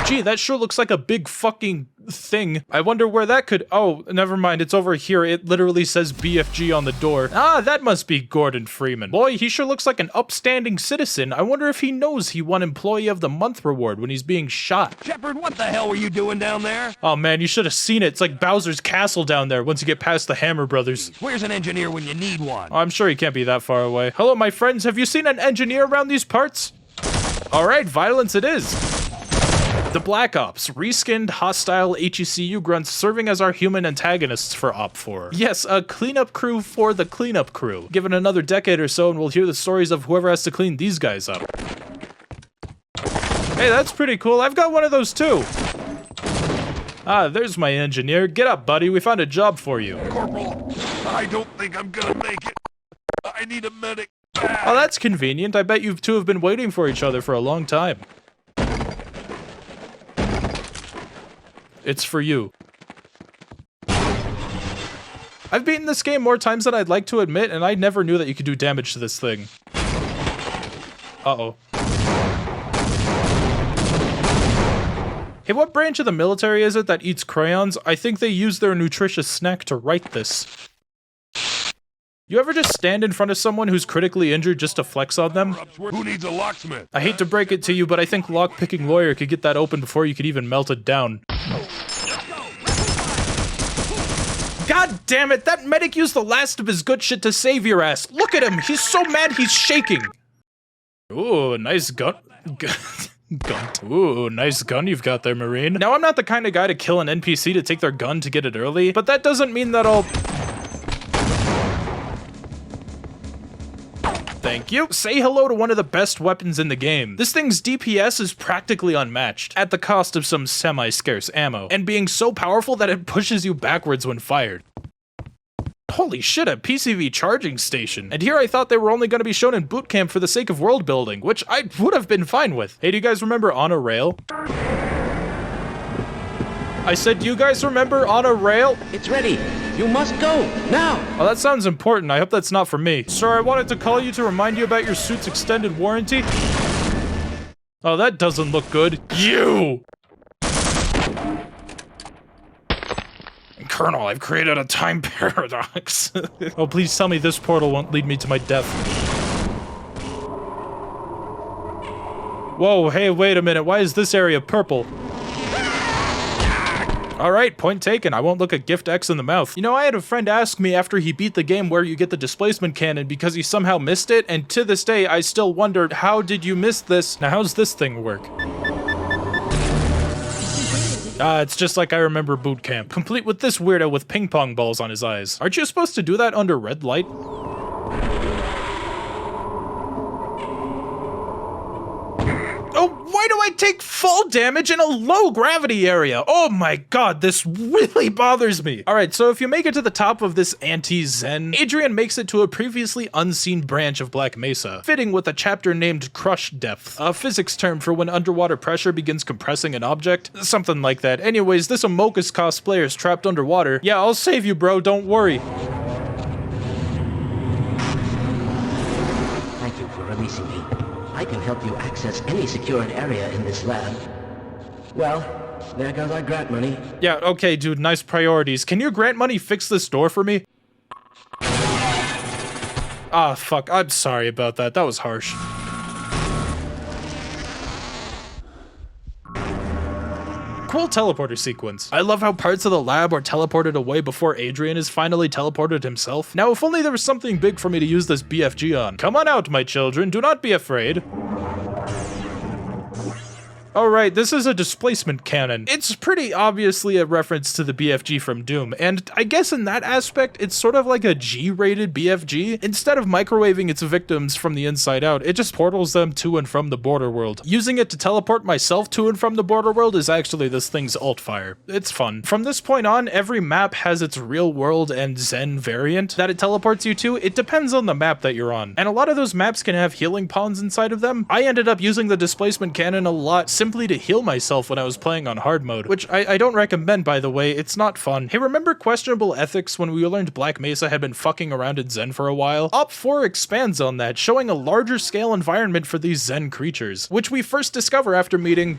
Gee, that sure looks like a big fucking thing. I wonder where that could... Oh, never mind. It's over here. It literally says BFG on the door. Ah, that must be Gordon Freeman. Boy, he sure looks like an upstanding citizen. I wonder if he knows he won Employee of the Month reward when he's being shot. Shephard, what the hell were you doing down there? Oh man, you should have seen it. It's like Bowser's Castle down there once you get past the Hammer Brothers. Where's an engineer when you need one? I'm sure he can't be that far away. Hello, my friends. Have you seen an engineer around these parts? Alright, violence it is. The Black Ops, reskinned, hostile HECU grunts serving as our human antagonists for OP4. Yes, a cleanup crew for the cleanup crew. Given another decade or so and we'll hear the stories of whoever has to clean these guys up. Hey, that's pretty cool. I've got one of those too. Ah, there's my engineer. Get up, buddy. We found a job for you. Corporal, I don't think I'm gonna make it. I need a medic. Oh, that's convenient. I bet you two have been waiting for each other for a long time. It's for you. I've beaten this game more times than I'd like to admit, and I never knew that you could do damage to this thing. Uh-oh. Hey, what branch of the military is it that eats crayons? I think they use their nutritious snack to write this. You ever just stand in front of someone who's critically injured just to flex on them? Who needs a locksmith? I hate to break it to you, but I think lock-picking lawyer could get that open before you could even melt it down. God damn it, that medic used the last of his good shit to save your ass. Look at him, he's so mad he's shaking. Ooh, nice gun. Ooh, nice gun you've got there, Marine. Now, I'm not the kind of guy to kill an NPC to take their gun to get it early, but that doesn't mean that I'll... Thank you. Say hello to one of the best weapons in the game. This thing's DPS is practically unmatched, at the cost of some semi-scarce ammo, and being so powerful that it pushes you backwards when fired. Holy shit, a PCV charging station. And here I thought they were only going to be shown in boot camp for the sake of world building, which I would have been fine with. Hey, do you guys remember On a Rail? I said, do you guys remember On a Rail? It's ready. You must go, now! Oh, that sounds important. I hope that's not for me. Sir, I wanted to call you to remind you about your suit's extended warranty. Oh, that doesn't look good. You! Colonel, I've created a time paradox. Oh, please tell me this portal won't lead me to my death. Whoa, hey, wait a minute. Why is this area purple? Alright, point taken. I won't look a Gift X in the mouth. You know, I had a friend ask me after he beat the game where you get the displacement cannon because he somehow missed it, and to this day, I still wondered, how did you miss this? Now, how's this thing work? It's just like I remember boot camp. Complete with this weirdo with ping pong balls on his eyes. Aren't you supposed to do that under red light? Oh, why do I take fall damage in a low gravity area? Oh my god, this really bothers me. Alright, so if you make it to the top of this anti-Zen, Adrian makes it to a previously unseen branch of Black Mesa, fitting with a chapter named Crush Depth, a physics term for when underwater pressure begins compressing an object. Something like that. Anyways, this Amokus cosplayer is trapped underwater. Yeah, I'll save you, bro, don't worry. Thank you for releasing me. I can help you access any secured area in this lab. Well, there goes our grant money. Yeah, okay, dude, nice priorities. Can your grant money fix this door for me? Ah, fuck, I'm sorry about that. That was harsh. Cool teleporter sequence. I love how parts of the lab are teleported away before Adrian is finally teleported himself. Now, if only there was something big for me to use this BFG on. Come on out, my children. Do not be afraid. Alright, this is a displacement cannon. It's pretty obviously a reference to the BFG from Doom, and I guess in that aspect, it's sort of like a G-rated BFG. Instead of microwaving its victims from the inside out, it just portals them to and from the border world. Using it to teleport myself to and from the border world is actually this thing's alt-fire. It's fun. From this point on, every map has its real world and Zen variant that it teleports you to. It depends on the map that you're on, and a lot of those maps can have healing ponds inside of them. I ended up using the displacement cannon a lot simply to heal myself when I was playing on hard mode, which I don't recommend, by the way. It's not fun. Hey, remember questionable ethics when we learned Black Mesa had been fucking around in Zen for a while? Op 4 expands on that, showing a larger scale environment for these Zen creatures, which we first discover after meeting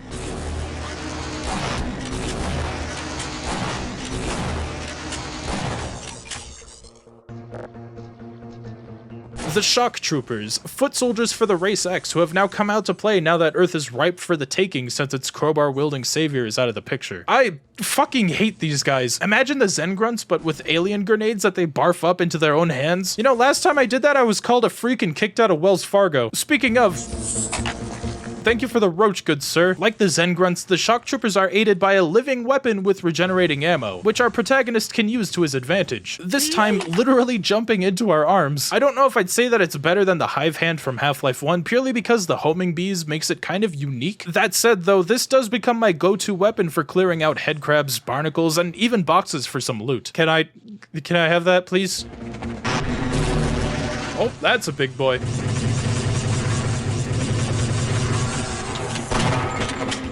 the Shock Troopers, foot soldiers for the Race X, who have now come out to play now that Earth is ripe for the taking since its crowbar-wielding savior is out of the picture. I fucking hate these guys. Imagine the Zen grunts, but with alien grenades that they barf up into their own hands. You know, last time I did that, I was called a freak and kicked out of Wells Fargo. Speaking of... Thank you for the roach, good sir. Like the Zen grunts, the Shock Troopers are aided by a living weapon with regenerating ammo, which our protagonist can use to his advantage. This time, literally jumping into our arms. I don't know if I'd say that it's better than the Hive Hand from Half-Life 1, purely because the homing bees makes it kind of unique. That said, though, this does become my go-to weapon for clearing out headcrabs, barnacles, and even boxes for some loot. Can I have that, please? Oh, that's a big boy.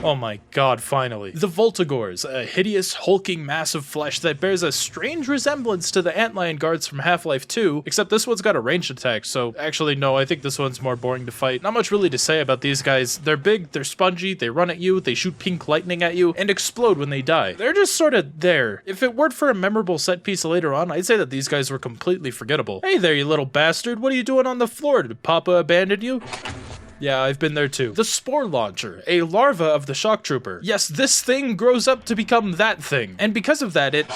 Oh my god, finally. The Voltigors, a hideous, hulking mass of flesh that bears a strange resemblance to the antlion guards from Half-Life 2, except this one's got a ranged attack, so actually no, I think this one's more boring to fight. Not much really to say about these guys. They're big, they're spongy, they run at you, they shoot pink lightning at you, and explode when they die. They're just sort of there. If it weren't for a memorable set piece later on, I'd say that these guys were completely forgettable. Hey there, you little bastard, what are you doing on the floor? Did Papa abandon you? Yeah, I've been there too. The Spore Launcher, a larva of the Shock Trooper. Yes, this thing grows up to become that thing. And because of that, it...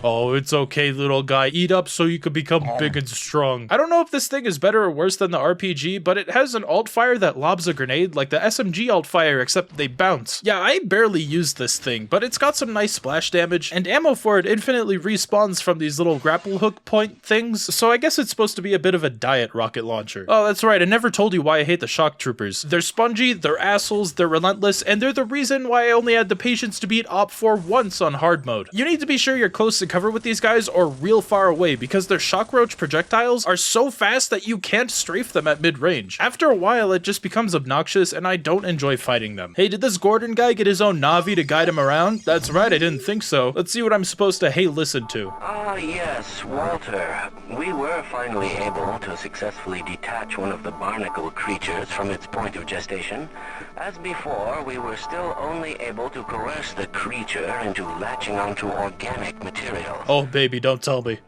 Oh, it's okay, little guy. Eat up so you can become big and strong. I don't know if this thing is better or worse than the RPG, but it has an alt-fire that lobs a grenade like the SMG alt-fire, except they bounce. Yeah, I barely use this thing, but it's got some nice splash damage, and ammo for it infinitely respawns from these little grapple hook point things, so I guess it's supposed to be a bit of a diet rocket launcher. Oh, that's right, I never told you why I hate the Shock Troopers. They're spongy, they're assholes, they're relentless, and they're the reason why I only had the patience to beat Op4 once on hard mode. You need to be sure you're close to cover with these guys or real far away because their shock roach projectiles are so fast that you can't strafe them at mid-range. After a while, it just becomes obnoxious and I don't enjoy fighting them. Hey, did this Gordon guy get his own Navi to guide him around? That's right, I didn't think so. Let's see what I'm supposed to hey listen to. Ah, yes, Walter. We were finally able to successfully detach one of the barnacle creatures from its point of gestation. As before, we were still only able to coerce the creature into latching onto organic material. Oh, baby, don't tell me.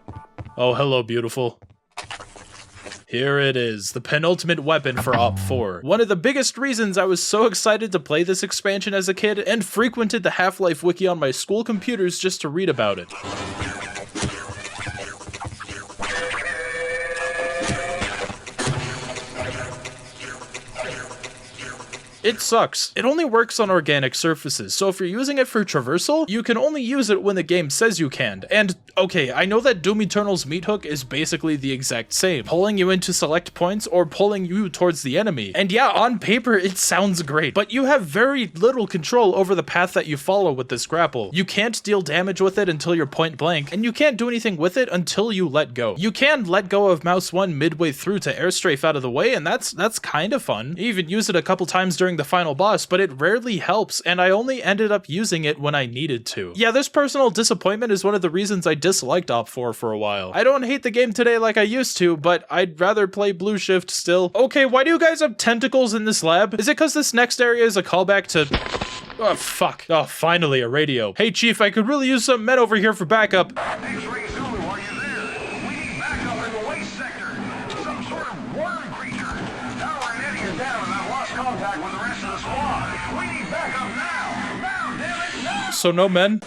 Oh, hello, beautiful. Here it is, the penultimate weapon for Op4. One of the biggest reasons I was so excited to play this expansion as a kid and frequented the Half-Life wiki on my school computers just to read about it. It sucks. It only works on organic surfaces, so if you're using it for traversal, you can only use it when the game says you can. And, okay, I know that Doom Eternal's meat hook is basically the exact same, pulling you into select points or pulling you towards the enemy. And yeah, on paper, it sounds great, but you have very little control over the path that you follow with this grapple. You can't deal damage with it until you're point blank, and you can't do anything with it until you let go. You can let go of mouse 1 midway through to airstrafe out of the way, and that's kind of fun. You even use it a couple times during the final boss, but it rarely helps, and I only ended up using it when I needed to. Yeah, this personal disappointment is one of the reasons I disliked Op4 for a while. I don't hate the game today like I used to, but I'd rather play Blue Shift still. Okay, why do you guys have tentacles in this lab? Is it because this next area is a callback to... Oh, fuck. Oh, finally, a radio. Hey, Chief, I could really use some men over here for backup. So no men?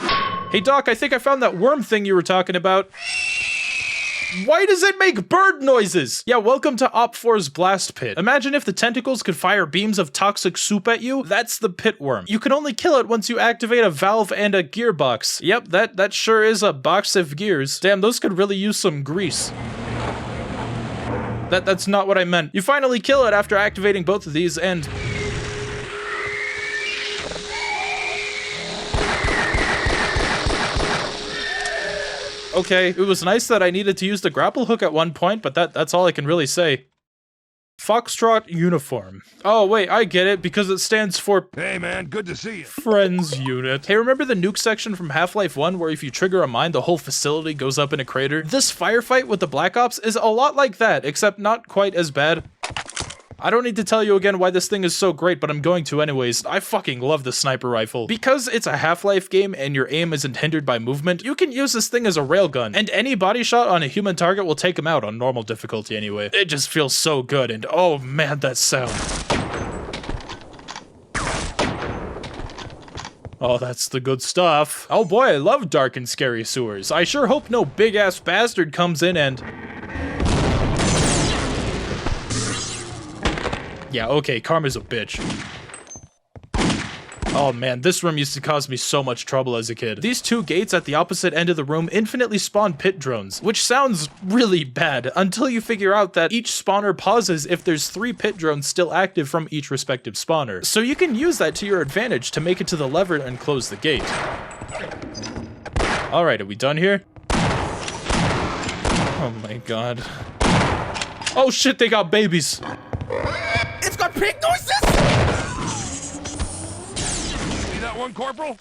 Hey Doc, I think I found that worm thing you were talking about. Why does it make bird noises? Yeah, welcome to Op4's Blast Pit. Imagine if the tentacles could fire beams of toxic soup at you. That's the pit worm. You can only kill it once you activate a valve and a gearbox. Yep, that sure is a box of gears. Damn, those could really use some grease. That's not what I meant. You finally kill it after activating both of these and... Okay, it was nice that I needed to use the grapple hook at one point, but that's all I can really say. Foxtrot Uniform. Oh, wait, I get it, because it stands for... Hey, man, good to see you. Friends Unit. Hey, remember the nuke section from Half-Life 1 where if you trigger a mine, the whole facility goes up in a crater? This firefight with the Black Ops is a lot like that, except not quite as bad. I don't need to tell you again why this thing is so great, but I'm going to anyways. I fucking love the sniper rifle. Because it's a Half-Life game and your aim isn't hindered by movement, you can use this thing as a railgun, and any body shot on a human target will take him out on normal difficulty anyway. It just feels so good, and oh man, that sound. Oh, that's the good stuff. Oh boy, I love dark and scary sewers. I sure hope no big-ass bastard comes in and... Yeah, okay, karma's a bitch. Oh man, this room used to cause me so much trouble as a kid. These two gates at the opposite end of the room infinitely spawn pit drones, which sounds really bad until you figure out that each spawner pauses if there's 3 pit drones still active from each respective spawner. So you can use that to your advantage to make it to the lever and close the gate. Alright, are we done here? Oh my god. Oh shit, they got babies! It's got pig noises! one, Corporal?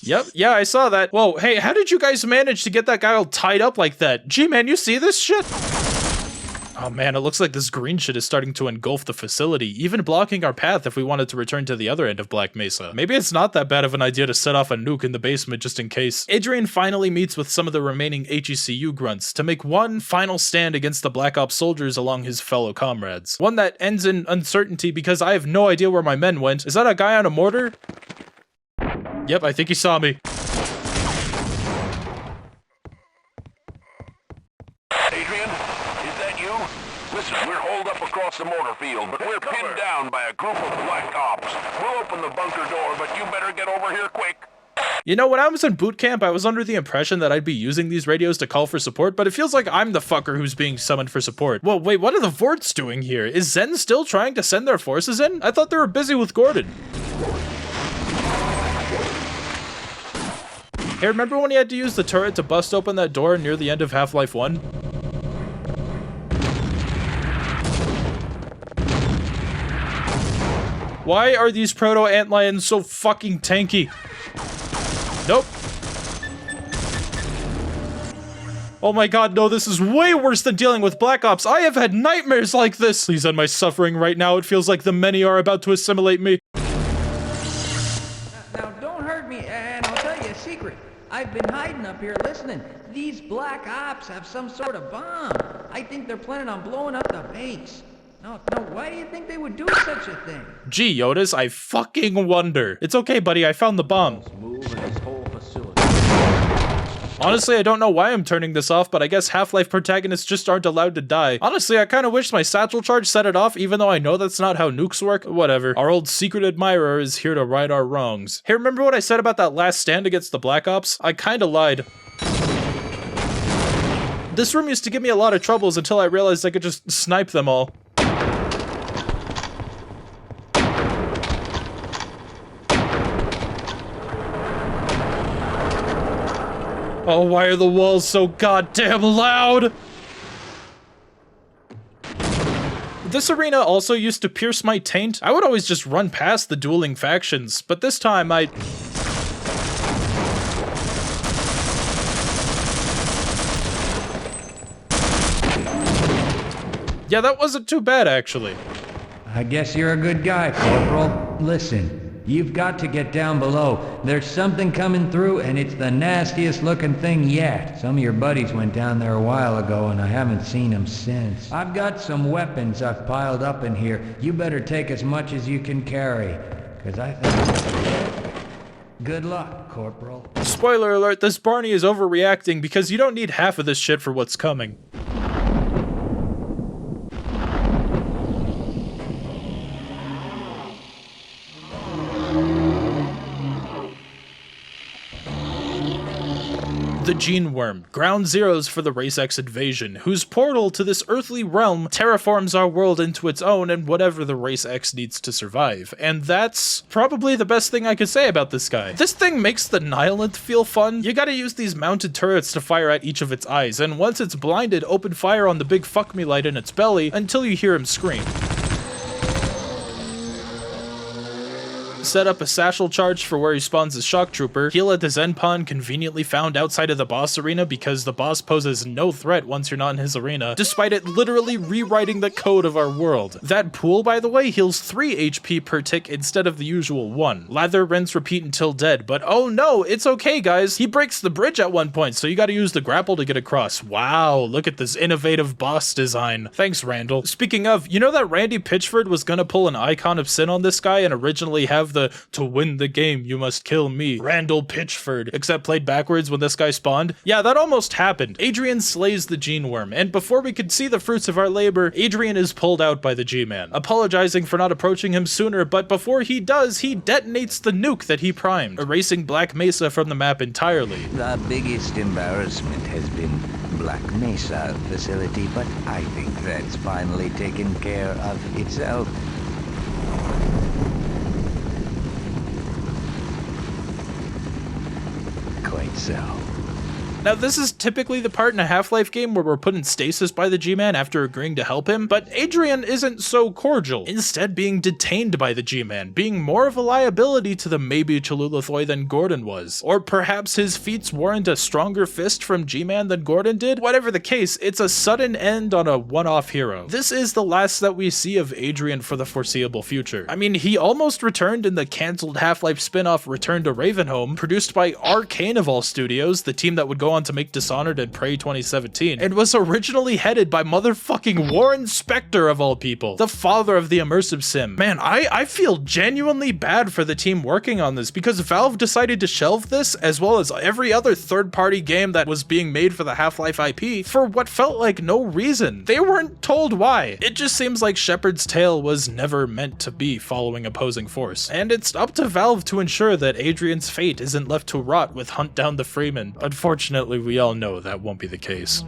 Yep, yeah, I saw that. Whoa, hey, how did you guys manage to get that guy all tied up like that? Gee, man, you see this shit? Oh man, it looks like this green shit is starting to engulf the facility, even blocking our path if we wanted to return to the other end of Black Mesa. Maybe it's not that bad of an idea to set off a nuke in the basement just in case. Adrian finally meets with some of the remaining HECU grunts to make one final stand against the Black Ops soldiers along his fellow comrades. One that ends in uncertainty because I have no idea where my men went. Is that a guy on a mortar? Yep, I think he saw me. Adrian, is that you? Listen, we're holed up across the mortar field, but we're pinned down by a group of Black Ops. We'll open the bunker door, but you better get over here quick. You know, when I was in boot camp, I was under the impression that I'd be using these radios to call for support, but it feels like I'm the fucker who's being summoned for support. Whoa, wait, what are the Vorts doing here? Is Zen still trying to send their forces in? I thought they were busy with Gordon. Hey, remember when you had to use the turret to bust open that door near the end of Half-Life 1? Why are these proto-antlions so fucking tanky? Nope. Oh my god, no, this is way worse than dealing with Black Ops. I have had nightmares like this. Please end my suffering right now. It feels like the many are about to assimilate me. Now, don't hurt me, and I'll tell you a secret. I've been hiding up here listening. These Black Ops have some sort of bomb. I think they're planning on blowing up the base. No, why do you think they would do such a thing? Gee, Yodas, I fucking wonder. It's okay, buddy, I found the bomb. Honestly, I don't know why I'm turning this off, but I guess Half-Life protagonists just aren't allowed to die. Honestly, I kinda wish my satchel charge set it off, even though I know that's not how nukes work. Whatever. Our old secret admirer is here to right our wrongs. Hey, remember what I said about that last stand against the Black Ops? I kinda lied. This room used to give me a lot of troubles until I realized I could just snipe them all. Oh, why are the walls so goddamn loud? This arena also used to pierce my taint. I would always just run past the dueling factions, but this time yeah, that wasn't too bad, actually. I guess you're a good guy, Corporal. Listen. You've got to get down below. There's something coming through, and it's the nastiest looking thing yet. Some of your buddies went down there a while ago, and I haven't seen them since. I've got some weapons I've piled up in here. You better take as much as you can carry, because I think... Good luck, Corporal. Spoiler alert, this Barney is overreacting because you don't need half of this shit for what's coming. The Gene Worm, ground zeros for the Race X invasion, whose portal to this earthly realm terraforms our world into its own and whatever the Race X needs to survive. And that's probably the best thing I could say about this guy. This thing makes the Nihilith feel fun. You gotta use these mounted turrets to fire at each of its eyes, and once it's blinded, open fire on the big fuck me light in its belly until you hear him scream. Set up a satchel charge for where he spawns his shock trooper, heal at the Zen Pond conveniently found outside of the boss arena because the boss poses no threat once you're not in his arena, despite it literally rewriting the code of our world. That pool, by the way, heals 3 HP per tick instead of the usual 1. Lather, rinse, repeat until dead, but oh no, it's okay guys, he breaks the bridge at one point, so you gotta use the grapple to get across. Wow, look at this innovative boss design. Thanks, Randall. Speaking of, you know that Randy Pitchford was gonna pull an Icon of Sin on this guy and originally have the "to win the game you must kill me, Randall Pitchford," except played backwards when this guy spawned? Yeah, that almost happened. Adrian slays the Gene Worm, and before we could see the fruits of our labor, Adrian is pulled out by the G-Man, apologizing for not approaching him sooner, but before he does, he detonates the nuke that he primed, erasing Black Mesa from the map entirely. The biggest embarrassment has been Black Mesa facility, but I think that's finally taken care of itself. Quite so. Now, this is typically the part in a Half-Life game where we're put in stasis by the G-Man after agreeing to help him, but Adrian isn't so cordial, instead being detained by the G-Man, being more of a liability to the maybe Cholulathoi than Gordon was. Or perhaps his feats warrant a stronger fist from G-Man than Gordon did? Whatever the case, it's a sudden end on a one-off hero. This is the last that we see of Adrian for the foreseeable future. I mean, he almost returned in the cancelled Half-Life spin-off Return to Ravenholm, produced by Arcane of all studios, the team that would go on to make Dishonored and Prey 2017, and was originally headed by motherfucking Warren Spector of all people, the father of the immersive sim. Man, I feel genuinely bad for the team working on this, because Valve decided to shelve this, as well as every other third-party game that was being made for the Half-Life IP, for what felt like no reason. They weren't told why. It just seems like Shephard's tale was never meant to be following opposing force, and it's up to Valve to ensure that Adrian's fate isn't left to rot with Hunt Down the Freeman. Unfortunately, we all know that won't be the case.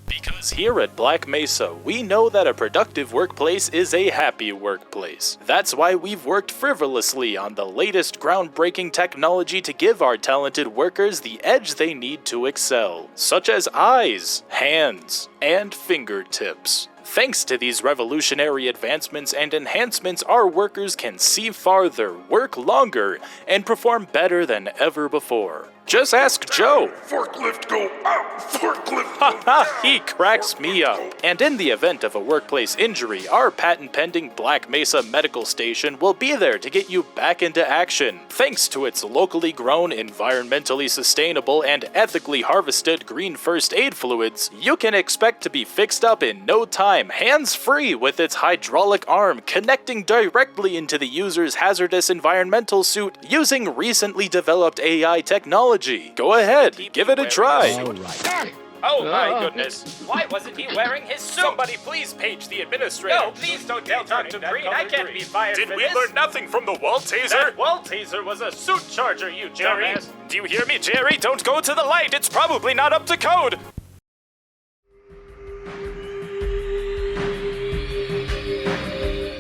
Because here at Black Mesa, we know that a productive workplace is a happy workplace. That's why we've worked frivolously on the latest groundbreaking technology to give our talented workers the edge they need to excel, such as eyes, hands, and fingertips. Thanks to these revolutionary advancements and enhancements, our workers can see farther, work longer, and perform better than ever before. Just ask Joe. Forklift go out! Forklift Haha, he cracks me up. And in the event of a workplace injury, our patent-pending Black Mesa medical station will be there to get you back into action. Thanks to its locally grown, environmentally sustainable, and ethically harvested green first aid fluids, you can expect to be fixed up in no time, hands-free, with its hydraulic arm connecting directly into the user's hazardous environmental suit using recently developed AI technology. Go ahead, give it a try. Oh my goodness. Why wasn't he wearing his suit? Somebody please page the administrator. No, please don't tell Dr. Green. I can't be fired for this. Did we learn nothing from the wall taser? That wall taser was a suit charger, you dumbass. Do you hear me, Jerry? Don't go to the light. It's probably not up to code.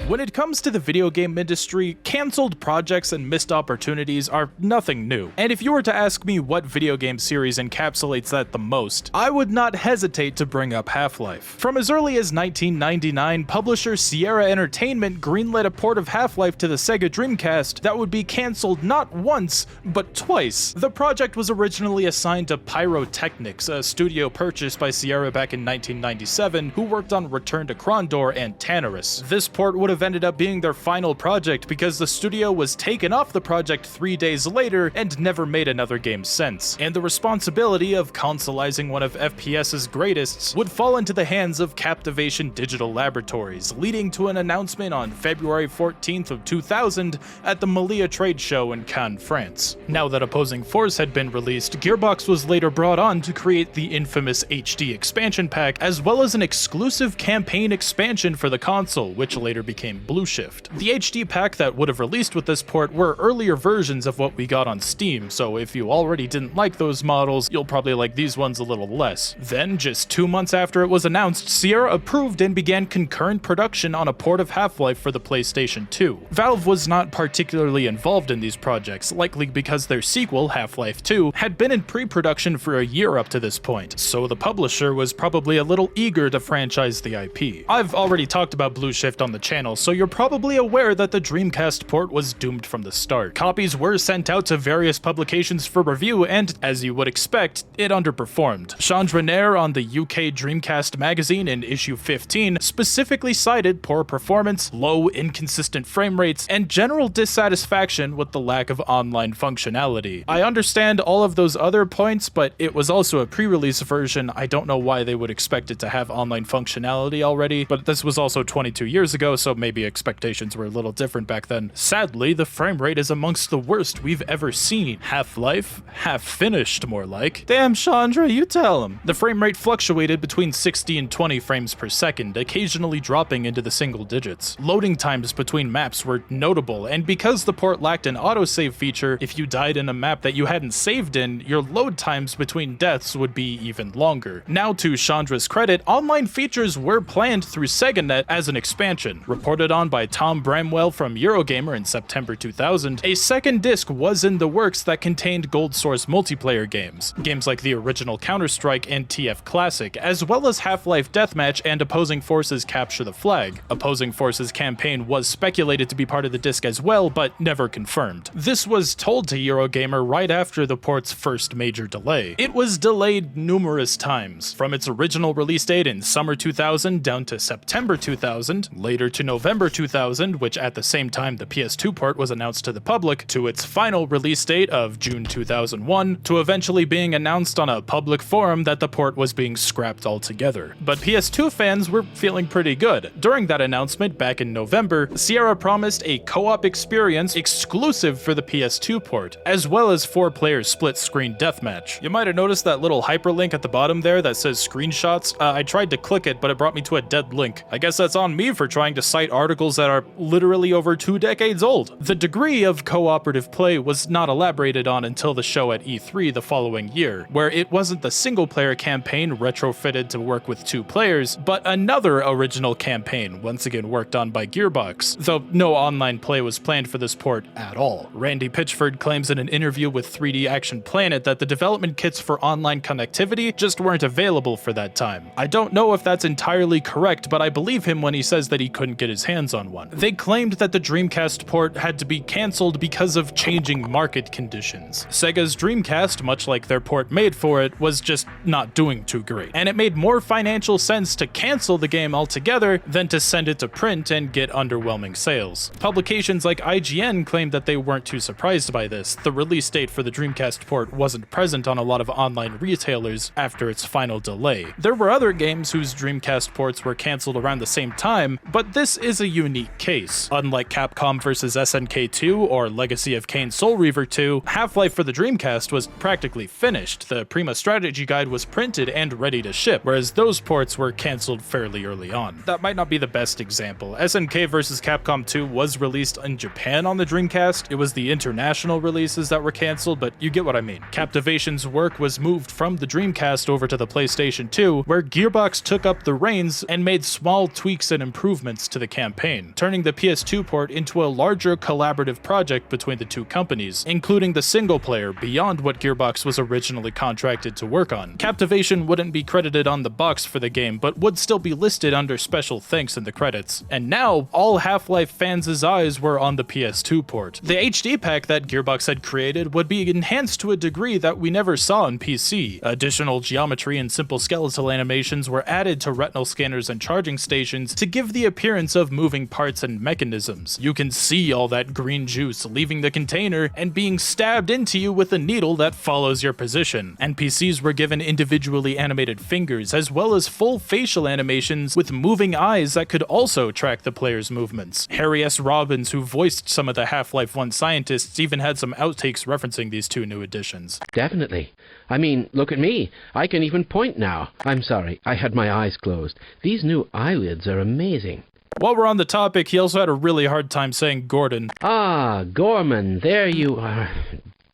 When it comes to the video game industry, cancelled projects and missed opportunities are nothing new. And if you were to ask me what video game series encapsulates that the most, I would not hesitate to bring up Half-Life. From as early as 1999, publisher Sierra Entertainment greenlit a port of Half-Life to the Sega Dreamcast that would be cancelled not once, but twice. The project was originally assigned to Pyrotechnics, a studio purchased by Sierra back in 1997, who worked on Return to Krondor and Tanarus. This port would have ended up being their final project because the studio was taken off the project 3 days later and never made another game since, and the responsibility of consoleizing one of FPS's greatest would fall into the hands of Captivation Digital Laboratories, leading to an announcement on February 14th of 2000 at the Malia trade show in Cannes, France. Now that Opposing Force had been released, Gearbox was later brought on to create the infamous HD expansion pack, as well as an exclusive campaign expansion for the console, which later became Blue Shift. The HD pack that would have released with this port were earlier versions of what we got on Steam, so if you already didn't like those models, you'll probably like these ones a little less. Then, just 2 months after it was announced, Sierra approved and began concurrent production on a port of Half-Life for the PlayStation 2. Valve was not particularly involved in these projects, likely because their sequel, Half-Life 2, had been in pre-production for a year up to this point, so the publisher was probably a little eager to franchise the IP. I've already talked about Blue Shift on the channel, so you're probably aware that the Dreamcast port was doomed from the start. Copies were sent out to various publications for review, and, as you would expect, it underperformed. Chandra Nair on the UK Dreamcast magazine in issue 15 specifically cited poor performance, low, inconsistent frame rates, and general dissatisfaction with the lack of online functionality. I understand all of those other points, but it was also a pre-release version. I don't know why they would expect it to have online functionality already, but this was also 22 years ago, so maybe maybe expectations were a little different back then. Sadly, the frame rate is amongst the worst we've ever seen. Half-Life, half-finished more like. Damn, Chandra, you tell him. The frame rate fluctuated between 60 and 20 frames per second, occasionally dropping into the single digits. Loading times between maps were notable, and because the port lacked an autosave feature, if you died in a map that you hadn't saved in, your load times between deaths would be even longer. Now, to Chandra's credit, online features were planned through SegaNet as an expansion. Reported on by Tom Bramwell from Eurogamer in September 2000, a second disc was in the works that contained GoldSRC multiplayer games. Games like the original Counter-Strike and TF Classic, as well as Half-Life Deathmatch and Opposing Forces Capture the Flag. Opposing Forces Campaign was speculated to be part of the disc as well, but never confirmed. This was told to Eurogamer right after the port's first major delay. It was delayed numerous times, from its original release date in summer 2000 down to September 2000, later to November 2000, which at the same time the PS2 port was announced to the public, to its final release date of June 2001, to eventually being announced on a public forum that the port was being scrapped altogether. But PS2 fans were feeling pretty good. During that announcement back in November, Sierra promised a co-op experience exclusive for the PS2 port, as well as 4-player split-screen deathmatch. You might have noticed that little hyperlink at the bottom there that says screenshots. I tried to click it, but it brought me to a dead link. I guess that's on me for trying to cite articles that are literally over 2 decades old. The degree of cooperative play was not elaborated on until the show at E3 the following year, where it wasn't the single-player campaign retrofitted to work with 2 players, but another original campaign, once again worked on by Gearbox, though no online play was planned for this port at all. Randy Pitchford claims in an interview with 3D Action Planet that the development kits for online connectivity just weren't available for that time. I don't know if that's entirely correct, but I believe him when he says that he couldn't get his hands on one. They claimed that the Dreamcast port had to be cancelled because of changing market conditions. Sega's Dreamcast, much like their port made for it, was just not doing too great, and it made more financial sense to cancel the game altogether than to send it to print and get underwhelming sales. Publications like IGN claimed that they weren't too surprised by this. The release date for the Dreamcast port wasn't present on a lot of online retailers after its final delay. There were other games whose Dreamcast ports were cancelled around the same time, but this is a unique case. Unlike Capcom vs SNK 2 or Legacy of Kain Soul Reaver 2, Half-Life for the Dreamcast was practically finished. The Prima strategy guide was printed and ready to ship, whereas those ports were cancelled fairly early on. That might not be the best example. SNK vs Capcom 2 was released in Japan on the Dreamcast. It was the international releases that were cancelled, but you get what I mean. Captivation's work was moved from the Dreamcast over to the PlayStation 2, where Gearbox took up the reins and made small tweaks and improvements to the campaign, turning the PS2 port into a larger collaborative project between the two companies, including the single player beyond what Gearbox was originally contracted to work on. Captivation wouldn't be credited on the box for the game, but would still be listed under special thanks in the credits. And now, all Half-Life fans' eyes were on the PS2 port. The HD pack that Gearbox had created would be enhanced to a degree that we never saw on PC. Additional geometry and simple skeletal animations were added to retinal scanners and charging stations to give the appearance of moving parts and mechanisms. You can see all that green juice leaving the container and being stabbed into you with a needle that follows your position. NPCs were given individually animated fingers, as well as full facial animations with moving eyes that could also track the player's movements. Harry S. Robbins, who voiced some of the Half-Life 1 scientists, even had some outtakes referencing these 2 new additions. Definitely. I mean, look at me. I can even point now. I'm sorry, I had my eyes closed. These new eyelids are amazing. While we're on the topic, he also had a really hard time saying Gordon. Ah, Gorman, there you are.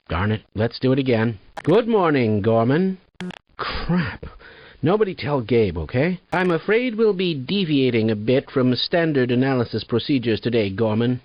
Darn it, let's do it again. Good morning, Gorman. Crap. Nobody tell Gabe, okay? I'm afraid we'll be deviating a bit from standard analysis procedures today, Gorman.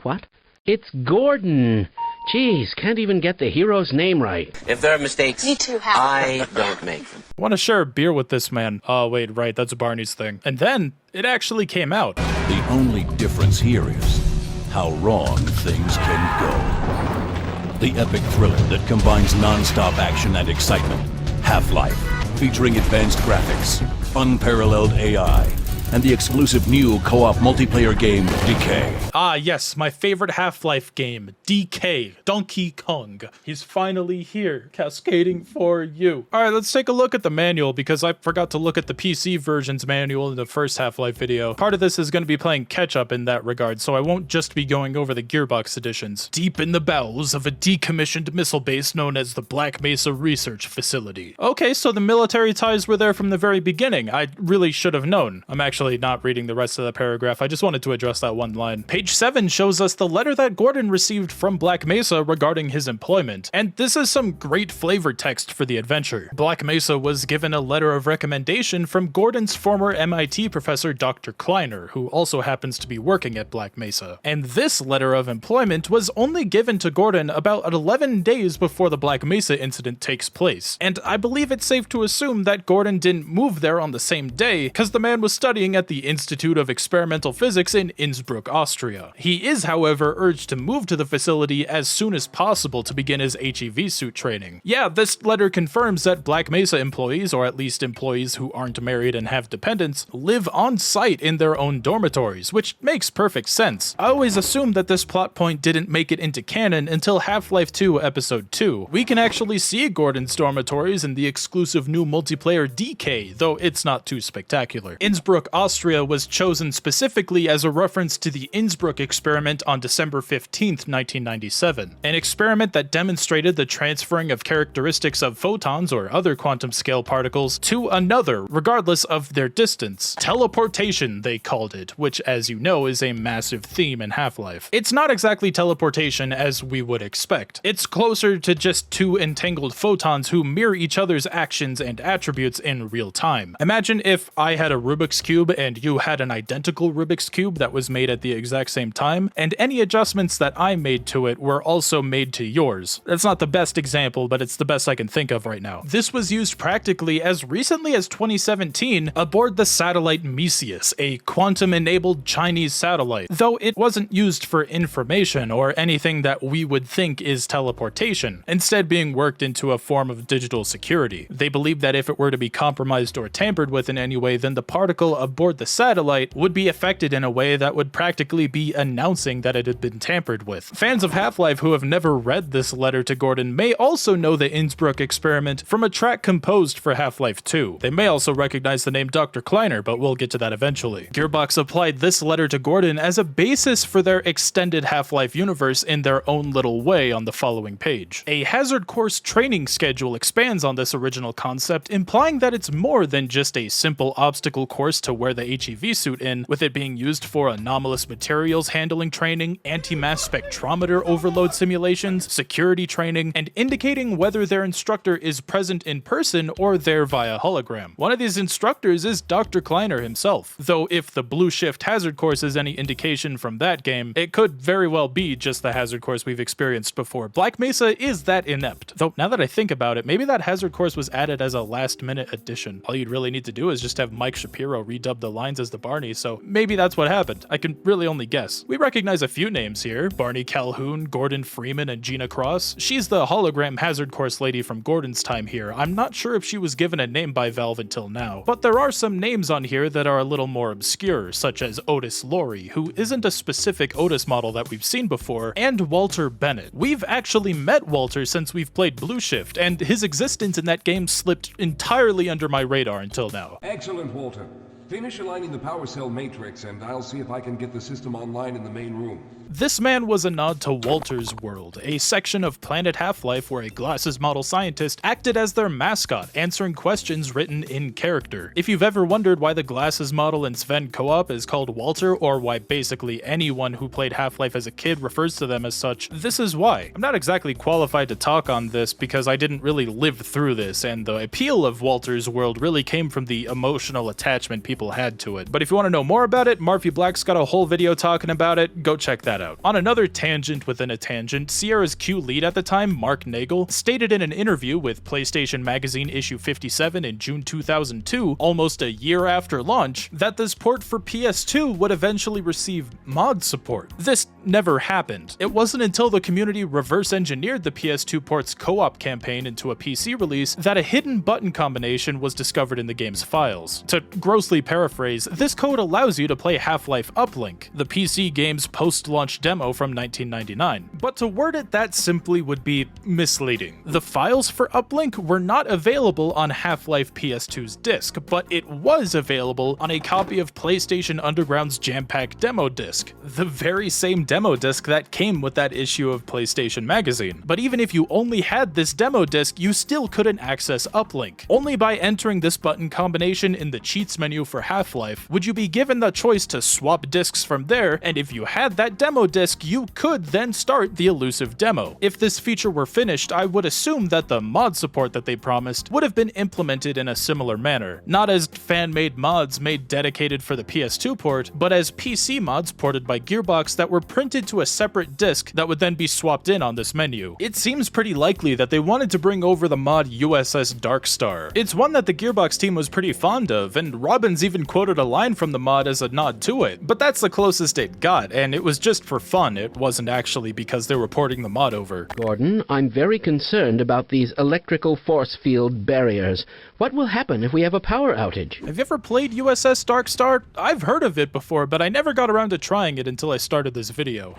What? It's Gordon. Jeez, can't even get the hero's name right. If there are mistakes, I don't make them. I want to share a beer with this man. Oh, wait, right, that's Barney's thing. And then, it actually came out. The only difference here is how wrong things can go. The epic thriller that combines non-stop action and excitement. Half-Life, featuring advanced graphics, unparalleled AI, and the exclusive new co-op multiplayer game, Decay. Ah yes, my favorite Half-Life game, Decay, Donkey Kong. He's finally here, cascading for you. Alright, let's take a look at the manual, because I forgot to look at the PC version's manual in the first Half-Life video. Part of this is going to be playing catch-up in that regard, so I won't just be going over the Gearbox editions. Deep in the bowels of a decommissioned missile base known as the Black Mesa Research Facility. Okay, so the military ties were there from the very beginning. I really should have known. I'm actually not reading the rest of the paragraph. I just wanted to address that one line. Page 7 shows us the letter that Gordon received from Black Mesa regarding his employment. And this is some great flavor text for the adventure. Black Mesa was given a letter of recommendation from Gordon's former MIT professor Dr. Kleiner, who also happens to be working at Black Mesa. And this letter of employment was only given to Gordon about 11 days before the Black Mesa incident takes place. And I believe it's safe to assume that Gordon didn't move there on the same day, because the man was studying at the Institute of Experimental Physics in Innsbruck, Austria. He is, however, urged to move to the facility as soon as possible to begin his HEV suit training. Yeah, this letter confirms that Black Mesa employees, or at least employees who aren't married and have dependents, live on site in their own dormitories, which makes perfect sense. I always assumed that this plot point didn't make it into canon until Half-Life 2 Episode 2. We can actually see Gordon's dormitories in the exclusive new multiplayer Decay, though it's not too spectacular. Innsbruck, Austria was chosen specifically as a reference to the Innsbruck experiment on December 15th, 1997, an experiment that demonstrated the transferring of characteristics of photons or other quantum scale particles to another, regardless of their distance. Teleportation, they called it, which, as you know, is a massive theme in Half-Life. It's not exactly teleportation as we would expect. It's closer to just two entangled photons who mirror each other's actions and attributes in real time. Imagine if I had a Rubik's Cube and you had an identical Rubik's Cube that was made at the exact same time, and any adjustments that I made to it were also made to yours. That's not the best example, but it's the best I can think of right now. This was used practically as recently as 2017 aboard the satellite Mesius, a quantum-enabled Chinese satellite, though it wasn't used for information or anything that we would think is teleportation, instead being worked into a form of digital security. They believed that if it were to be compromised or tampered with in any way, then the particle aboard the satellite would be affected in a way that would practically be announcing that it had been tampered with. Fans of Half-Life who have never read this letter to Gordon may also know the Innsbruck experiment from a track composed for Half-Life 2. They may also recognize the name Dr. Kleiner, but we'll get to that eventually. Gearbox applied this letter to Gordon as a basis for their extended Half-Life universe in their own little way on the following page. A hazard course training schedule expands on this original concept, implying that it's more than just a simple obstacle course to wear the HEV suit in, with it being used for anomalous materials handling training, anti-mass spectrometer overload simulations, security training, and indicating whether their instructor is present in person or there via hologram. One of these instructors is Dr. Kleiner himself, though if the Blue Shift hazard course is any indication from that game, it could very well be just the hazard course we've experienced before. Black Mesa is that inept, though now that I think about it, maybe that hazard course was added as a last-minute addition. All you'd really need to do is just have Mike Shapiro redub the lines as the Barney, so maybe that's what happened. I can really only guess. We recognize a few names here: Barney Calhoun, Gordon Freeman, and Gina Cross. She's the hologram hazard course lady from Gordon's time here. I'm not sure if she was given a name by Valve until now, but there are some names on here that are a little more obscure, such as Otis Laurie, who isn't a specific Otis model that we've seen before, and Walter Bennett. We've actually met Walter since we've played Blue Shift, and his existence in that game slipped entirely under my radar until now. Excellent, Walter. Finish aligning the power cell matrix, and I'll see if I can get the system online in the main room. This man was a nod to Walter's World, a section of Planet Half-Life where a glasses model scientist acted as their mascot, answering questions written in character. If you've ever wondered why the glasses model in Sven Co-op is called Walter, or why basically anyone who played Half-Life as a kid refers to them as such, this is why. I'm not exactly qualified to talk on this because I didn't really live through this, and the appeal of Walter's World really came from the emotional attachment people had to it. But if you want to know more about it, Marfy Black's got a whole video talking about it. Go check that out. On another tangent within a tangent, Sierra's Q lead at the time, Mark Nagel, stated in an interview with PlayStation Magazine issue 57 in June 2002, almost a year after launch, that this port for PS2 would eventually receive mod support. This never happened. It wasn't until the community reverse engineered the PS2 port's co-op campaign into a PC release that a hidden button combination was discovered in the game's files. To grossly paraphrase, this code allows you to play Half-Life Uplink, the PC game's post-launch demo from 1999. But to word it that simply would be misleading. The files for Uplink were not available on Half-Life PS2's disc, but it was available on a copy of PlayStation Underground's Jam-Pack demo disc, the very same demo disc that came with that issue of PlayStation Magazine. But even if you only had this demo disc, you still couldn't access Uplink. Only by entering this button combination in the cheats menu for Half-Life would you be given the choice to swap discs from there, and if you had that demo disc, you could then start the elusive demo. If this feature were finished, I would assume that the mod support that they promised would have been implemented in a similar manner, not as fan-made mods made dedicated for the PS2 port, but as PC mods ported by Gearbox that were printed to a separate disc that would then be swapped in on this menu. It seems pretty likely that they wanted to bring over the mod USS Darkstar. It's one that the Gearbox team was pretty fond of, and Robbins even quoted a line from the mod as a nod to it, but that's the closest it got, and it was just for fun. It wasn't actually because they were porting the mod over. Gordon, I'm very concerned about these electrical force field barriers. What will happen if we have a power outage? Have you ever played USS Darkstar? I've heard of it before, but I never got around to trying it until I started this video.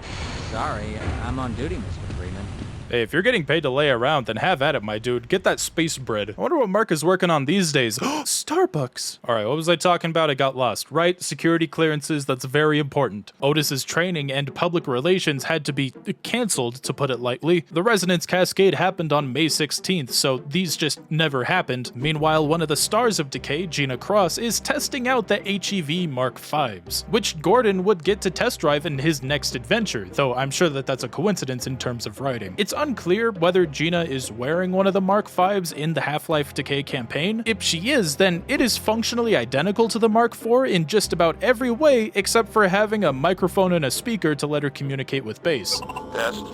Sorry, I'm on duty, Mr. Freeman. Hey, if you're getting paid to lay around, then have at it, my dude. Get that space bread. I wonder what Mark is working on these days. Starbucks! Alright, what was I talking about? I got lost. Right, security clearances, that's very important. Otis's training and public relations had to be cancelled, to put it lightly. The Resonance Cascade happened on May 16th, so these just never happened. Meanwhile, one of the stars of Decay, Gina Cross, is testing out the HEV Mark Vs, which Gordon would get to test drive in his next adventure, though I'm sure that that's a coincidence in terms of writing. It's unclear whether Gina is wearing one of the Mark Vs in the Half-Life Decay campaign. If she is, then it is functionally identical to the Mark IV in just about every way, except for having a microphone and a speaker to let her communicate with base. Test.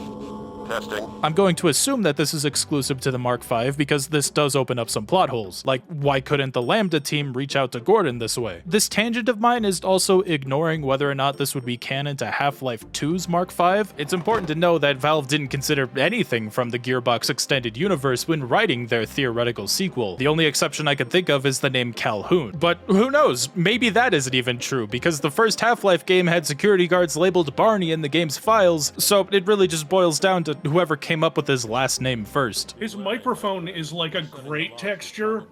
Testing. I'm going to assume that this is exclusive to the Mark V because this does open up some plot holes. Like, why couldn't the Lambda team reach out to Gordon this way? This tangent of mine is also ignoring whether or not this would be canon to Half-Life 2's Mark V. It's important to know that Valve didn't consider anything from the Gearbox extended universe when writing their theoretical sequel. The only exception I could think of is the name Calhoun. But who knows? Maybe that isn't even true, because the first Half-Life game had security guards labeled Barney in the game's files, so it really just boils down to whoever came up with his last name first. His microphone is like a great texture.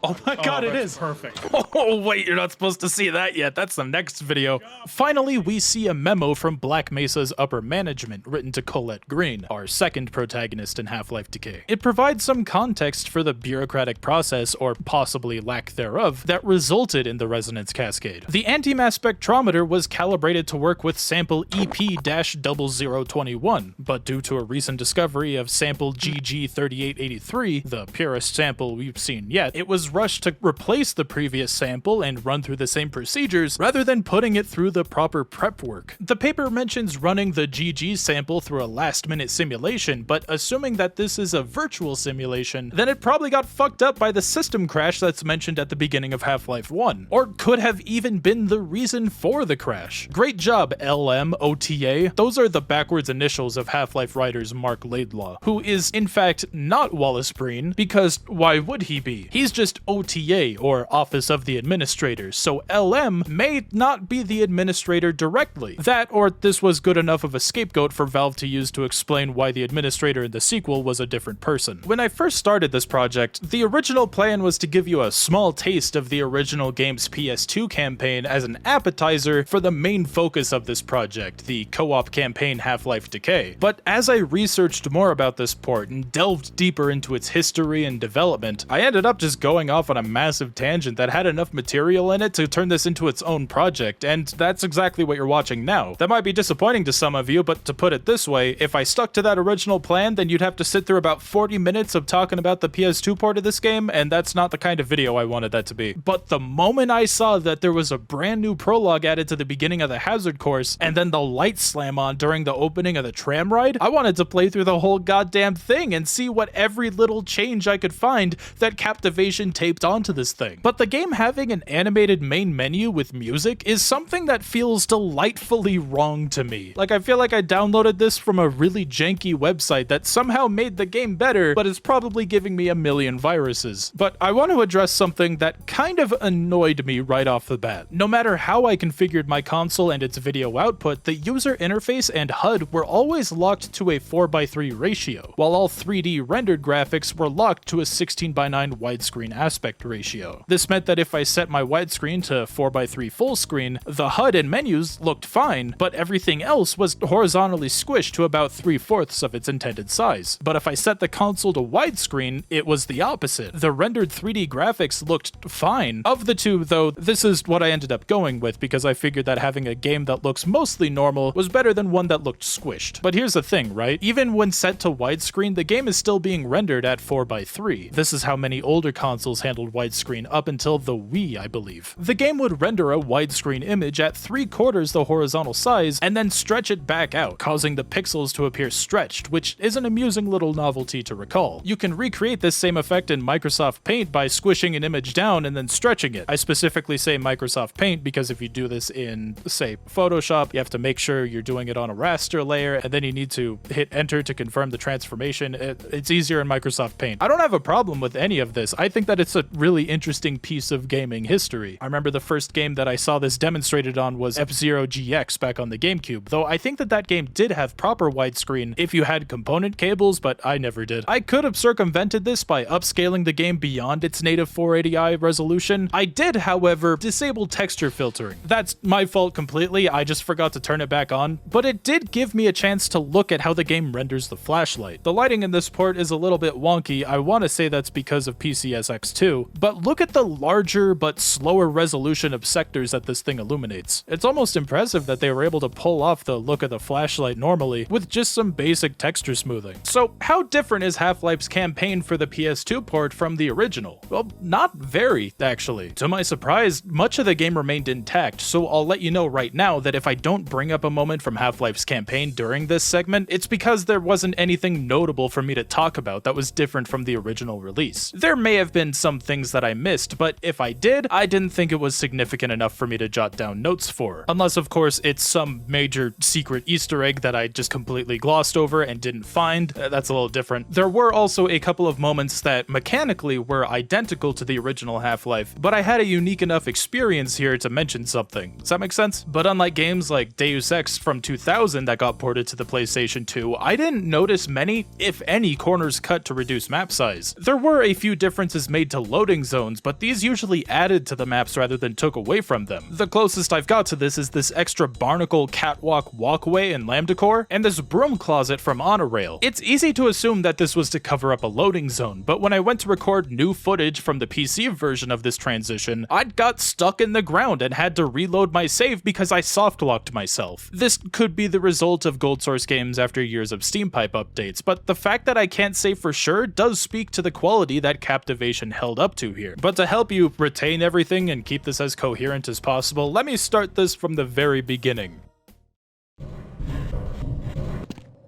Oh my god, it is. Perfect. Oh wait, you're not supposed to see that yet. That's the next video. Finally, we see a memo from Black Mesa's upper management written to Colette Green, our second protagonist in Half-Life Decay. It provides some context for the bureaucratic process, or possibly lack thereof, that resulted in the Resonance Cascade. The anti-mass spectrometer was calibrated to work with sample EP-0021, but due to a recent discovery of sample GG3883, the purest sample we've seen yet, it was rushed to replace the previous sample and run through the same procedures rather than putting it through the proper prep work. The paper mentions running the GG sample through a last-minute simulation, but assuming that this is a virtual simulation, then it probably got fucked up by the system crash that's mentioned at the beginning of Half-Life 1, or could have even been the reason for the crash. Great job, LMOTA. Those are the backwards initials of Half-Life writers Mark Laidlaw, who is in fact not Wallace Breen, because why would he be? He's just OTA, or Office of the Administrator, so LM may not be the administrator directly. That, or this was good enough of a scapegoat for Valve to use to explain why the administrator in the sequel was a different person. When I first started this project, the original plan was to give you a small taste of the original game's PS2 campaign as an appetizer for the main focus of this project, the co-op campaign Half-Life Decay. But as I researched more about this port and delved deeper into its history and development, I ended up just going off on a massive tangent that had enough material in it to turn this into its own project, and that's exactly what you're watching now. That might be disappointing to some of you, but to put it this way, if I stuck to that original plan, then you'd have to sit through about 40 minutes of talking about the PS2 port of this game, and that's not the kind of video I wanted that to be. But the moment I saw that there was a brand new prologue added to the beginning of the hazard course, and then the lights slam on during the opening of the tram ride, I wanted wanted to play through the whole goddamn thing and see what every little change I could find that Captivation taped onto this thing. But the game having an animated main menu with music is something that feels delightfully wrong to me. Like, I feel like I downloaded this from a really janky website that somehow made the game better, but is probably giving me a million viruses. But I want to address something that kind of annoyed me right off the bat. No matter how I configured my console and its video output, the user interface and HUD were always locked to a 4:3 ratio, while all 3D rendered graphics were locked to a 16:9 widescreen aspect ratio. This meant that if I set my widescreen to 4:3 full screen, the HUD and menus looked fine, but everything else was horizontally squished to about 3/4 of its intended size. But if I set the console to widescreen, it was the opposite. The rendered 3D graphics looked fine. Of the two, though, this is what I ended up going with because I figured that having a game that looks mostly normal was better than one that looked squished. But here's the thing, right? Even when set to widescreen, the game is still being rendered at 4:3. This is how many older consoles handled widescreen up until the Wii, I believe. The game would render a widescreen image at 3/4 the horizontal size and then stretch it back out, causing the pixels to appear stretched, which is an amusing little novelty to recall. You can recreate this same effect in Microsoft Paint by squishing an image down and then stretching it. I specifically say Microsoft Paint because if you do this in, say, Photoshop, you have to make sure you're doing it on a raster layer, and then you need to hit enter to confirm the transformation. It's easier in Microsoft Paint. I don't have a problem with any of this. I think that it's a really interesting piece of gaming history. I remember the first game that I saw this demonstrated on was F-Zero GX back on the GameCube, though I think that that game did have proper widescreen if you had component cables, but I never did. I could have circumvented this by upscaling the game beyond its native 480i resolution. I did, however, disable texture filtering. That's my fault completely, I just forgot to turn it back on, but it did give me a chance to look at how the game renders the flashlight. The lighting in this port is a little bit wonky. I want to say that's because of PCSX2, but look at the larger but slower resolution of sectors that this thing illuminates. It's almost impressive that they were able to pull off the look of the flashlight normally with just some basic texture smoothing. So how different is Half-Life's campaign for the PS2 port from the original? Well, not very, actually. To my surprise, much of the game remained intact, so I'll let you know right now that if I don't bring up a moment from Half-Life's campaign during this segment, it's because there wasn't anything notable for me to talk about that was different from the original release. There may have been some things that I missed, but if I did, I didn't think it was significant enough for me to jot down notes for. Unless, of course, it's some major secret Easter egg that I just completely glossed over and didn't find. That's a little different. There were also a couple of moments that mechanically were identical to the original Half-Life, but I had a unique enough experience here to mention something. Does that make sense? But unlike games like Deus Ex from 2000 that got ported to the PlayStation 2, I didn't notice many, if any, corners cut to reduce map size. There were a few differences made to loading zones, but these usually added to the maps rather than took away from them. The closest I've got to this is this extra barnacle catwalk walkway in Lambda Core, and this broom closet from Honorail. It's easy to assume that this was to cover up a loading zone, but when I went to record new footage from the PC version of this transition, I'd got stuck in the ground and had to reload my save because I soft-locked myself. This could be the result of GoldSRC games after years of Steam Pipe updates, but the fact that I can't say for sure does speak to the quality that Captivation held up to here. But to help you retain everything and keep this as coherent as possible, let me start this from the very beginning.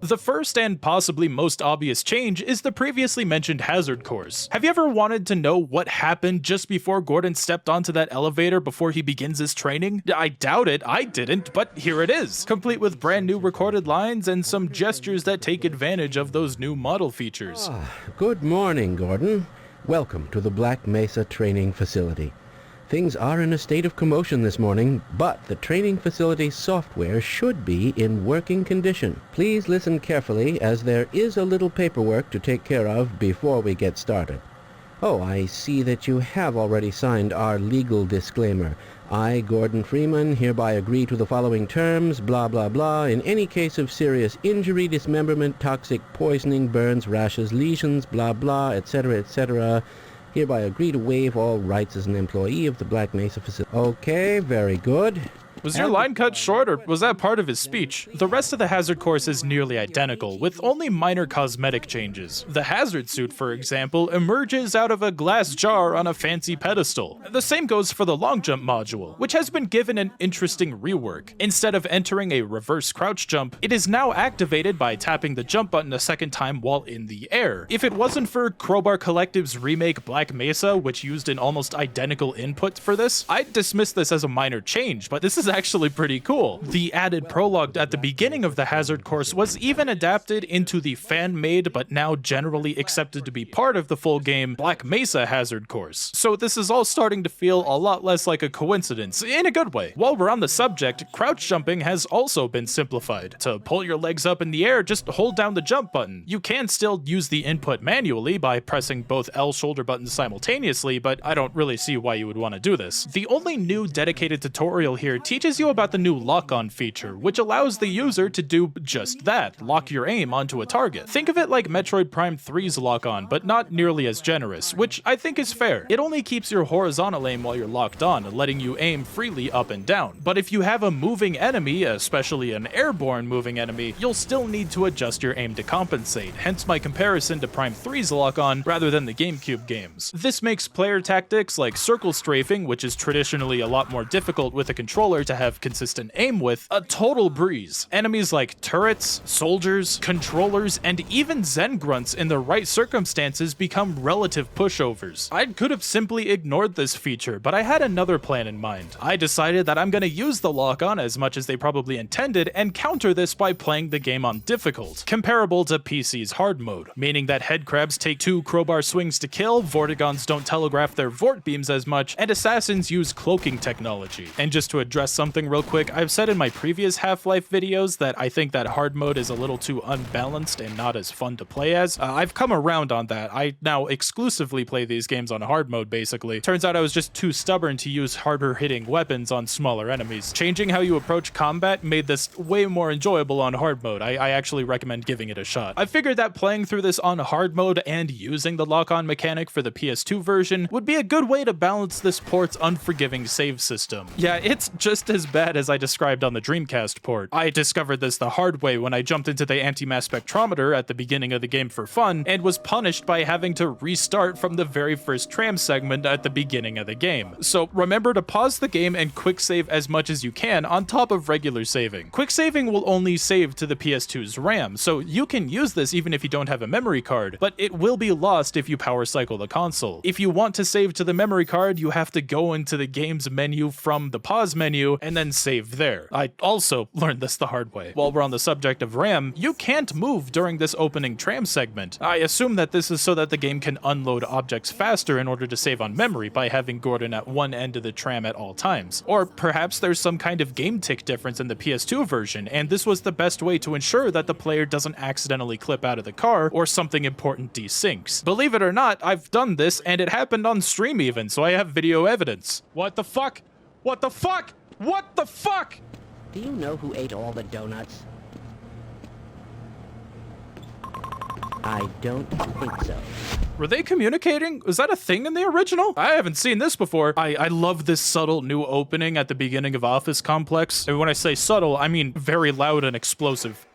The first and possibly most obvious change is the previously mentioned hazard course. Have you ever wanted to know what happened just before Gordon stepped onto that elevator before he begins his training? I doubt it, I didn't, but here it is, complete with brand new recorded lines and some gestures that take advantage of those new model features. Good morning, Gordon. Welcome to the Black Mesa training facility. Things are in a state of commotion this morning, but the training facility's software should be in working condition. Please listen carefully, as there is a little paperwork to take care of before we get started. Oh, I see that you have already signed our legal disclaimer. I, Gordon Freeman, hereby agree to the following terms, blah blah blah, in any case of serious injury, dismemberment, toxic poisoning, burns, rashes, lesions, blah blah, etc., etc., hereby agree to waive all rights as an employee of the Black Mesa facility. Okay, very good. Was your line cut short, or was that part of his speech? The rest of the hazard course is nearly identical, with only minor cosmetic changes. The hazard suit, for example, emerges out of a glass jar on a fancy pedestal. The same goes for the long jump module, which has been given an interesting rework. Instead of entering a reverse crouch jump, it is now activated by tapping the jump button a second time while in the air. If it wasn't for Crowbar Collective's remake Black Mesa, which used an almost identical input for this, I'd dismiss this as a minor change, but this is actually pretty cool. The added prologue at the beginning of the hazard course was even adapted into the fan-made but now generally accepted to be part of the full game Black Mesa hazard course. So this is all starting to feel a lot less like a coincidence, in a good way. While we're on the subject, crouch jumping has also been simplified. To pull your legs up in the air, just hold down the jump button. You can still use the input manually by pressing both L shoulder buttons simultaneously, but I don't really see why you would want to do this. The only new dedicated tutorial here teaches you about the new lock-on feature, which allows the user to do just that, lock your aim onto a target. Think of it like Metroid Prime 3's lock-on, but not nearly as generous, which I think is fair. It only keeps your horizontal aim while you're locked on, letting you aim freely up and down. But if you have a moving enemy, especially an airborne moving enemy, you'll still need to adjust your aim to compensate, hence my comparison to Prime 3's lock-on rather than the GameCube games. This makes player tactics like circle strafing, which is traditionally a lot more difficult with a controller to have consistent aim with, a total breeze. Enemies like turrets, soldiers, controllers, and even Zen grunts in the right circumstances become relative pushovers. I could have simply ignored this feature, but I had another plan in mind. I decided that I'm gonna use the lock-on as much as they probably intended and counter this by playing the game on difficult, comparable to PC's hard mode, meaning that head crabs take 2 crowbar swings to kill, Vortigons don't telegraph their Vort beams as much, and assassins use cloaking technology. And just to address something real quick, I've said in my previous Half-Life videos that I think that hard mode is a little too unbalanced and not as fun to play as. I've come around on that. I now exclusively play these games on hard mode, basically. Turns out I was just too stubborn to use harder hitting weapons on smaller enemies. Changing how you approach combat made this way more enjoyable on hard mode. I actually recommend giving it a shot. I figured that playing through this on hard mode and using the lock-on mechanic for the PS2 version would be a good way to balance this port's unforgiving save system. Yeah, it's just as bad as I described on the Dreamcast port. I discovered this the hard way when I jumped into the anti-mass spectrometer at the beginning of the game for fun and was punished by having to restart from the very first tram segment at the beginning of the game. So remember to pause the game and quick save as much as you can on top of regular saving. Quick saving will only save to the PS2's RAM, so you can use this even if you don't have a memory card, but it will be lost if you power cycle the console. If you want to save to the memory card, you have to go into the game's menu from the pause menu and then save there. I also learned this the hard way. While we're on the subject of RAM, you can't move during this opening tram segment. I assume that this is so that the game can unload objects faster in order to save on memory by having Gordon at one end of the tram at all times. Or perhaps there's some kind of game tick difference in the PS2 version, and this was the best way to ensure that the player doesn't accidentally clip out of the car or something important desyncs. Believe it or not, I've done this, and it happened on stream even, so I have video evidence. What the fuck? What the fuck? What the fuck? Do you know who ate all the donuts? I don't think so. Were they communicating? Was that a thing in the original? I haven't seen this before. I love this subtle new opening at the beginning of Office Complex. And when I say subtle, I mean very loud and explosive.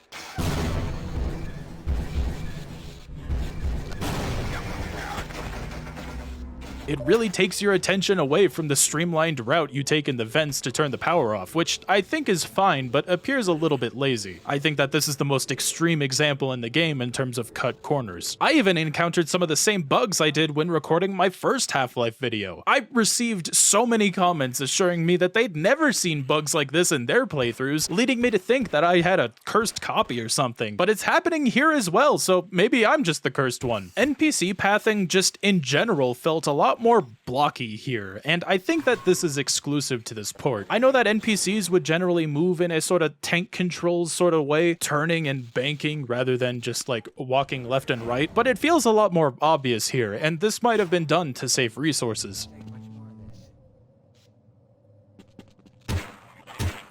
It really takes your attention away from the streamlined route you take in the vents to turn the power off, which I think is fine, but appears a little bit lazy. I think that this is the most extreme example in the game in terms of cut corners. I even encountered some of the same bugs I did when recording my first Half-Life video. I received so many comments assuring me that they'd never seen bugs like this in their playthroughs, leading me to think that I had a cursed copy or something. But it's happening here as well, so maybe I'm just the cursed one. NPC pathing just in general felt a lot more blocky here, and I think that this is exclusive to this port. I know that NPCs would generally move in a sort of tank controls sort of way, turning and banking rather than just like walking left and right, but it feels a lot more obvious here, and this might have been done to save resources.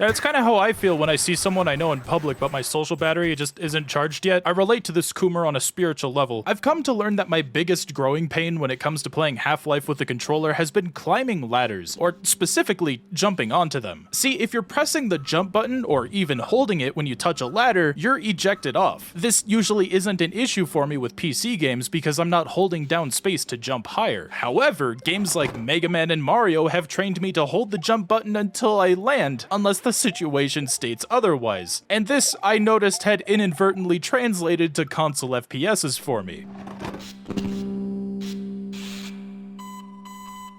It's kind of how I feel when I see someone I know in public, but my social battery just isn't charged yet. I relate to this Coomer on a spiritual level. I've come to learn that my biggest growing pain when it comes to playing Half-Life with the controller has been climbing ladders, or specifically jumping onto them. See, if you're pressing the jump button, or even holding it when you touch a ladder, you're ejected off. This usually isn't an issue for me with PC games because I'm not holding down space to jump higher. However, games like Mega Man and Mario have trained me to hold the jump button until I land, unless the situation states otherwise. And this, I noticed, had inadvertently translated to console FPSs for me.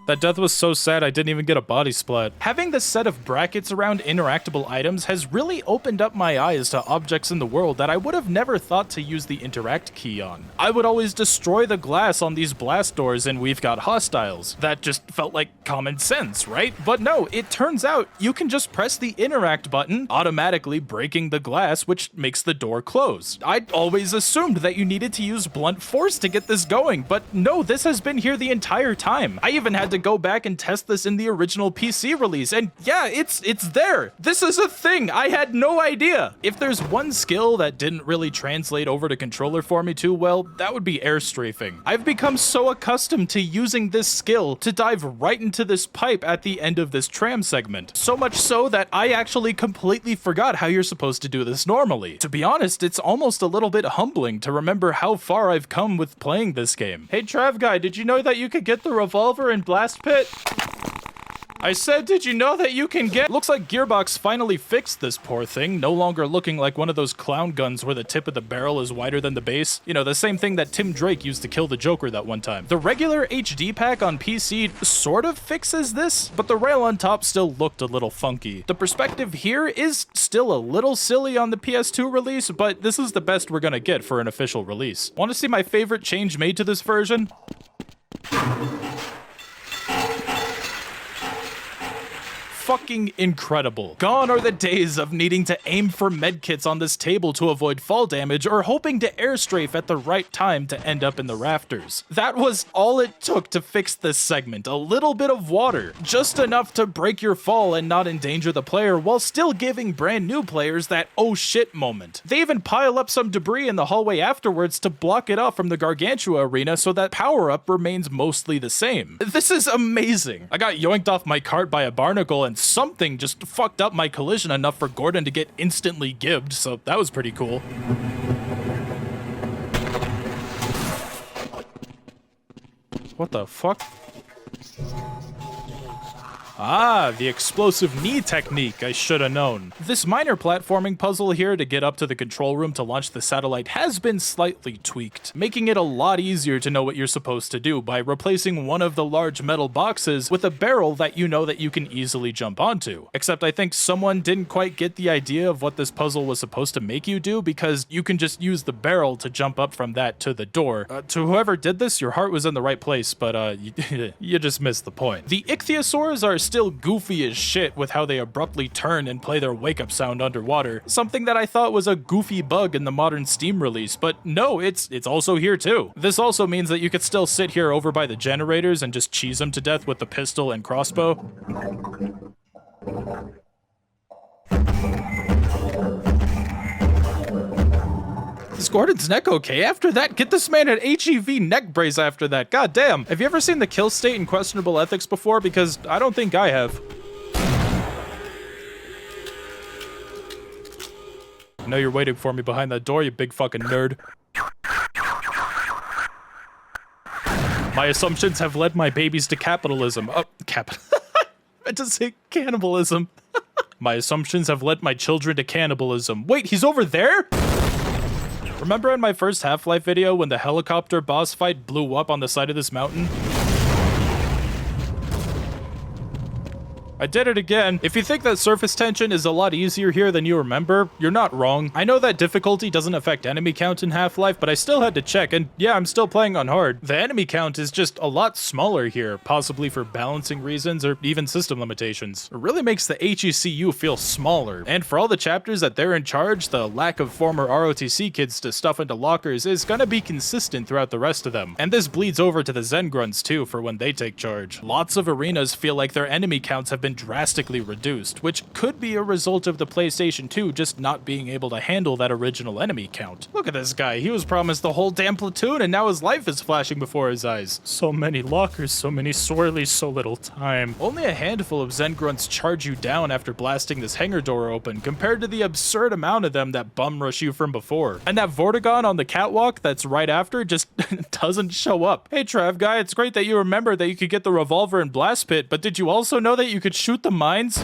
That death was so sad I didn't even get a body splat. Having this set of brackets around interactable items has really opened up my eyes to objects in the world that I would have never thought to use the interact key on. I would always destroy the glass on these blast doors and we've got hostiles. That just felt like common sense, right? But no, it turns out you can just press the interact button, automatically breaking the glass, which makes the door close. I'd always assumed that you needed to use blunt force to get this going, but no, this has been here the entire time. I even had to go back and test this in the original PC release, and yeah, it's there. This is a thing. I had no idea. If there's one skill that didn't really translate over to controller for me too well, that would be air strafing. I've become so accustomed to using this skill to dive right into this pipe at the end of this tram segment. So much so that I actually completely forgot how you're supposed to do this normally. To be honest, it's almost a little bit humbling to remember how far I've come with playing this game. Hey Trav guy, did you know that you could get the revolver in Blast Pit? I said, did you know that you can get— Looks like Gearbox finally fixed this poor thing, no longer looking like one of those clown guns where the tip of the barrel is wider than the base. You know, the same thing that Tim Drake used to kill the Joker that one time. The regular HD pack on PC sort of fixes this, but the rail on top still looked a little funky. The perspective here is still a little silly on the PS2 release, but this is the best we're gonna get for an official release. Want to see my favorite change made to this version? Fucking incredible. Gone are the days of needing to aim for medkits on this table to avoid fall damage or hoping to air strafe at the right time to end up in the rafters. That was all it took to fix this segment, a little bit of water, just enough to break your fall and not endanger the player while still giving brand new players that oh shit moment. They even pile up some debris in the hallway afterwards to block it off from the Gargantua arena so that power-up remains mostly the same. This is amazing. I got yoinked off my cart by a barnacle and something just fucked up my collision enough for Gordon to get instantly gibbed, so that was pretty cool. What the fuck? Ah, the explosive knee technique, I should have known. This minor platforming puzzle here to get up to the control room to launch the satellite has been slightly tweaked, making it a lot easier to know what you're supposed to do by replacing one of the large metal boxes with a barrel that you know that you can easily jump onto. Except I think someone didn't quite get the idea of what this puzzle was supposed to make you do, because you can just use the barrel to jump up from that to the door. To whoever did this, your heart was in the right place, but you just missed the point. The ichthyosaurs are still goofy as shit with how they abruptly turn and play their wake-up sound underwater, something that I thought was a goofy bug in the modern Steam release, but no, it's also here too. This also means that you could still sit here over by the generators and just cheese them to death with the pistol and crossbow. Is Gordon's neck okay after that? Get this man an HEV neck brace after that. God damn. Have you ever seen the kill state in Questionable Ethics before? Because I don't think I have. I know you're waiting for me behind that door, you big fucking nerd. My assumptions have led my babies to capitalism. I meant to say cannibalism. My assumptions have led my children to cannibalism. Wait, he's over there? Remember in my first Half-Life video when the helicopter boss fight blew up on the side of this mountain? I did it again. If you think that surface tension is a lot easier here than you remember, you're not wrong. I know that difficulty doesn't affect enemy count in Half-Life, but I still had to check, and yeah, I'm still playing on hard. The enemy count is just a lot smaller here, possibly for balancing reasons or even system limitations. It really makes the HECU feel smaller, and for all the chapters that they're in charge, the lack of former ROTC kids to stuff into lockers is gonna be consistent throughout the rest of them. And this bleeds over to the Zen Grunts too for when they take charge. Lots of arenas feel like their enemy counts have been been drastically reduced, which could be a result of the PlayStation 2 just not being able to handle that original enemy count. Look at this guy, he was promised the whole damn platoon and now his life is flashing before his eyes. So many lockers, so many swirlies, so little time. Only a handful of Zen grunts charge you down after blasting this hangar door open, compared to the absurd amount of them that bum rush you from before. And that Vortigon on the catwalk that's right after just doesn't show up. Hey Trav guy, it's great that you remembered that you could get the revolver and blast pit, but did you also know that you could shoot the mines?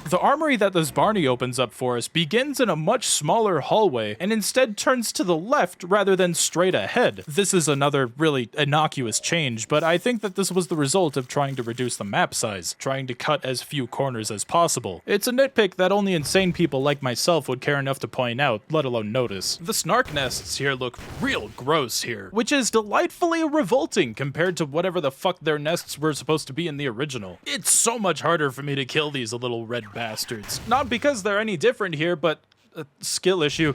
The armory that this Barney opens up for us begins in a much smaller hallway and instead turns to the left rather than straight ahead. This is another really innocuous change, but I think that this was the result of trying to reduce the map size, trying to cut as few corners as possible. It's a nitpick that only insane people like myself would care enough to point out, let alone notice. The snark nests here look real gross here, which is delightfully revolting compared to whatever the fuck their nests were supposed to be in the original. It's so much harder for me to kill these little red bastards. Not because they're any different here, but a skill issue.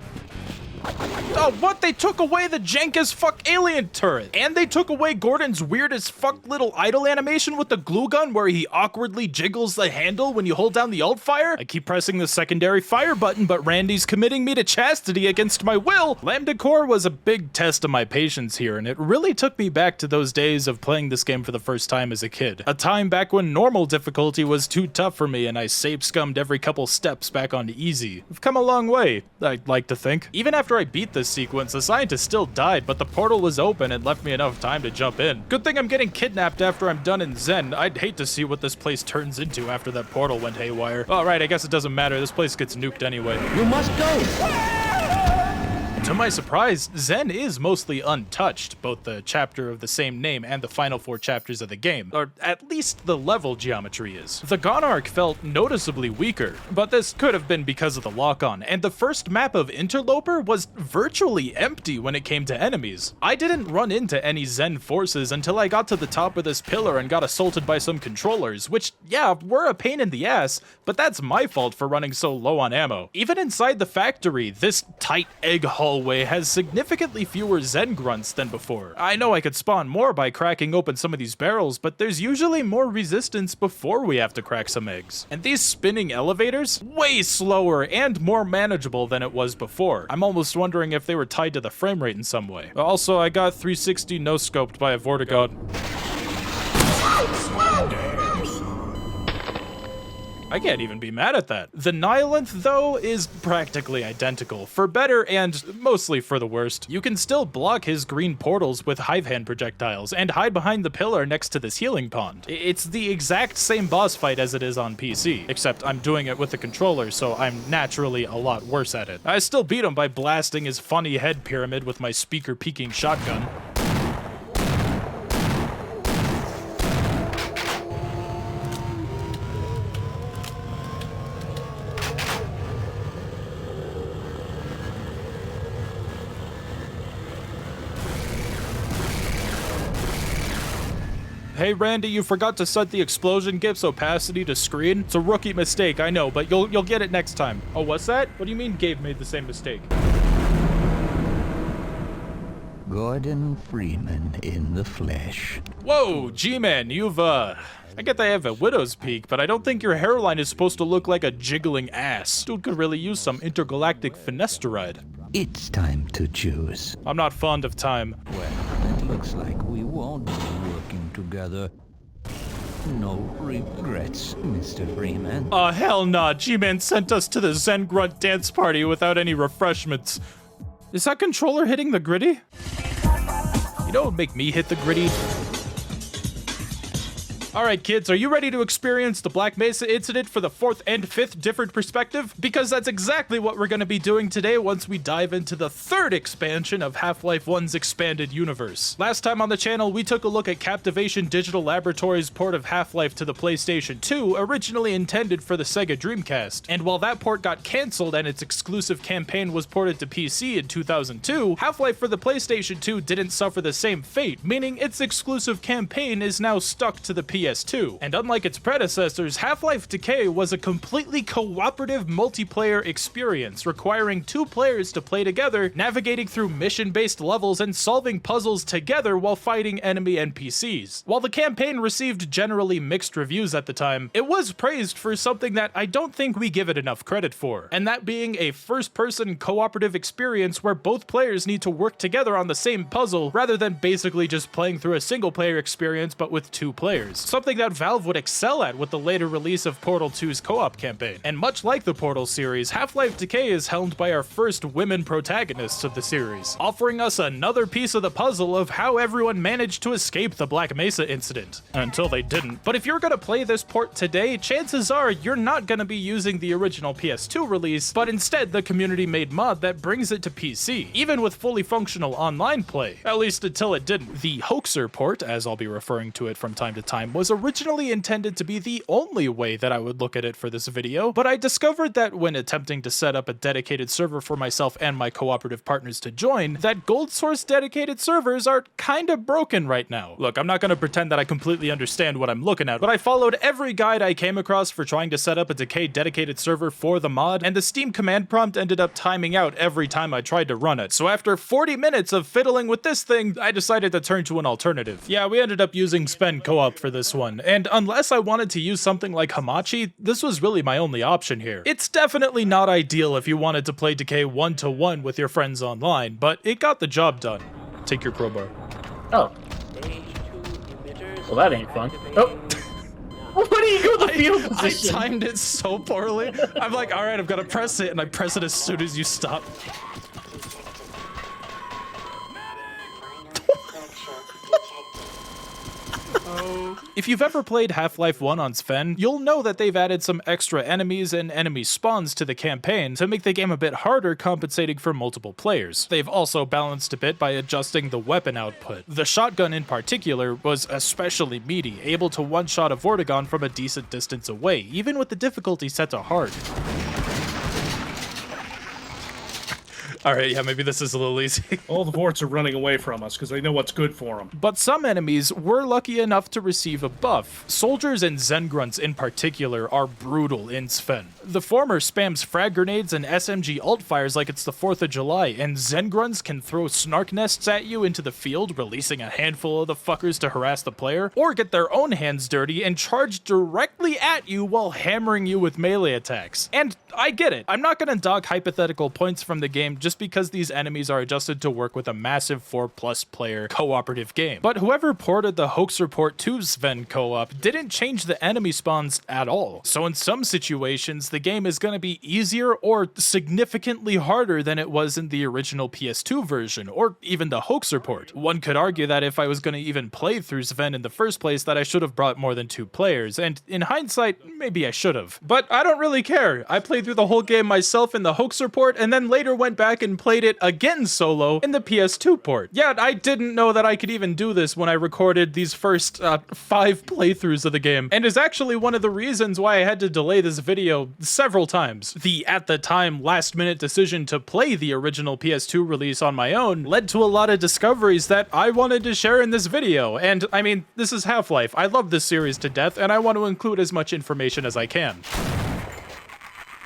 Oh, what? They took away the jank as fuck alien turret. And they took away Gordon's weird as fuck little idle animation with the glue gun where he awkwardly jiggles the handle when you hold down the alt fire. I keep pressing the secondary fire button, but Randy's committing me to chastity against my will. Lambda Core was a big test of my patience here, and it really took me back to those days of playing this game for the first time as a kid. A time back when normal difficulty was too tough for me and I save-scummed every couple steps back onto easy. I've come a long way, I'd like to think. Even after I beat this sequence, the scientist still died, but the portal was open and left me enough time to jump in. Good thing I'm getting kidnapped after I'm done in Zen. I'd hate to see what this place turns into after that portal went haywire. Alright, I guess it doesn't matter. This place gets nuked anyway. You must go! To my surprise, Zen is mostly untouched, both the chapter of the same name and the final 4 chapters of the game, or at least the level geometry is. The Gonarch felt noticeably weaker, but this could have been because of the lock-on, and the first map of Interloper was virtually empty when it came to enemies. I didn't run into any Zen forces until I got to the top of this pillar and got assaulted by some controllers, which, yeah, were a pain in the ass, but that's my fault for running so low on ammo. Even inside the factory, this tight egg hallway has significantly fewer Zen grunts than before. I know I could spawn more by cracking open some of these barrels, but there's usually more resistance before we have to crack some eggs. And these spinning elevators? Way slower and more manageable than it was before. I'm almost wondering if they were tied to the frame rate in some way. Also, I got 360 no-scoped by a Vortigon. I can't even be mad at that. The Nihilith, though, is practically identical, for better and mostly for the worst. You can still block his green portals with hive hand projectiles and hide behind the pillar next to this healing pond. It's the exact same boss fight as it is on PC, except I'm doing it with the controller, so I'm naturally a lot worse at it. I still beat him by blasting his funny head pyramid with my speaker-peaking shotgun. Hey Randy, you forgot to set the explosion GIF's opacity to screen. It's a rookie mistake, I know, but you'll get it next time. Oh, what's that? What do you mean Gabe made the same mistake? Gordon Freeman in the flesh. Whoa, G-Man, you've I get they have a widow's peak, but I don't think your hairline is supposed to look like a jiggling ass. Dude could really use some intergalactic finasteride. It's time to choose. I'm not fond of time. Well, it looks like we won't be working together. No regrets, Mr. Freeman. Oh, hell nah. G-Man sent us to the Zen Grunt dance party without any refreshments. Is that controller hitting the gritty? You know what would make me hit the gritty? Alright kids, are you ready to experience the Black Mesa incident for the 4th and 5th different perspective? Because that's exactly what we're going to be doing today once we dive into the 3rd expansion of Half-Life 1's expanded universe. Last time on the channel, we took a look at Captivation Digital Laboratories' port of Half-Life to the PlayStation 2, originally intended for the Sega Dreamcast. And while that port got cancelled and its exclusive campaign was ported to PC in 2002, Half-Life for the PlayStation 2 didn't suffer the same fate, meaning its exclusive campaign is now stuck to the PS2 PS2. And unlike its predecessors, Half-Life Decay was a completely cooperative multiplayer experience, requiring 2 players to play together, navigating through mission-based levels and solving puzzles together while fighting enemy NPCs. While the campaign received generally mixed reviews at the time, it was praised for something that I don't think we give it enough credit for, and that being a first-person cooperative experience where both players need to work together on the same puzzle rather than basically just playing through a single-player experience but with 2 players. Something that Valve would excel at with the later release of Portal 2's co-op campaign. And much like the Portal series, Half-Life Decay is helmed by our first women protagonists of the series, offering us another piece of the puzzle of how everyone managed to escape the Black Mesa incident. Until they didn't. But if you're gonna play this port today, chances are you're not gonna be using the original PS2 release, but instead the community-made mod that brings it to PC, even with fully functional online play. At least until it didn't. The Hoaxer port, as I'll be referring to it from time to time, was originally intended to be the only way that I would look at it for this video, but I discovered that when attempting to set up a dedicated server for myself and my cooperative partners to join, that GoldSRC dedicated servers are kinda broken right now. Look, I'm not gonna pretend that I completely understand what I'm looking at, but I followed every guide I came across for trying to set up a Decay dedicated server for the mod, and the Steam command prompt ended up timing out every time I tried to run it. So after 40 minutes of fiddling with this thing, I decided to turn to an alternative. Yeah, we ended up using Spend Co-op for this one, and unless I wanted to use something like Hamachi, this was really my only option here. It's definitely not ideal if you wanted to play Decay 1-to-1 with your friends online, but it got the job done. Take your crowbar. Oh. Well, that ain't fun. Oh. What do you go the field position? I timed it so poorly. I'm like, alright, I've got to press it, and I press it as soon as you stop. If you've ever played Half-Life 1 on Sven, you'll know that they've added some extra enemies and enemy spawns to the campaign to make the game a bit harder, compensating for multiple players. They've also balanced a bit by adjusting the weapon output. The shotgun in particular was especially meaty, able to one-shot a Vortigon from a decent distance away, even with the difficulty set to hard. Alright, yeah, maybe this is a little easy. All the Vorts are running away from us because they know what's good for them. But some enemies were lucky enough to receive a buff. Soldiers and Zen grunts in particular are brutal in Sven. The former spams frag grenades and SMG ult fires like it's the 4th of July, and Zen grunts can throw snark nests at you into the field, releasing a handful of the fuckers to harass the player, or get their own hands dirty and charge directly at you while hammering you with melee attacks. And I get it. I'm not gonna dock hypothetical points from the game just because these enemies are adjusted to work with a massive 4+ player cooperative game. But whoever ported the Hoaxer port to Sven co-op didn't change the enemy spawns at all. So in some situations, the game is going to be easier or significantly harder than it was in the original PS2 version, or even the Hoaxer port. One could argue that if I was going to even play through Sven in the first place, that I should have brought more than 2 players, and in hindsight, maybe I should have. But I don't really care. I played through the whole game myself in the Hoaxer port, and then later went back and played it again solo in the PS2 port. Yeah, I didn't know that I could even do this when I recorded these first 5 playthroughs of the game, and is actually one of the reasons why I had to delay this video several times. The, at the time, last-minute decision to play the original PS2 release on my own led to a lot of discoveries that I wanted to share in this video, and I mean, this is Half-Life. I love this series to death, and I want to include as much information as I can.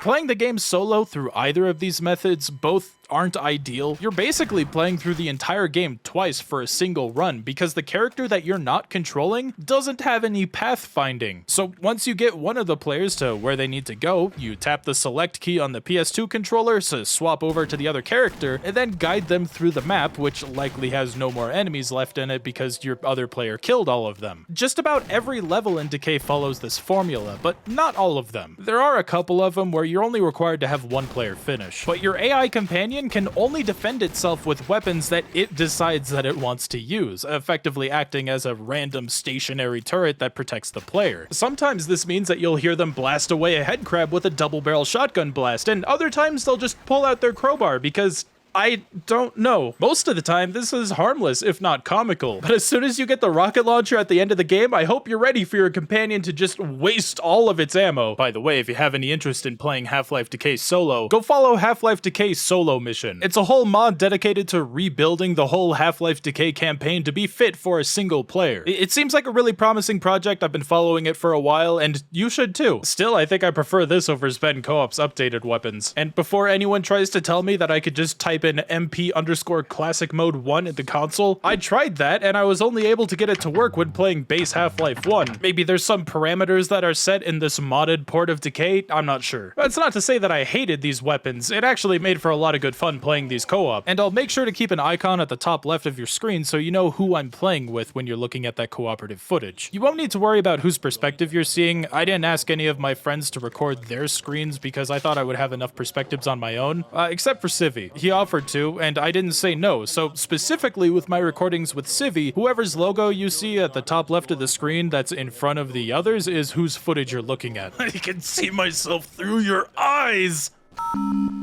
Playing the game solo through either of these methods both aren't ideal. You're basically playing through the entire game twice for a single run because the character that you're not controlling doesn't have any pathfinding. So once you get one of the players to where they need to go, you tap the select key on the PS2 controller to swap over to the other character, and then guide them through the map, which likely has no more enemies left in it because your other player killed all of them. Just about every level in Decay follows this formula, but not all of them. There are a couple of them where you're only required to have one player finish, but your AI companion can only defend itself with weapons that it decides that it wants to use, effectively acting as a random stationary turret that protects the player. Sometimes this means that you'll hear them blast away a headcrab with a double-barrel shotgun blast, and other times they'll just pull out their crowbar because I don't know. Most of the time, this is harmless, if not comical. But as soon as you get the rocket launcher at the end of the game, I hope you're ready for your companion to just waste all of its ammo. By the way, if you have any interest in playing Half-Life Decay solo, go follow Half-Life Decay Solo Mission. It's a whole mod dedicated to rebuilding the whole Half-Life Decay campaign to be fit for a single player. It seems like a really promising project. I've been following it for a while, and you should too. Still, I think I prefer this over Sven Co-op's updated weapons. And before anyone tries to tell me that I could just type in MP_classic mode 1 at the console, I tried that, and I was only able to get it to work when playing base Half-Life 1. Maybe there's some parameters that are set in this modded port of Decay, I'm not sure. That's not to say that I hated these weapons. It actually made for a lot of good fun playing these co-op, and I'll make sure to keep an icon at the top left of your screen so you know who I'm playing with when you're looking at that cooperative footage. You won't need to worry about whose perspective you're seeing. I didn't ask any of my friends to record their screens because I thought I would have enough perspectives on my own, except for Civvy. He offered to, and I didn't say no, so specifically with my recordings with Civvy, whoever's logo you see at the top left of the screen that's in front of the others is whose footage you're looking at. I can see myself through your eyes!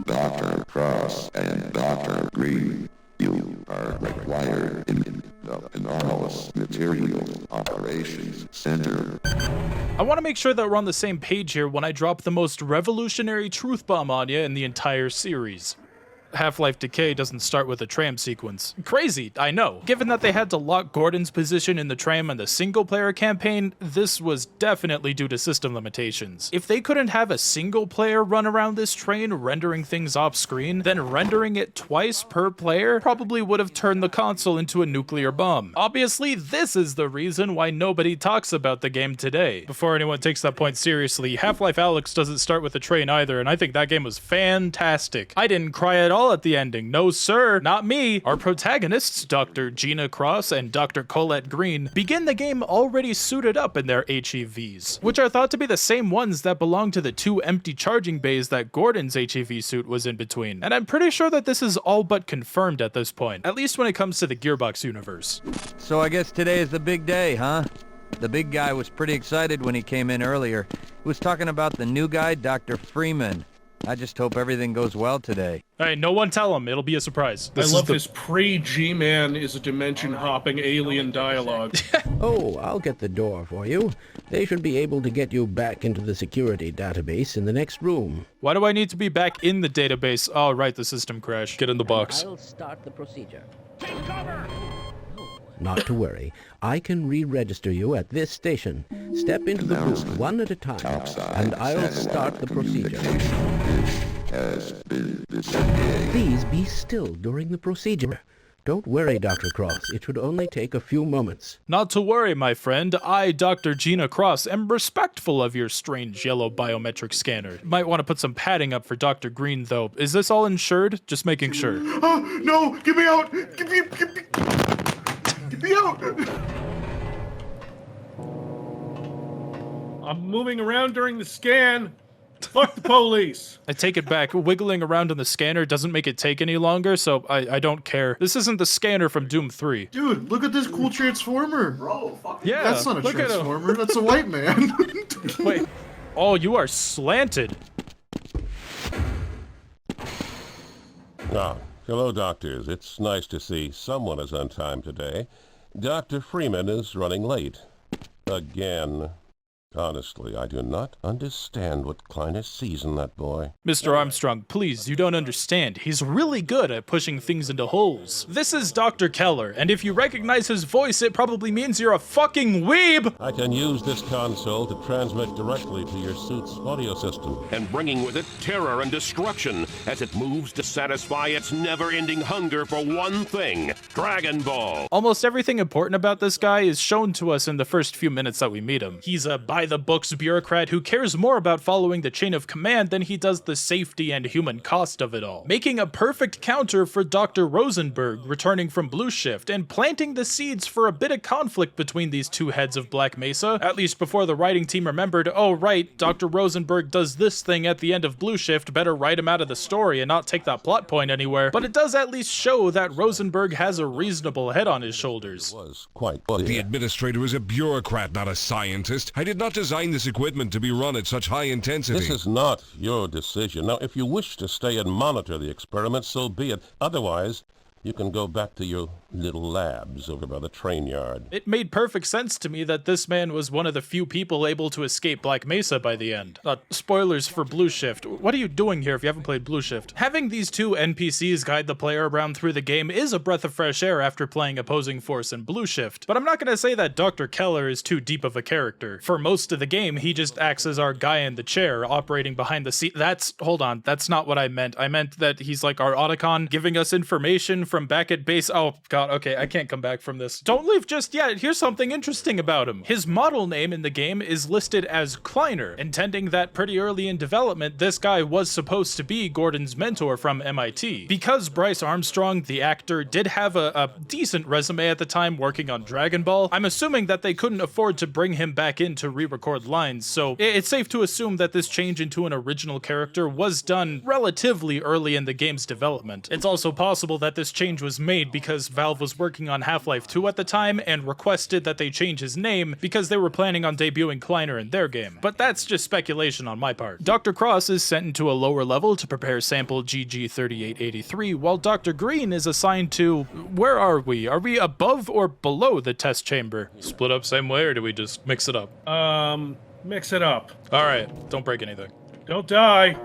Dr. Cross and Dr. Green, you are required in the Anomalous Materials Operations Center. I want to make sure that we're on the same page here when I drop the most revolutionary truth bomb on you in the entire series. Half-Life Decay doesn't start with a tram sequence. Crazy, I know. Given that they had to lock Gordon's position in the tram in the single-player campaign, this was definitely due to system limitations. If they couldn't have a single-player run around this train rendering things off-screen, then rendering it twice per player probably would have turned the console into a nuclear bomb. Obviously, this is the reason why nobody talks about the game today. Before anyone takes that point seriously, Half-Life Alyx doesn't start with a train either, and I think that game was fantastic. I didn't cry at all at the ending. No sir, not me. Our protagonists, Dr. Gina Cross and Dr. Colette Green, begin the game already suited up in their HEVs, which are thought to be the same ones that belong to the two empty charging bays that Gordon's HEV suit was in between. And I'm pretty sure that this is all but confirmed at this point, at least when it comes to the Gearbox universe. So I guess today is the big day, huh? The big guy was pretty excited when he came in earlier. He was talking about the new guy, Dr. Freeman. I just hope everything goes well today. Hey, no one tell him. It'll be a surprise. I love his pre-G-Man is a dimension-hopping alien dialogue. Oh, I'll get the door for you. They should be able to get you back into the security database in the next room. Why do I need to be back in the database? Oh, right, the system crashed. Get in the box. I'll start the procedure. Take cover! Not to worry. I can re-register you at this station. Step into the booth one at a time, and I'll start the procedure. Please be still during the procedure. Don't worry, Dr. Cross. It should only take a few moments. Not to worry, my friend. I, Dr. Gina Cross, am respectful of your strange yellow biometric scanner. Might want to put some padding up for Dr. Green, though. Is this all insured? Just making sure. Oh, no! Get me out! Get me out! I'm moving around during the scan. Fuck the police. I take it back. Wiggling around in the scanner doesn't make it take any longer, so I don't care. This isn't the scanner from Doom 3. Dude, look at this cool transformer. Bro, fuck yeah. That's not a transformer. That's a white man. Wait. Oh, you are slanted. Ah, hello, doctors. It's nice to see someone is on time today. Dr. Freeman is running late. Again. Honestly, I do not understand what Klinus sees in that boy. Mr. Armstrong, please, you don't understand. He's really good at pushing things into holes. This is Dr. Keller, and if you recognize his voice, it probably means you're a fucking weeb! I can use this console to transmit directly to your suit's audio system. And bringing with it terror and destruction as it moves to satisfy its never-ending hunger for one thing, Dragon Ball. Almost everything important about this guy is shown to us in the first few minutes that we meet him. He's a by-the-books bureaucrat who cares more about following the chain of command than he does the safety and human cost of it all, making a perfect counter for Dr. Rosenberg returning from Blue Shift and planting the seeds for a bit of conflict between these two heads of Black Mesa, at least before the writing team remembered, oh right, Dr. Rosenberg does this thing at the end of Blue Shift, better write him out of the story and not take that plot point anywhere, but it does at least show that Rosenberg has a reasonable head on his shoulders. Was quite The administrator is a bureaucrat, not a scientist. I did not designed this equipment to be run at such high intensity. This is not your decision. Now, if you wish to stay and monitor the experiment, so be it. Otherwise, you can go back to your little labs over by the train yard. It made perfect sense to me that this man was one of the few people able to escape Black Mesa by the end. Spoilers for Blue Shift. What are you doing here if you haven't played Blue Shift? Having these two NPCs guide the player around through the game is a breath of fresh air after playing Opposing Force in Blue Shift, but I'm not gonna say that Dr. Keller is too deep of a character. For most of the game, he just acts as our guy in the chair, operating behind the seat. Hold on, that's not what I meant. I meant that he's like our Otacon, giving us information from back at base. Oh god, okay, I can't come back from this. Don't leave just yet. Here's something interesting about him. His model name in the game is listed as Kleiner, intending that pretty early in development, this guy was supposed to be Gordon's mentor from MIT. Because Bryce Armstrong, the actor, did have a decent resume at the time working on Dragon Ball, I'm assuming that they couldn't afford to bring him back in to re-record lines, so it's safe to assume that this change into an original character was done relatively early in the game's development. It's also possible that this change was made because Valve was working on Half-Life 2 at the time and requested that they change his name because they were planning on debuting Kleiner in their game. But that's just speculation on my part. Dr. Cross is sent into a lower level to prepare sample GG3883, while Dr. Green is assigned to... where are we? Are we above or below the test chamber? Split up same way, or do we just mix it up? Mix it up. Alright, don't break anything. Don't die.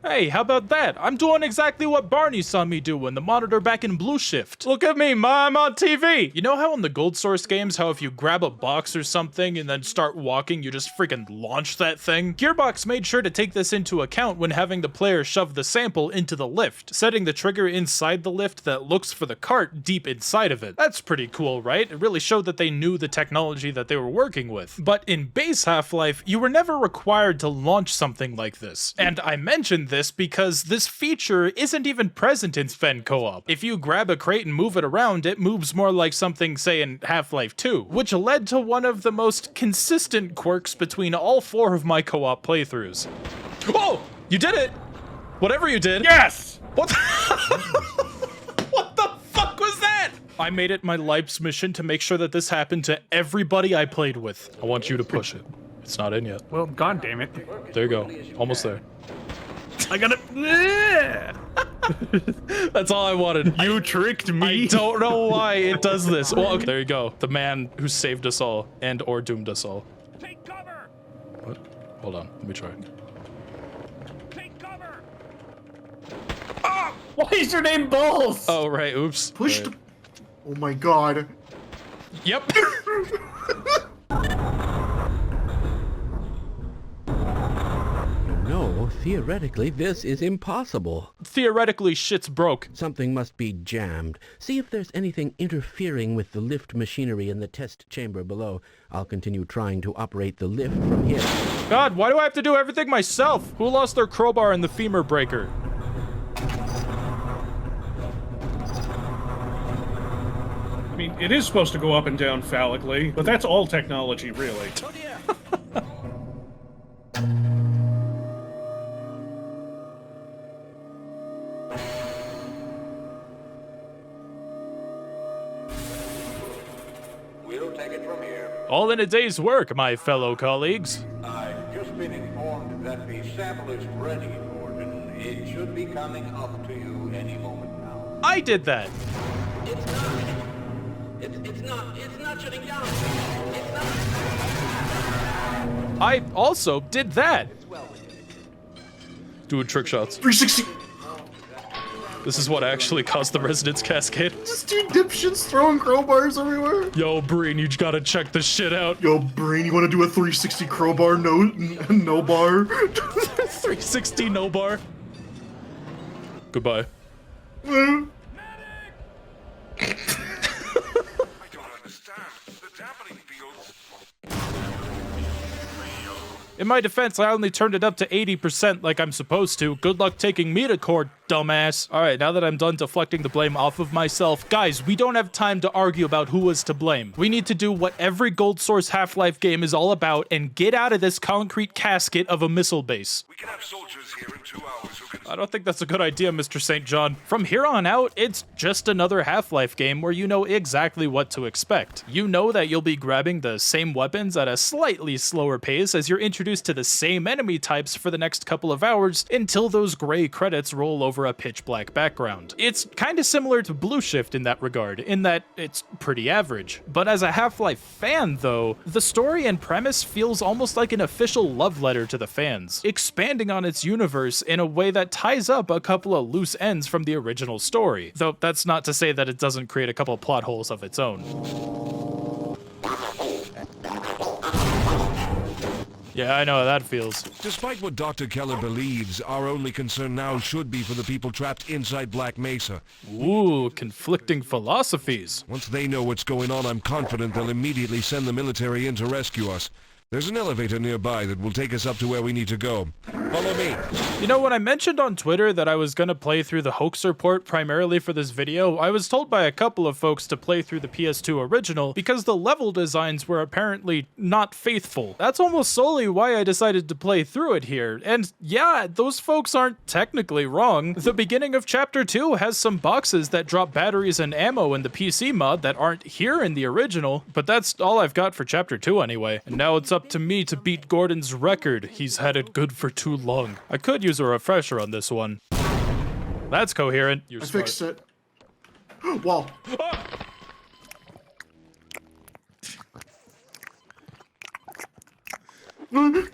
Hey, how about that? I'm doing exactly what Barney saw me do in the monitor back in Blue Shift. Look at me, Ma, I'm on TV! You know how in the GoldSRC games, how if you grab a box or something and then start walking, you just freaking launch that thing? Gearbox made sure to take this into account when having the player shove the sample into the lift, setting the trigger inside the lift that looks for the cart deep inside of it. That's pretty cool, right? It really showed that they knew the technology that they were working with. But in base Half-Life, you were never required to launch something like this. And I mentioned this because this feature isn't even present in Sven Co-op. If you grab a crate and move it around, it moves more like something, say, in Half-Life 2, which led to one of the most consistent quirks between all 4 of my co-op playthroughs. Oh! You did it! Whatever you did. Yes! What What the fuck was that? I made it my life's mission to make sure that this happened to everybody I played with. I want you to push it. It's not in yet. Well, god damn it. There you go. Almost there. I got it. That's all I wanted. You tricked me. I don't know why it does this. Well, okay, there you go. The man who saved us all and or doomed us all. Take cover. What? Hold on. Let me try. Take cover. Ah! Why is your name Balls? Oh, right. Oops. Pushed. Right. Oh my god. Yep. No, theoretically, this is impossible. Theoretically, shit's broke. Something must be jammed. See if there's anything interfering with the lift machinery in the test chamber below. I'll continue trying to operate the lift from here. God, why do I have to do everything myself? Who lost their crowbar in the femur breaker? I mean, it is supposed to go up and down phallically, but that's all technology, really. Oh dear. We'll take it from here. All in a day's work, my fellow colleagues. I've just been informed that the sample is ready, Gordon. It should be coming up to you any moment now. I did that. It's not. It's not shutting down. It's not. I also did that. Doing trick shots. 360. This is what actually caused the resonance cascade. Just two dipshits throwing crowbars everywhere. Yo, Breen, you gotta check this shit out. Yo, Breen, you wanna do a 360 crowbar no bar? 360 no bar. Goodbye. In my defense, I only turned it up to 80% like I'm supposed to. Good luck taking me to court, dumbass. Alright, now that I'm done deflecting the blame off of myself, guys, we don't have time to argue about who was to blame. We need to do what every GoldSRC Half-Life game is all about and get out of this concrete casket of a missile base. We can have soldiers here in 2 hours who I don't think that's a good idea, Mr. St. John. From here on out, it's just another Half-Life game where you know exactly what to expect. You know that you'll be grabbing the same weapons at a slightly slower pace as you're introduced to the same enemy types for the next couple of hours until those gray credits roll over a pitch black background. It's kind of similar to Blue Shift in that regard, in that it's pretty average. But as a Half-Life fan, though, the story and premise feels almost like an official love letter to the fans, expanding on its universe in a way that ties up a couple of loose ends from the original story, though that's not to say that it doesn't create a couple plot holes of its own. Yeah, I know how that feels. Despite what Dr. Keller believes, our only concern now should be for the people trapped inside Black Mesa. Ooh, conflicting philosophies. Once they know what's going on, I'm confident they'll immediately send the military in to rescue us. There's an elevator nearby that will take us up to where we need to go. Follow me. You know, when I mentioned on Twitter that I was gonna play through the Hoaxer port primarily for this video, I was told by a couple of folks to play through the PS2 original because the level designs were apparently not faithful. That's almost solely why I decided to play through it here. And yeah, those folks aren't technically wrong. The beginning of Chapter 2 has some boxes that drop batteries and ammo in the PC mod that aren't here in the original, but that's all I've got for Chapter 2 anyway. And now it's up to me to beat Gordon's record. He's had it good for too long. I could use a refresher on this one. That's coherent. You're I smart. fixed it. Wall.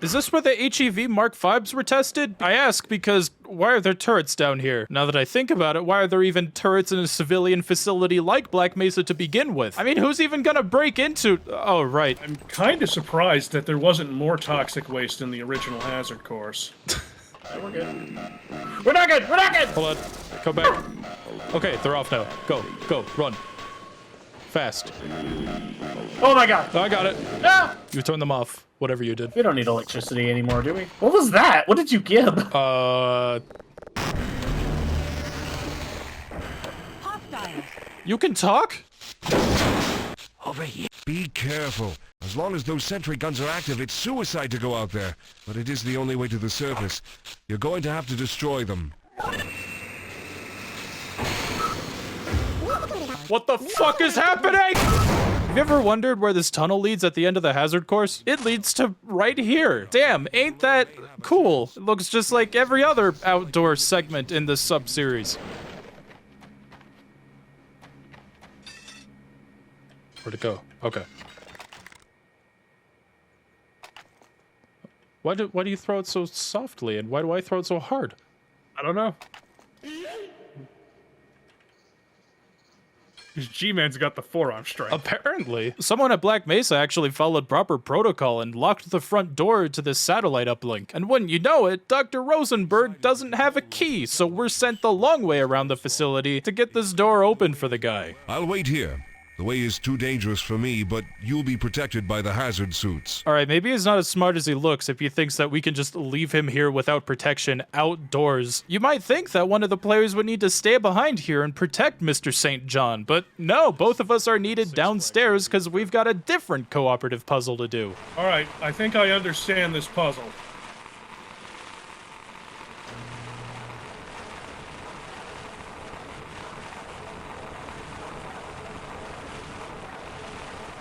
Is this where the HEV Mark Vs were tested? I ask because why are there turrets down here? Now that I think about it, why are there even turrets in a civilian facility like Black Mesa to begin with? I mean, who's even gonna break into... Oh, right. I'm kind of surprised that there wasn't more toxic waste in the original Hazard course. We're good. We're not good! We're not good! Hold on. Come back. Okay, they're off now. Go. Go. Run. Fast. Oh my god! I got it. Ah! You turned them off. Whatever you did. We don't need electricity anymore, do we? What was that? What did you give? You can talk? Over here. Be careful. As long as those sentry guns are active, it's suicide to go out there. But it is the only way to the surface. You're going to have to destroy them. What the fuck is happening? Have you ever wondered where this tunnel leads at the end of the Hazard course? It leads to right here. Damn, ain't that cool? It looks just like every other outdoor segment in this sub-series. Where'd it go? Okay. Why do you throw it so softly, and why do I throw it so hard? I don't know. G-Man's got the forearm strike. Apparently. Someone at Black Mesa actually followed proper protocol and locked the front door to this satellite uplink. And wouldn't you know it, Dr. Rosenberg doesn't have a key, so we're sent the long way around the facility to get this door open for the guy. I'll wait here. The way is too dangerous for me, but you'll be protected by the hazard suits. Alright, maybe he's not as smart as he looks if he thinks that we can just leave him here without protection outdoors. You might think that one of the players would need to stay behind here and protect Mr. St. John, but no, both of us are needed downstairs because we've got a different cooperative puzzle to do. Alright, I think I understand this puzzle.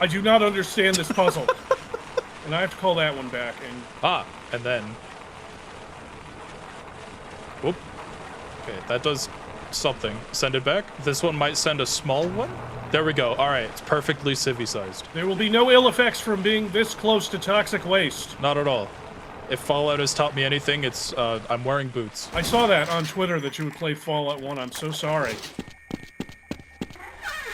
I do not understand this puzzle. And I have to call that one back. And then... Whoop. Okay, that does something. Send it back. This one might send a small one. There we go. All right, it's perfectly civvy-sized. There will be no ill effects from being this close to toxic waste. Not at all. If Fallout has taught me anything, it's, I'm wearing boots. I saw that on Twitter that you would play Fallout 1. I'm so sorry.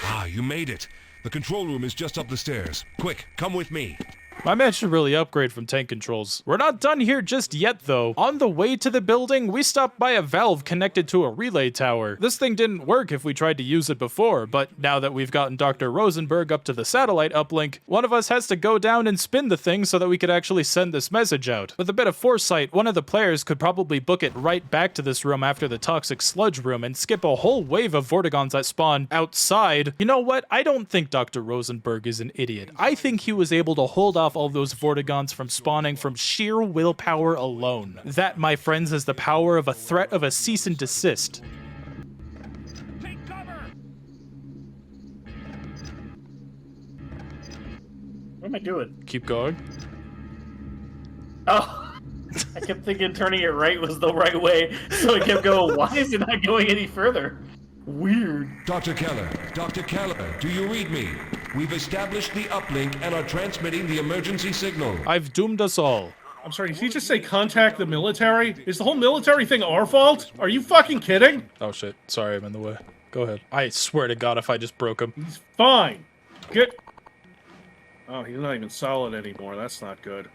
Ah, you made it. The control room is just up the stairs. Quick, come with me. My man should really upgrade from tank controls. We're not done here just yet, though. On the way to the building, we stopped by a valve connected to a relay tower. This thing didn't work if we tried to use it before, but now that we've gotten Dr. Rosenberg up to the satellite uplink, one of us has to go down and spin the thing so that we could actually send this message out. With a bit of foresight, one of the players could probably book it right back to this room after the toxic sludge room and skip a whole wave of Vortigons that spawn outside. You know what? I don't think Dr. Rosenberg is an idiot. I think he was able to hold off off all those Vortigons from spawning from sheer willpower alone. That, my friends, is the power of a threat of a cease and desist. What am I doing? Keep going. Oh, I kept thinking turning it right was the right way, so I kept going, why is it not going any further? Weird. Dr. Keller, do you read me? We've established the uplink and are transmitting the emergency signal. I've doomed us all. I'm sorry, did he just say contact the military? Is the whole military thing our fault? Are you fucking kidding? Oh shit, sorry, I'm in the way. Go ahead. I swear to God if I just broke him. He's fine. Get... Oh, he's not even solid anymore. That's not good.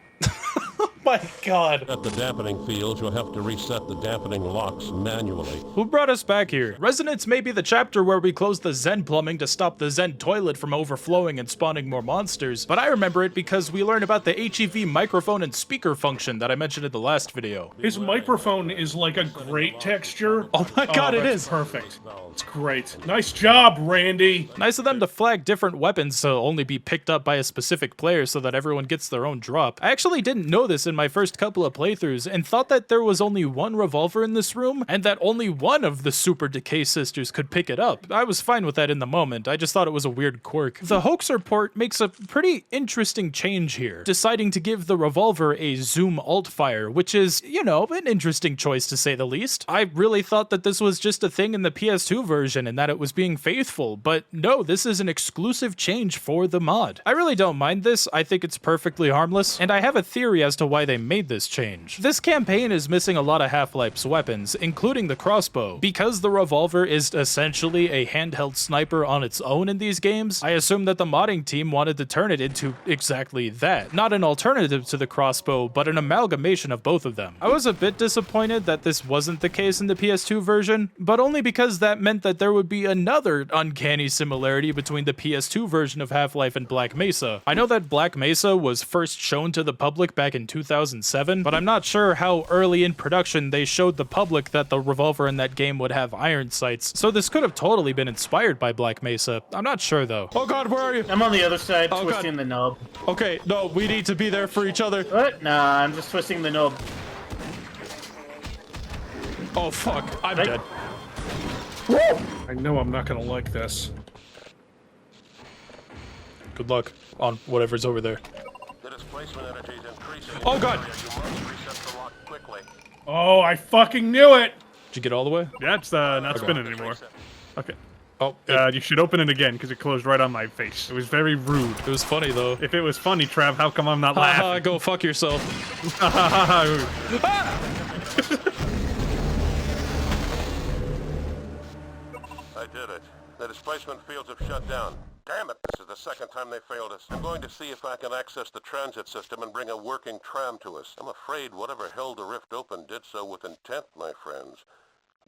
My God. At the dampening fields, you'll have to reset the dampening locks manually. Who brought us back here? Resonance may be the chapter where we close the Zen plumbing to stop the Zen toilet from overflowing and spawning more monsters, but I remember it because we learned about the HEV microphone and speaker function that I mentioned in the last video. His microphone is like a great texture. Oh my God, it is. Perfect. It's great. Nice job, Randy. Nice of them to flag different weapons to only be picked up by a specific player so that everyone gets their own drop. I actually didn't know this in my first couple of playthroughs and thought that there was only one revolver in this room and that only one of the Super Decay sisters could pick it up. I was fine with that in the moment, I just thought it was a weird quirk. The Hoaxer port makes a pretty interesting change here, deciding to give the revolver a zoom alt fire, which is, you know, an interesting choice to say the least. I really thought that this was just a thing in the PS2 version and that it was being faithful, but no, this is an exclusive change for the mod. I really don't mind this, I think it's perfectly harmless, and I have a theory as to why they made this change. This campaign is missing a lot of Half-Life's weapons, including the crossbow. Because the revolver is essentially a handheld sniper on its own in these games, I assume that the modding team wanted to turn it into exactly that. Not an alternative to the crossbow, but an amalgamation of both of them. I was a bit disappointed that this wasn't the case in the PS2 version, but only because that meant that there would be another uncanny similarity between the PS2 version of Half-Life and Black Mesa. I know that Black Mesa was first shown to the public back in 2007, but I'm not sure how early in production they showed the public that the revolver in that game would have iron sights, so this could have totally been inspired by Black Mesa. I'm not sure though. Oh God, where are you? I'm on the other side, twisting the knob. Okay, no, we need to be there for each other. What? Nah, I'm just twisting the knob. Oh fuck, I'm dead. I know I'm not gonna like this. Good luck on whatever's over there. Oh God! Oh, I fucking knew it! Did you get all the way? Yeah, it's not spinning anymore. Okay. Oh, you should open it again because it closed right on my face. It was very rude. It was funny though. If it was funny, Trav, how come I'm not laughing? Go fuck yourself. I did it. The displacement fields have shut down. Damn it, this is the second time they failed us. I'm going to see if I can access the transit system and bring a working tram to us. I'm afraid whatever held the rift open did so with intent, my friends.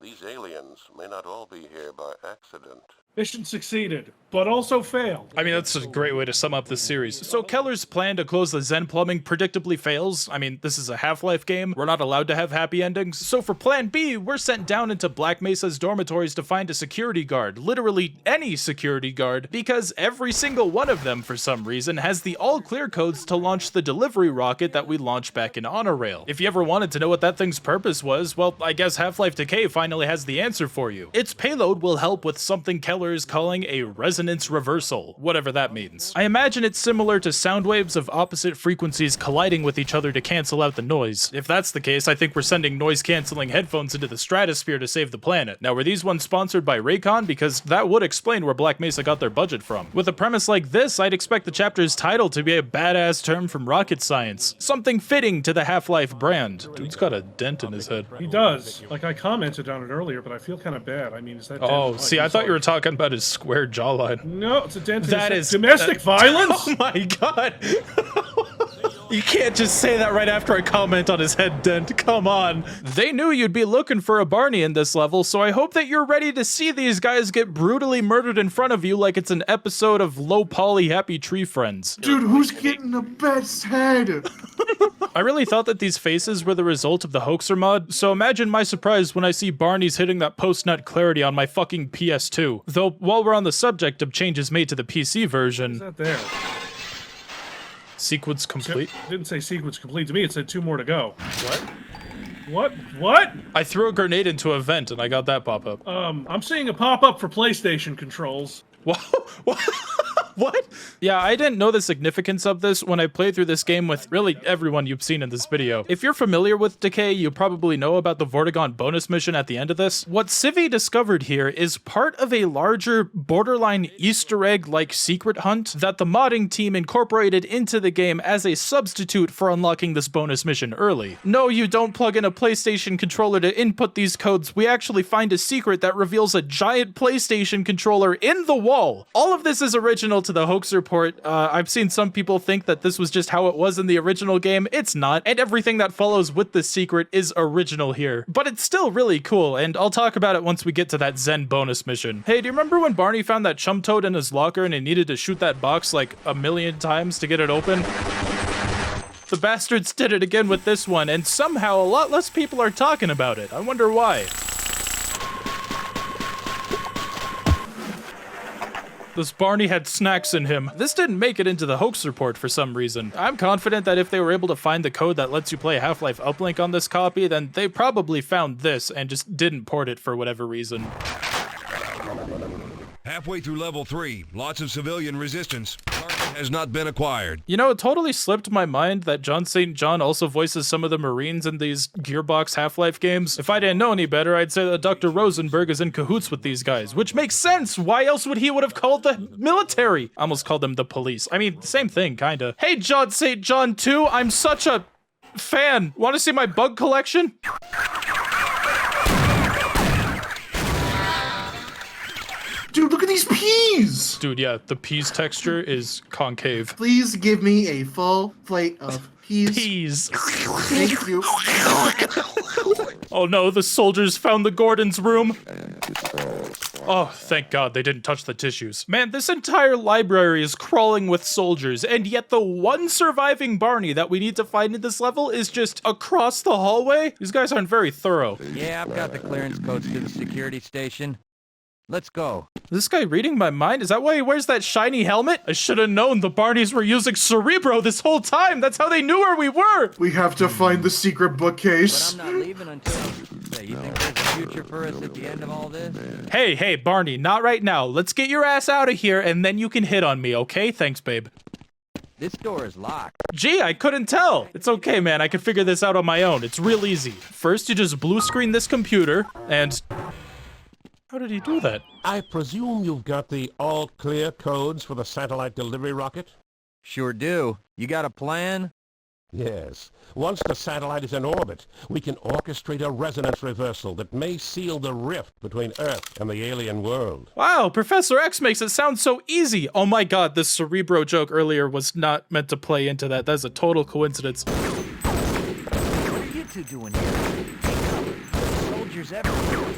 These aliens may not all be here by accident. Mission succeeded, but also failed. I mean, that's a great way to sum up this series. So Keller's plan to close the Zen plumbing predictably fails. I mean, this is a Half-Life game. We're not allowed to have happy endings. So for plan B, we're sent down into Black Mesa's dormitories to find a security guard. Literally any security guard, because every single one of them, for some reason, has the all-clear codes to launch the delivery rocket that we launched back in Honor Rail. If you ever wanted to know what that thing's purpose was, well, I guess Half-Life Decay finally has the answer for you. Its payload will help with something Keller is calling a resonance reversal, whatever that means. I imagine it's similar to sound waves of opposite frequencies colliding with each other to cancel out the noise. If that's the case, I think we're sending noise-canceling headphones into the stratosphere to save the planet. Now, were these ones sponsored by Raycon? Because that would explain where Black Mesa got their budget from. With a premise like this, I'd expect the chapter's title to be a badass term from rocket science. Something fitting to the Half-Life brand. Dude's got a dent in his head. He does. Like, I commented on it earlier, but I feel kind of bad. I mean, is that... Oh, see, I thought you were talking about his square jawline. No, it's a dent. That is domestic violence. Oh my God! You can't just say that right after I comment on his head dent. Come on. They knew you'd be looking for a Barney in this level, so I hope that you're ready to see these guys get brutally murdered in front of you like it's an episode of Low Poly Happy Tree Friends. Dude, who's getting the best head? I really thought that these faces were the result of the Hoaxer mod, so imagine my surprise when I see Barney's hitting that post-nut clarity on my fucking PS2. Though, while we're on the subject of changes made to the PC version... What's that there? Sequence complete? It didn't say sequence complete to me, it said 2 more to go. What? What? I threw a grenade into a vent and I got that pop-up. I'm seeing a pop-up for PlayStation controls. What? What? Yeah, I didn't know the significance of this when I played through this game with really everyone you've seen in this video. If you're familiar with Decay, you probably know about the Vortigon bonus mission at the end of this. What Civvy discovered here is part of a larger, borderline Easter egg-like secret hunt that the modding team incorporated into the game as a substitute for unlocking this bonus mission early. No, you don't plug in a PlayStation controller to input these codes. We actually find a secret that reveals a giant PlayStation controller in the wall. All of this is original to the hoax report. I've seen some people think that this was just how it was in the original game. It's not, and everything that follows with this secret is original here. But it's still really cool, and I'll talk about it once we get to that Zen bonus mission. Hey, do you remember when Barney found that chum toad in his locker and he needed to shoot that box like 1,000,000 times to get it open? The bastards did it again with this one, and somehow a lot less people are talking about it. I wonder why. This Barney had snacks in him. This didn't make it into the hoax report for some reason. I'm confident that if they were able to find the code that lets you play Half-Life Uplink on this copy, then they probably found this and just didn't port it for whatever reason. Halfway through level 3, lots of civilian resistance. Target has not been acquired. You know, it totally slipped my mind that John St. John also voices some of the Marines in these Gearbox Half-Life games. If I didn't know any better, I'd say that Dr. Rosenberg is in cahoots with these guys, which makes sense. Why else would he would have called the military? I almost called them the police. I mean, same thing, kinda. Hey, John St. John 2, I'm such a fan. Want to see my bug collection? Dude, look at these peas! Dude, yeah, the peas texture is concave. Please give me a full plate of peas. Peas. Thank you. Oh no, the soldiers found the Gordon's room. Oh, thank God they didn't touch the tissues. Man, this entire library is crawling with soldiers, and yet the one surviving Barney that we need to find in this level is just across the hallway? These guys aren't very thorough. Yeah, I've got the clearance codes to the security station. Let's go. Is this guy reading my mind? Is that why he wears that shiny helmet? I should have known the Barneys were using Cerebro this whole time. That's how they knew where we were. We have to find the secret bookcase. But I'm not leaving until... Hey, you think there's a future for us at the end of all this? Hey, Barney, not right now. Let's get your ass out of here and then you can hit on me, okay? Thanks, babe. This door is locked. Gee, I couldn't tell. It's okay, man. I can figure this out on my own. It's real easy. First, you just blue screen this computer and... How did he do that? I presume you've got the all-clear codes for the satellite delivery rocket? Sure do. You got a plan? Yes. Once the satellite is in orbit, we can orchestrate a resonance reversal that may seal the rift between Earth and the alien world. Wow, Professor X makes it sound so easy. Oh my God, this Cerebro joke earlier was not meant to play into that. That's a total coincidence. What are you two doing here? Soldiers everywhere.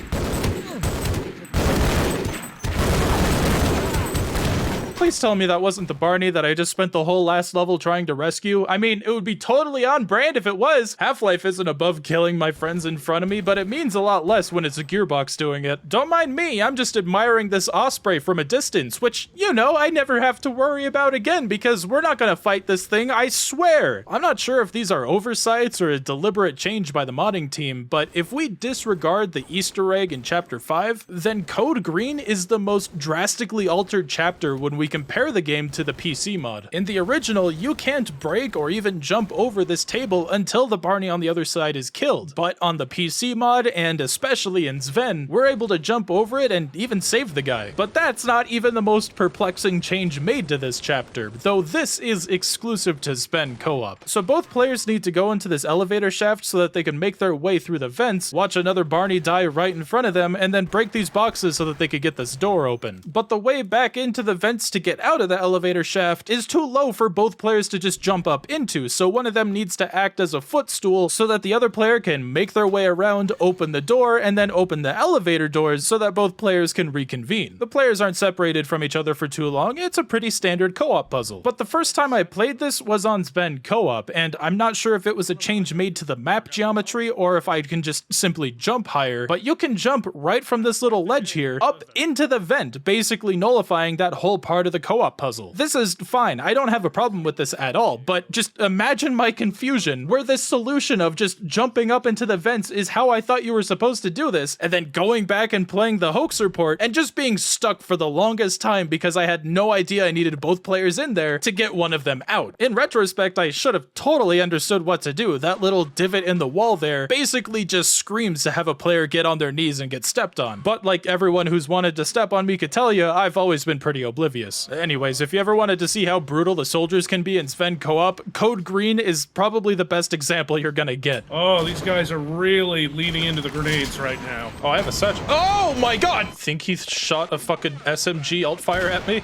Please tell me that wasn't the Barney that I just spent the whole last level trying to rescue. I mean, it would be totally on brand if it was. Half-Life isn't above killing my friends in front of me, but it means a lot less when it's a Gearbox doing it. Don't mind me, I'm just admiring this Osprey from a distance, which, you know, I never have to worry about again because we're not gonna fight this thing, I swear. I'm not sure if these are oversights or a deliberate change by the modding team, but if we disregard the Easter egg in Chapter 5, then Code Green is the most drastically altered chapter when we compare the game to the PC mod. In the original, you can't break or even jump over this table until the Barney on the other side is killed. But on the PC mod, and especially in Sven, we're able to jump over it and even save the guy. But that's not even the most perplexing change made to this chapter, though this is exclusive to Sven co-op. So both players need to go into this elevator shaft so that they can make their way through the vents, watch another Barney die right in front of them, and then break these boxes so that they could get this door open. But the way back into the vents to get out of the elevator shaft is too low for both players to just jump up into, so one of them needs to act as a footstool so that the other player can make their way around, open the door, and then open the elevator doors so that both players can reconvene. The players aren't separated from each other for too long. It's a pretty standard co-op puzzle. But the first time I played this was on Sven co-op, and I'm not sure if it was a change made to the map geometry or if I can just simply jump higher, but you can jump right from this little ledge here up into the vent, basically nullifying that whole part part of the co-op puzzle. This is fine, I don't have a problem with this at all, but just imagine my confusion, where this solution of just jumping up into the vents is how I thought you were supposed to do this, and then going back and playing the hoaxer port, and just being stuck for the longest time because I had no idea I needed both players in there to get one of them out. In retrospect, I should have totally understood what to do. That little divot in the wall there basically just screams to have a player get on their knees and get stepped on. But like everyone who's wanted to step on me could tell you, I've always been pretty oblivious. Anyways, if you ever wanted to see how brutal the soldiers can be in Sven co-op, Code Green is probably the best example you're gonna get. Oh, these guys are really leaning into the grenades right now. Oh, I have a satchel. Oh my god! Think he shot a fucking SMG alt fire at me?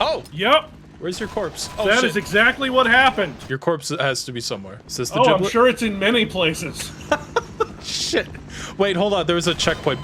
Oh! Yep! Where's your corpse? Oh, that shit. is exactly what happened. Your corpse has to be somewhere. Is this the Oh, giblet? I'm sure it's in many places. Shit. Wait, hold on. There was a checkpoint.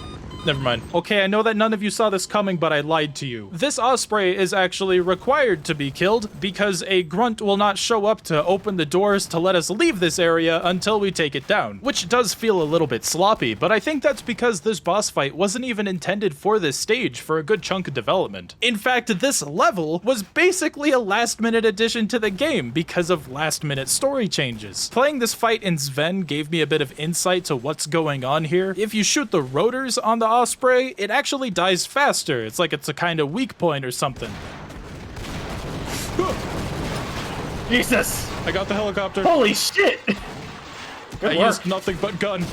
Never mind. Okay, I know that none of you saw this coming, but I lied to you. This osprey is actually required to be killed because a grunt will not show up to open the doors to let us leave this area until we take it down, which does feel a little bit sloppy, but I think that's because this boss fight wasn't even intended for this stage for a good chunk of development. In fact, this level was basically a last-minute addition to the game because of last-minute story changes. Playing this fight in Sven gave me a bit of insight to what's going on here. If you shoot the rotors on the osprey, it actually dies faster. It's like it's a kind of weak point or something. Jesus! I got the helicopter. Holy shit! I used nothing but gun.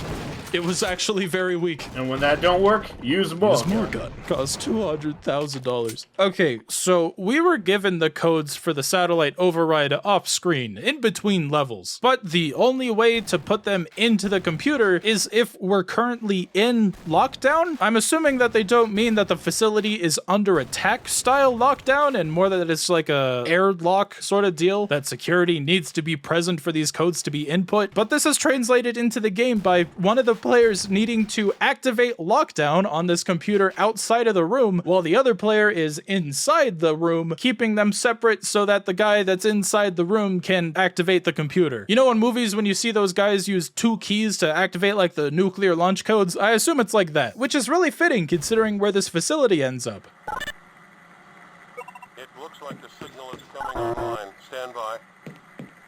It was actually very weak. And when that don't work, use more. Use more gun. Cost $200,000. Okay, so we were given the codes for the satellite override off screen, in between levels. But the only way to put them into the computer is if we're currently in lockdown. I'm assuming that they don't mean that the facility is under attack style lockdown, and more that it's like a airlock sort of deal, that security needs to be present for these codes to be input. But this is translated into the game by one of the players needing to activate lockdown on this computer outside of the room, while the other player is inside the room, keeping them separate so that the guy that's inside the room can activate the computer. You know, in movies when you see those guys use 2 keys to activate like the nuclear launch codes, I assume it's like that, which is really fitting considering where this facility ends up. It looks like the signal is coming online. Stand by.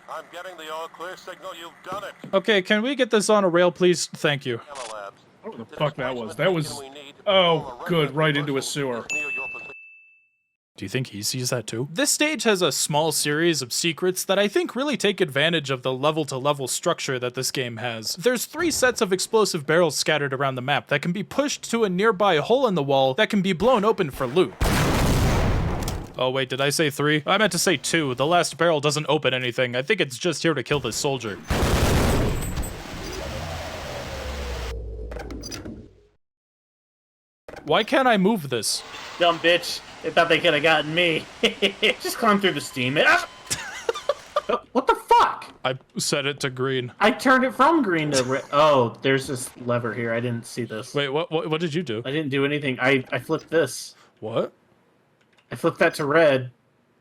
I'm getting the all-clear signal. You've done it. Okay, can we get this on a rail, please? Thank you. What the fuck that was? That was... Oh, good. Right into a sewer. Do you think he sees that too? This stage has a small series of secrets that I think really take advantage of the level-to-level structure that this game has. There's 3 sets of explosive barrels scattered around the map that can be pushed to a nearby hole in the wall that can be blown open for loot. Oh wait, did I say 3? I meant to say 2. The last barrel doesn't open anything. I think it's just here to kill this soldier. Why can't I move this? Dumb bitch. They thought they could have gotten me. Just climb through the steam. What the fuck? I set it to green. I turned it from green to red. Oh, there's this lever here. I didn't see this. Wait, what did you do? I didn't do anything. I flipped this. What? I flipped that to red,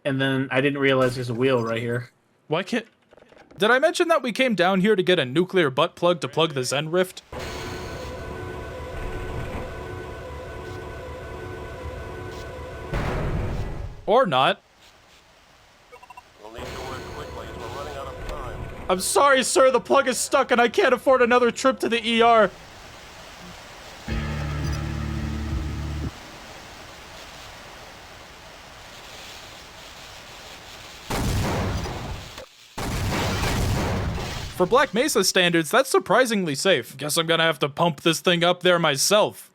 and then I didn't realize there's a wheel right here. Why can't... Did I mention that we came down here to get a nuclear butt plug to plug the Zen rift? Or not. We'll need to work quickly as we're running out of time. I'm sorry, sir, the plug is stuck and I can't afford another trip to the ER. For Black Mesa standards, that's surprisingly safe. Guess I'm gonna have to pump this thing up there myself.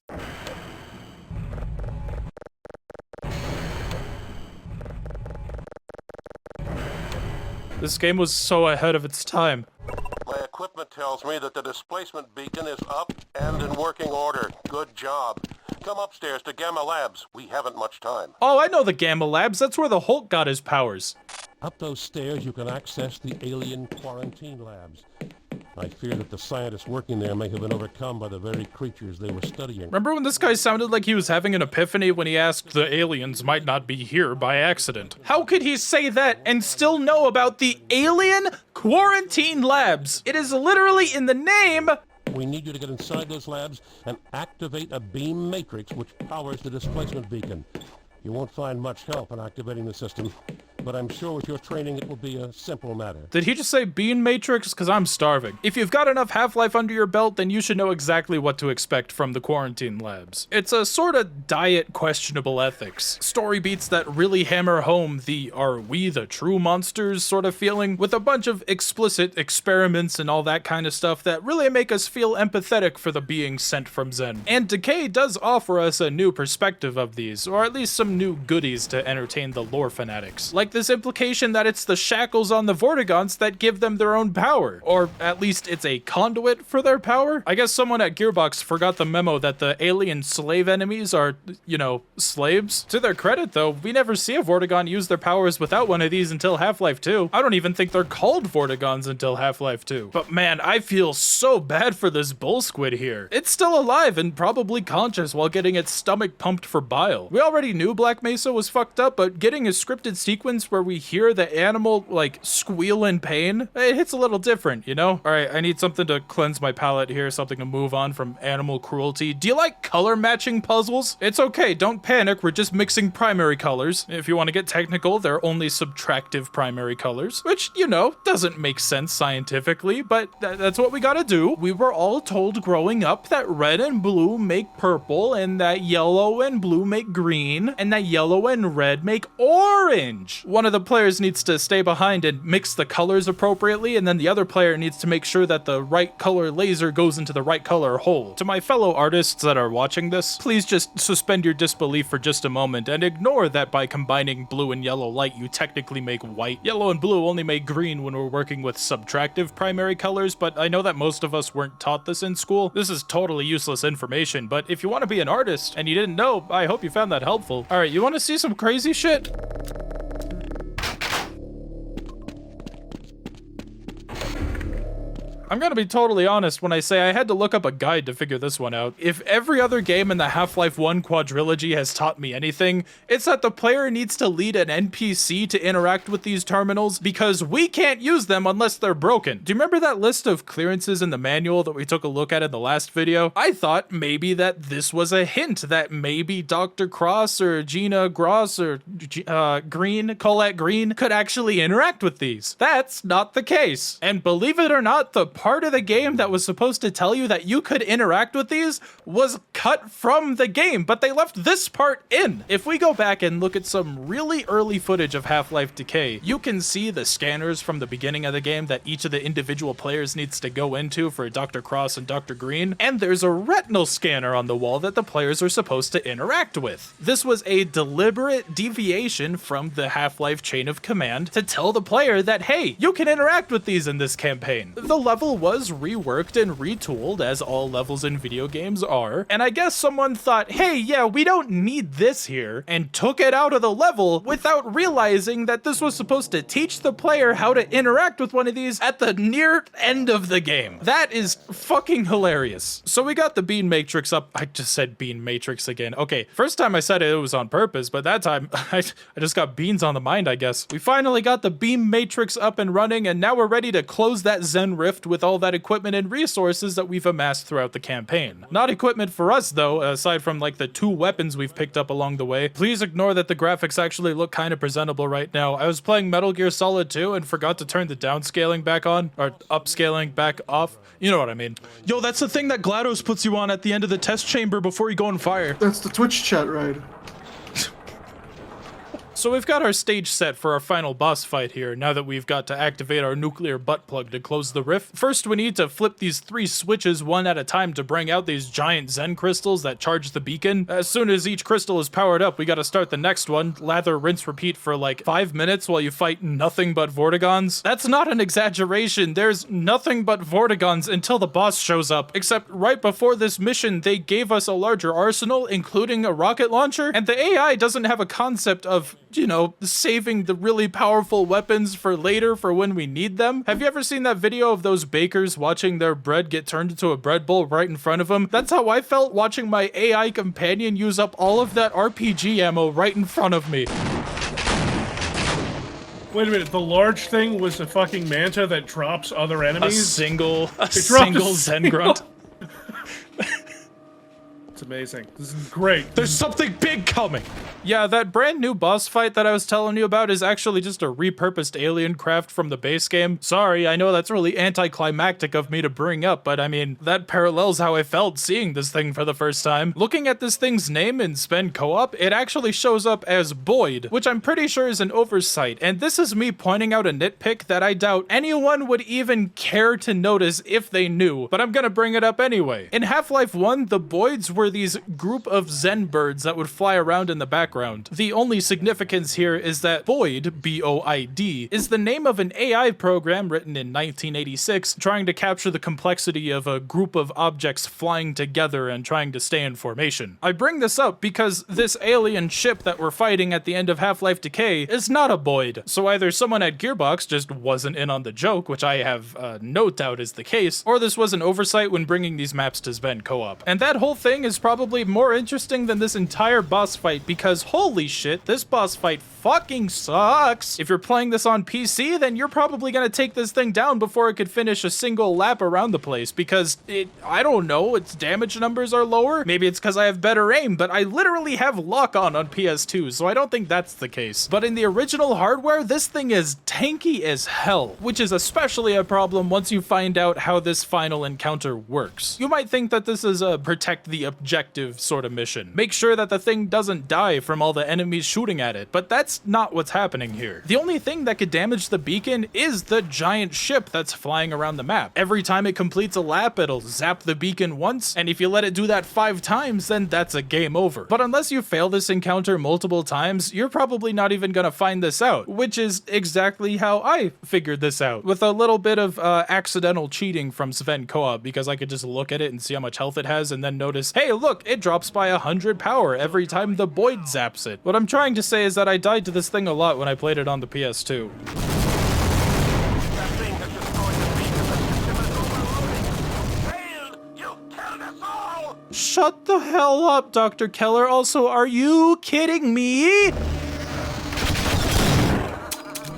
This game was so ahead of its time. My equipment tells me that the displacement beacon is up and in working order. Good job. Come upstairs to Gamma Labs. We haven't much time. Oh, I know the Gamma Labs. That's where the Hulk got his powers. Up those stairs, you can access the alien quarantine labs. I fear that the scientists working there may have been overcome by the very creatures they were studying. Remember when this guy sounded like he was having an epiphany when he asked the aliens might not be here by accident? How could he say that and still know about the alien quarantine labs? It is literally in the name. We need you to get inside those labs and activate a beam matrix which powers the displacement beacon. You won't find much help in activating the system, but I'm sure with your training it will be a simple matter. Did he just say Bean Matrix? Because I'm starving. If you've got enough Half-Life under your belt, then you should know exactly what to expect from the quarantine labs. It's a sort of diet questionable ethics. Story beats that really hammer home the "are we the true monsters" sort of feeling, with a bunch of explicit experiments and all that kind of stuff that really make us feel empathetic for the beings sent from Zen. And Decay does offer us a new perspective of these, or at least some new goodies to entertain the lore fanatics. Like this implication that it's the shackles on the Vortigons that give them their own power, or at least it's a conduit for their power. I guess someone at Gearbox forgot the memo that the alien slave enemies are, you know, slaves. To their credit though, we never see a Vortigon use their powers without one of these until Half-Life 2. I don't even think they're called Vortigons until Half-Life 2. But man, I feel so bad for this bull squid here. It's still alive and probably conscious while getting its stomach pumped for bile. We already knew Black Mesa was fucked up, but getting a scripted sequence where we hear the animal, like, squeal in pain, it hits a little different, you know? Alright, I need something to cleanse my palate here, something to move on from animal cruelty. Do you like color matching puzzles? It's okay, don't panic, we're just mixing primary colors. If you want to get technical, they're only subtractive primary colors, which, you know, doesn't make sense scientifically, but that's what we gotta do. We were all told growing up that red and blue make purple, and that yellow and blue make green, and that yellow and red make orange. One of the players needs to stay behind and mix the colors appropriately, and then the other player needs to make sure that the right color laser goes into the right color hole. To my fellow artists that are watching this, please just suspend your disbelief for just a moment and ignore that by combining blue and yellow light you technically make white. Yellow and blue only make green when we're working with subtractive primary colors, but I know that most of us weren't taught this in school. This is totally useless information, but if you want to be an artist and you didn't know, I hope you found that helpful. Alright, you want to see some crazy shit? I'm gonna be totally honest when I say I had to look up a guide to figure this one out. If every other game in the Half-Life 1 quadrilogy has taught me anything, it's that the player needs to lead an NPC to interact with these terminals because we can't use them unless they're broken. Do you remember that list of clearances in the manual that we took a look at in the last video? I thought maybe that this was a hint that maybe Dr. Cross or Gina Gross or Green, Colette Green, could actually interact with these. That's not the case. And believe it or not, the part of the game that was supposed to tell you that you could interact with these was cut from the game, but they left this part in. If we go back and look at some really early footage of Half-Life Decay, you can see the scanners from the beginning of the game that each of the individual players needs to go into for Dr. Cross and Dr. Green, and there's a retinal scanner on the wall that the players are supposed to interact with. This was a deliberate deviation from the Half-Life chain of command to tell the player that, hey, you can interact with these in this campaign. The level was reworked and retooled, as all levels in video games are, and I guess someone thought, hey, yeah, we don't need this here, and took it out of the level without realizing that this was supposed to teach the player how to interact with one of these at the near end of the game. That is fucking hilarious. So we got the Bean Matrix up. I just said Bean Matrix again. Okay, first time I said it was on purpose, but that time I just got beans on the mind, I guess. We finally got the Beam Matrix up and running, and now we're ready to close that Zen rift with all that equipment and resources that we've amassed throughout the campaign. Not equipment for us though, aside from like the 2 weapons we've picked up along the way. Please ignore that the graphics actually look kind of presentable right now. I was playing Metal Gear Solid 2 and forgot to turn the downscaling back on, or upscaling back off. You know what I mean. Yo, that's the thing that GLaDOS puts you on at the end of the test chamber before you go on fire. That's the Twitch chat ride. So we've got our stage set for our final boss fight here, now that we've got to activate our nuclear butt plug to close the rift. First, we need to flip these 3 switches one at a time to bring out these giant Zen crystals that charge the beacon. As soon as each crystal is powered up, we gotta start the next one, lather, rinse, repeat for like 5 minutes while you fight nothing but Vortigons. That's not an exaggeration, there's nothing but Vortigons until the boss shows up, except right before this mission, they gave us a larger arsenal, including a rocket launcher, and the AI doesn't have a concept of, you know, saving the really powerful weapons for later for when we need them. Have you ever seen that video of those bakers watching their bread get turned into a bread bowl right in front of them? That's how I felt watching my AI companion use up all of that RPG ammo right in front of me. Wait a minute, the large thing was a fucking manta that drops other enemies? A single Zen grunt. It's amazing. This is great. There's something big coming. Yeah, that brand new boss fight that I was telling you about is actually just a repurposed alien craft from the base game. Sorry, I know that's really anticlimactic of me to bring up, but I mean, that parallels how I felt seeing this thing for the first time. Looking at this thing's name in Sven Co-op, it actually shows up as Boyd, which I'm pretty sure is an oversight, and this is me pointing out a nitpick that I doubt anyone would even care to notice if they knew, but I'm gonna bring it up anyway. In Half-Life 1, the Boyds were these group of Zen birds that would fly around in the background. The only significance here is that Boyd, B-O-I-D, is the name of an AI program written in 1986 trying to capture the complexity of a group of objects flying together and trying to stay in formation. I bring this up because this alien ship that we're fighting at the end of Half-Life Decay is not a Boyd, so either someone at Gearbox just wasn't in on the joke, which I have no doubt is the case, or this was an oversight when bringing these maps to Sven Co-op. And that whole thing is probably more interesting than this entire boss fight because holy shit, this boss fight fucking sucks. If you're playing this on PC, then you're probably gonna take this thing down before it could finish a single lap around the place because I don't know, its damage numbers are lower. Maybe it's because I have better aim, but I literally have lock-on on PS2, so I don't think that's the case. But in the original hardware, this thing is tanky as hell, which is especially a problem once you find out how this final encounter works. You might think that this is a protect the objective sort of mission. Make sure that the thing doesn't die from all the enemies shooting at it, but that's not what's happening here. The only thing that could damage the beacon is the giant ship that's flying around the map. Every time it completes a lap, it'll zap the beacon once, and if you let it do that 5 times, then that's a game over. But unless you fail this encounter multiple times, you're probably not even gonna find this out, which is exactly how I figured this out, with a little bit of accidental cheating from Sven Co-op, because I could just look at it and see how much health it has and then notice, hey look, it drops by 100 power every time the Boyd zaps it. What I'm trying to say is that I died to this thing a lot when I played it on the PS2. Shut the hell up, Dr. Keller. Also, are you kidding me?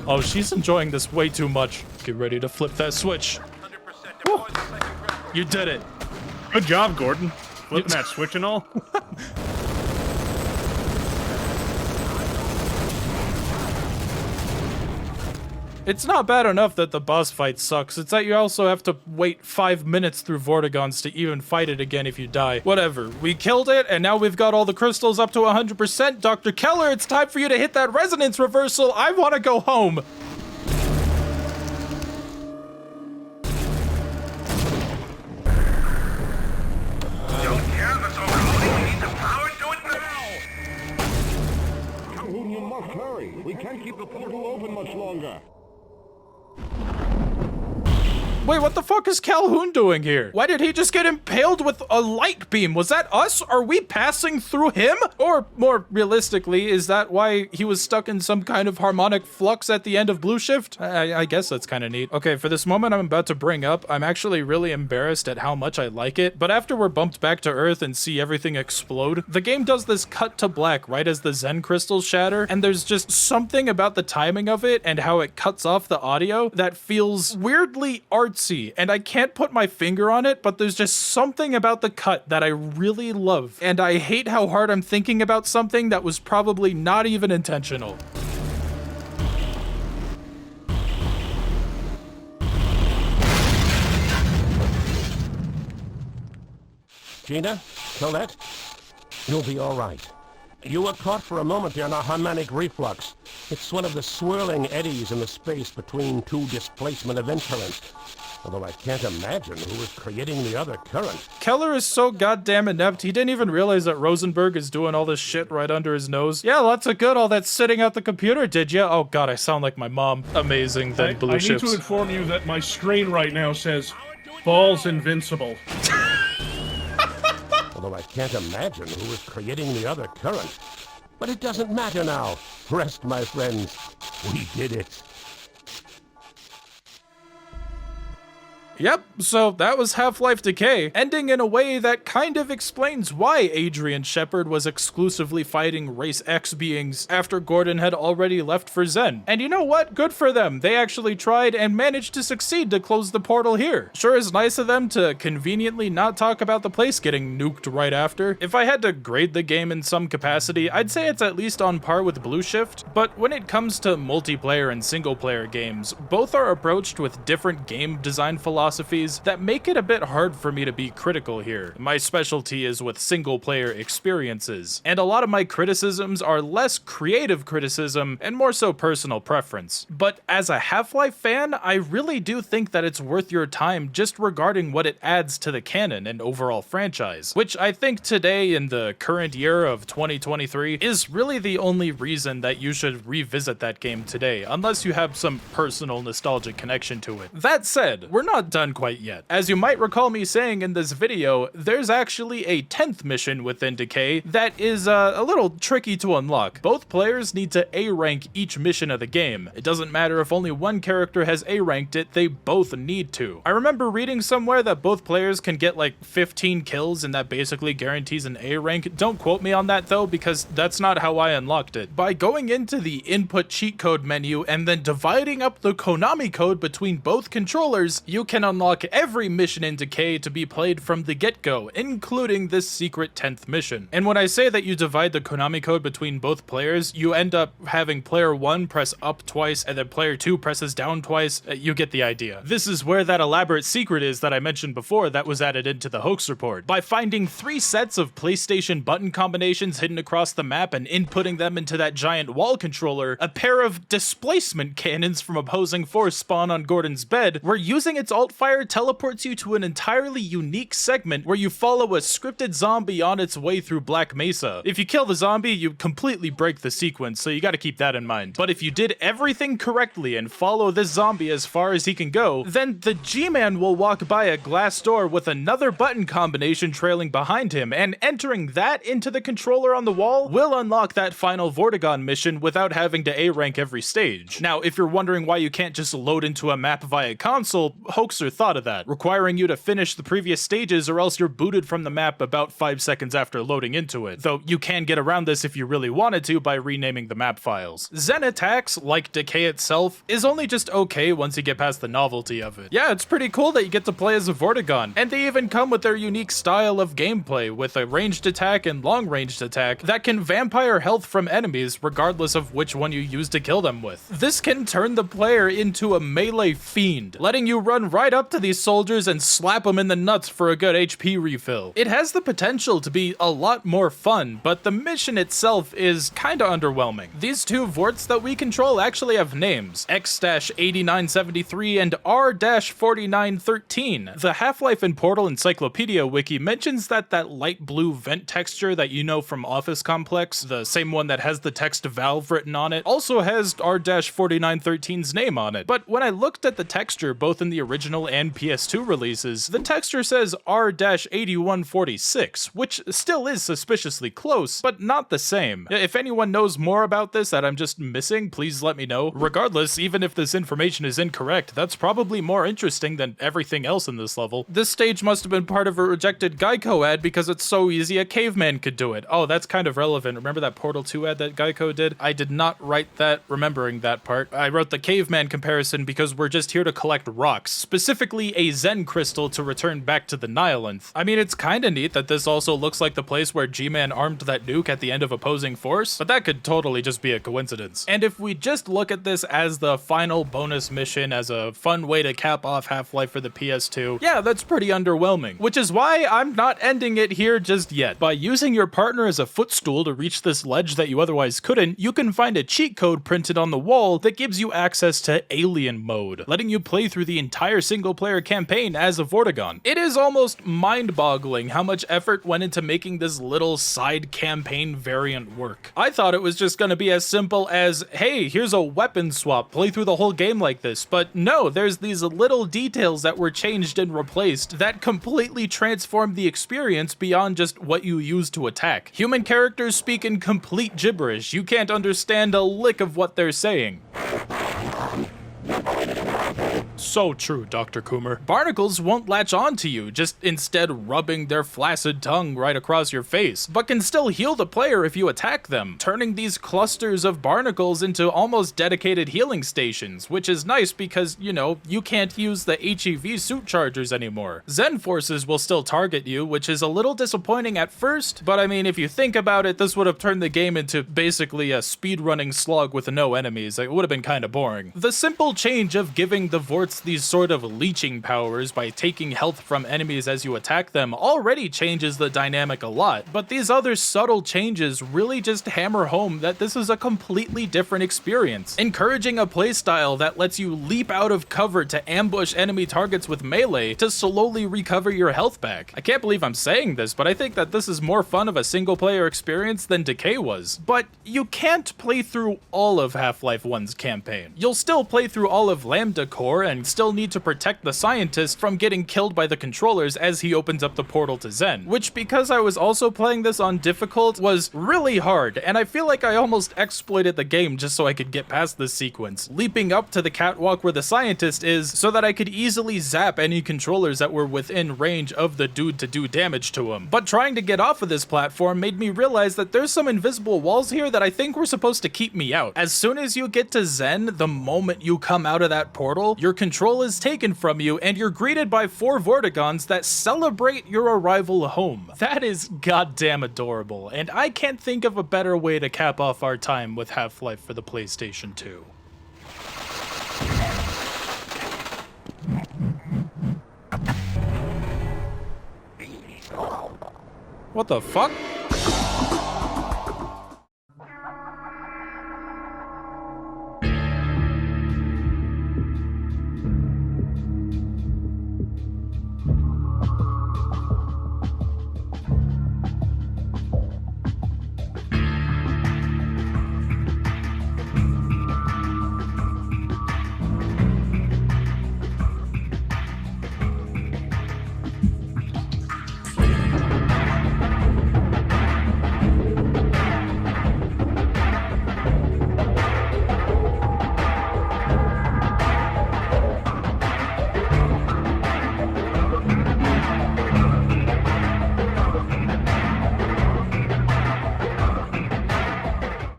Oh, she's enjoying this way too much. Get ready to flip that switch. Woo. You did it. Good job, Gordon. Flipping that switch and all. It's not bad enough that the boss fight sucks, it's that you also have to wait 5 minutes through Vortigons to even fight it again if you die. Whatever, we killed it, and now we've got all the crystals up to 100%. Dr. Keller, it's time for you to hit that resonance reversal. I want to go home. Calhoun, you must hurry. We can't keep the portal open much longer. Wait, what the fuck is Calhoun doing here? Why did he just get impaled with a light beam? Was that us? Are we passing through him? Or more realistically, is that why he was stuck in some kind of harmonic flux at the end of Blue Shift? I guess that's kind of neat. Okay, for this moment I'm about to bring up, I'm actually really embarrassed at how much I like it, but after we're bumped back to Earth and see everything explode, the game does this cut to black right as the Zen crystals shatter, and there's just something about the timing of it and how it cuts off the audio that feels weirdly artsy, and I can't put my finger on it, but there's just something about the cut that I really love, and I hate how hard I'm thinking about something that was probably not even intentional. Gina? Colette? You'll be all right. You were caught for a moment there in a harmonic reflux. It's one of the swirling eddies in the space between 2 displacement event currents. Although I can't imagine who was creating the other current. Keller is so goddamn inept, he didn't even realize that Rosenberg is doing all this shit right under his nose. Yeah, lots of good, all that sitting at the computer, did ya? Oh god, I sound like my mom. Amazing, then Blue Ships. I need to inform you that my screen right now says, Balls Invincible. Although I can't imagine who was creating the other current. But it doesn't matter now. Rest, my friends. We did it. Yep, so that was Half-Life Decay, ending in a way that kind of explains why Adrian Shephard was exclusively fighting Race X beings after Gordon had already left for Zen. And you know what? Good for them. They actually tried and managed to succeed to close the portal here. Sure is nice of them to conveniently not talk about the place getting nuked right after. If I had to grade the game in some capacity, I'd say it's at least on par with Blue Shift, but when it comes to multiplayer and single-player games, both are approached with different game design philosophies that make it a bit hard for me to be critical here. My specialty is with single-player experiences, and a lot of my criticisms are less creative criticism and more so personal preference. But as a Half-Life fan, I really do think that it's worth your time just regarding what it adds to the canon and overall franchise, which I think today in the current year of 2023 is really the only reason that you should revisit that game today, unless you have some personal nostalgic connection to it. That said, we're not done quite yet. As you might recall me saying in this video, there's actually a 10th mission within Decay that is a little tricky to unlock. Both players need to A-rank each mission of the game. It doesn't matter if only one character has A-ranked it, they both need to. I remember reading somewhere that both players can get like 15 kills and that basically guarantees an A rank. Don't quote me on that though, because that's not how I unlocked it. By going into the input cheat code menu and then dividing up the Konami code between both controllers, you can unlock every mission in Decay to be played from the get-go, including this secret 10th mission. And when I say that you divide the Konami code between both players, you end up having player 1 press up twice and then player 2 presses down twice. You get the idea. This is where that elaborate secret is that I mentioned before that was added into the hoax report. By finding 3 sets of PlayStation button combinations hidden across the map and inputting them into that giant wall controller, a pair of displacement cannons from opposing force spawn on Gordon's bed, where using its alt-fire teleports you to an entirely unique segment where you follow a scripted zombie on its way through Black Mesa. If you kill the zombie, you completely break the sequence, so you gotta keep that in mind. But if you did everything correctly and follow this zombie as far as he can go, then the G-Man will walk by a glass door with another button combination trailing behind him, and entering that into the controller on the wall will unlock that final Vortigon mission without having to A-rank every stage. Now, if you're wondering why you can't just load into a map via console, Hoaxer thought of that, requiring you to finish the previous stages or else you're booted from the map about 5 seconds after loading into it, though you can get around this if you really wanted to by renaming the map files. Zen attacks, like Decay itself, is only just okay once you get past the novelty of it. Yeah, it's pretty cool that you get to play as a Vortigon, and they even come with their unique style of gameplay with a ranged attack and long-ranged attack that can vampire health from enemies regardless of which one you use to kill them with. This can turn the player into a melee fiend, letting you run right up to these soldiers and slap them in the nuts for a good HP refill. It has the potential to be a lot more fun, but the mission itself is kinda underwhelming. These 2 Vorts that we control actually have names, X-8973 and R-4913. The Half-Life and Portal Encyclopedia wiki mentions that light blue vent texture that you know from Office Complex, the same one that has the text Valve written on it, also has R-4913's name on it. But when I looked at the texture both in the original and PS2 releases, the texture says R-8146, which still is suspiciously close, but not the same. If anyone knows more about this that I'm just missing, please let me know. Regardless, even if this information is incorrect, that's probably more interesting than everything else in this level. This stage must have been part of a rejected Geico ad because it's so easy a caveman could do it. Oh, that's kind of relevant. Remember that Portal 2 ad that Geico did? I did not write that remembering that part. I wrote the caveman comparison because we're just here to collect rocks, specifically a Zen crystal to return back to the Nihilith. I mean, it's kinda neat that this also looks like the place where G-Man armed that nuke at the end of Opposing Force, but that could totally just be a coincidence. And if we just look at this as the final bonus mission as a fun way to cap off Half-Life for the PS2, yeah, that's pretty underwhelming, which is why I'm not ending it here just yet. By using your partner as a footstool to reach this ledge that you otherwise couldn't, you can find a cheat code printed on the wall that gives you access to Alien Mode, letting you play through the entire single-player campaign as a Vortigon. It is almost mind-boggling how much effort went into making this little side campaign variant work. I thought it was just gonna be as simple as, hey, here's a weapon swap, play through the whole game like this, but no, there's these little details that were changed and replaced that completely transformed the experience beyond just what you use to attack. Human characters speak in complete gibberish. You can't understand a lick of what they're saying. So true, Dr. Coomer. Barnacles won't latch on to you, just instead rubbing their flaccid tongue right across your face, but can still heal the player if you attack them, turning these clusters of barnacles into almost dedicated healing stations, which is nice because, you know, you can't use the HEV suit chargers anymore. Zen forces will still target you, which is a little disappointing at first, but I mean, if you think about it, this would have turned the game into basically a speedrunning slog with no enemies. It would have been kind of boring. The simple change of giving the Vorts these sort of leeching powers by taking health from enemies as you attack them already changes the dynamic a lot, but these other subtle changes really just hammer home that this is a completely different experience, encouraging a playstyle that lets you leap out of cover to ambush enemy targets with melee to slowly recover your health back. I can't believe I'm saying this, but I think that this is more fun of a single player experience than Decay was. But you can't play through all of Half-Life 1's campaign. You'll still play through all of Lambda Core and still need to protect the scientist from getting killed by the controllers as he opens up the portal to Zen, which, because I was also playing this on difficult, was really hard, and I feel like I almost exploited the game just so I could get past this sequence, leaping up to the catwalk where the scientist is so that I could easily zap any controllers that were within range of the dude to do damage to him. But trying to get off of this platform made me realize that there's some invisible walls here that I think were supposed to keep me out. As soon as you get to Zen, the moment you come out of that portal, your control is taken from you and you're greeted by 4 Vortigons that celebrate your arrival home. That is goddamn adorable, and I can't think of a better way to cap off our time with Half-Life for the PlayStation 2. What the fuck?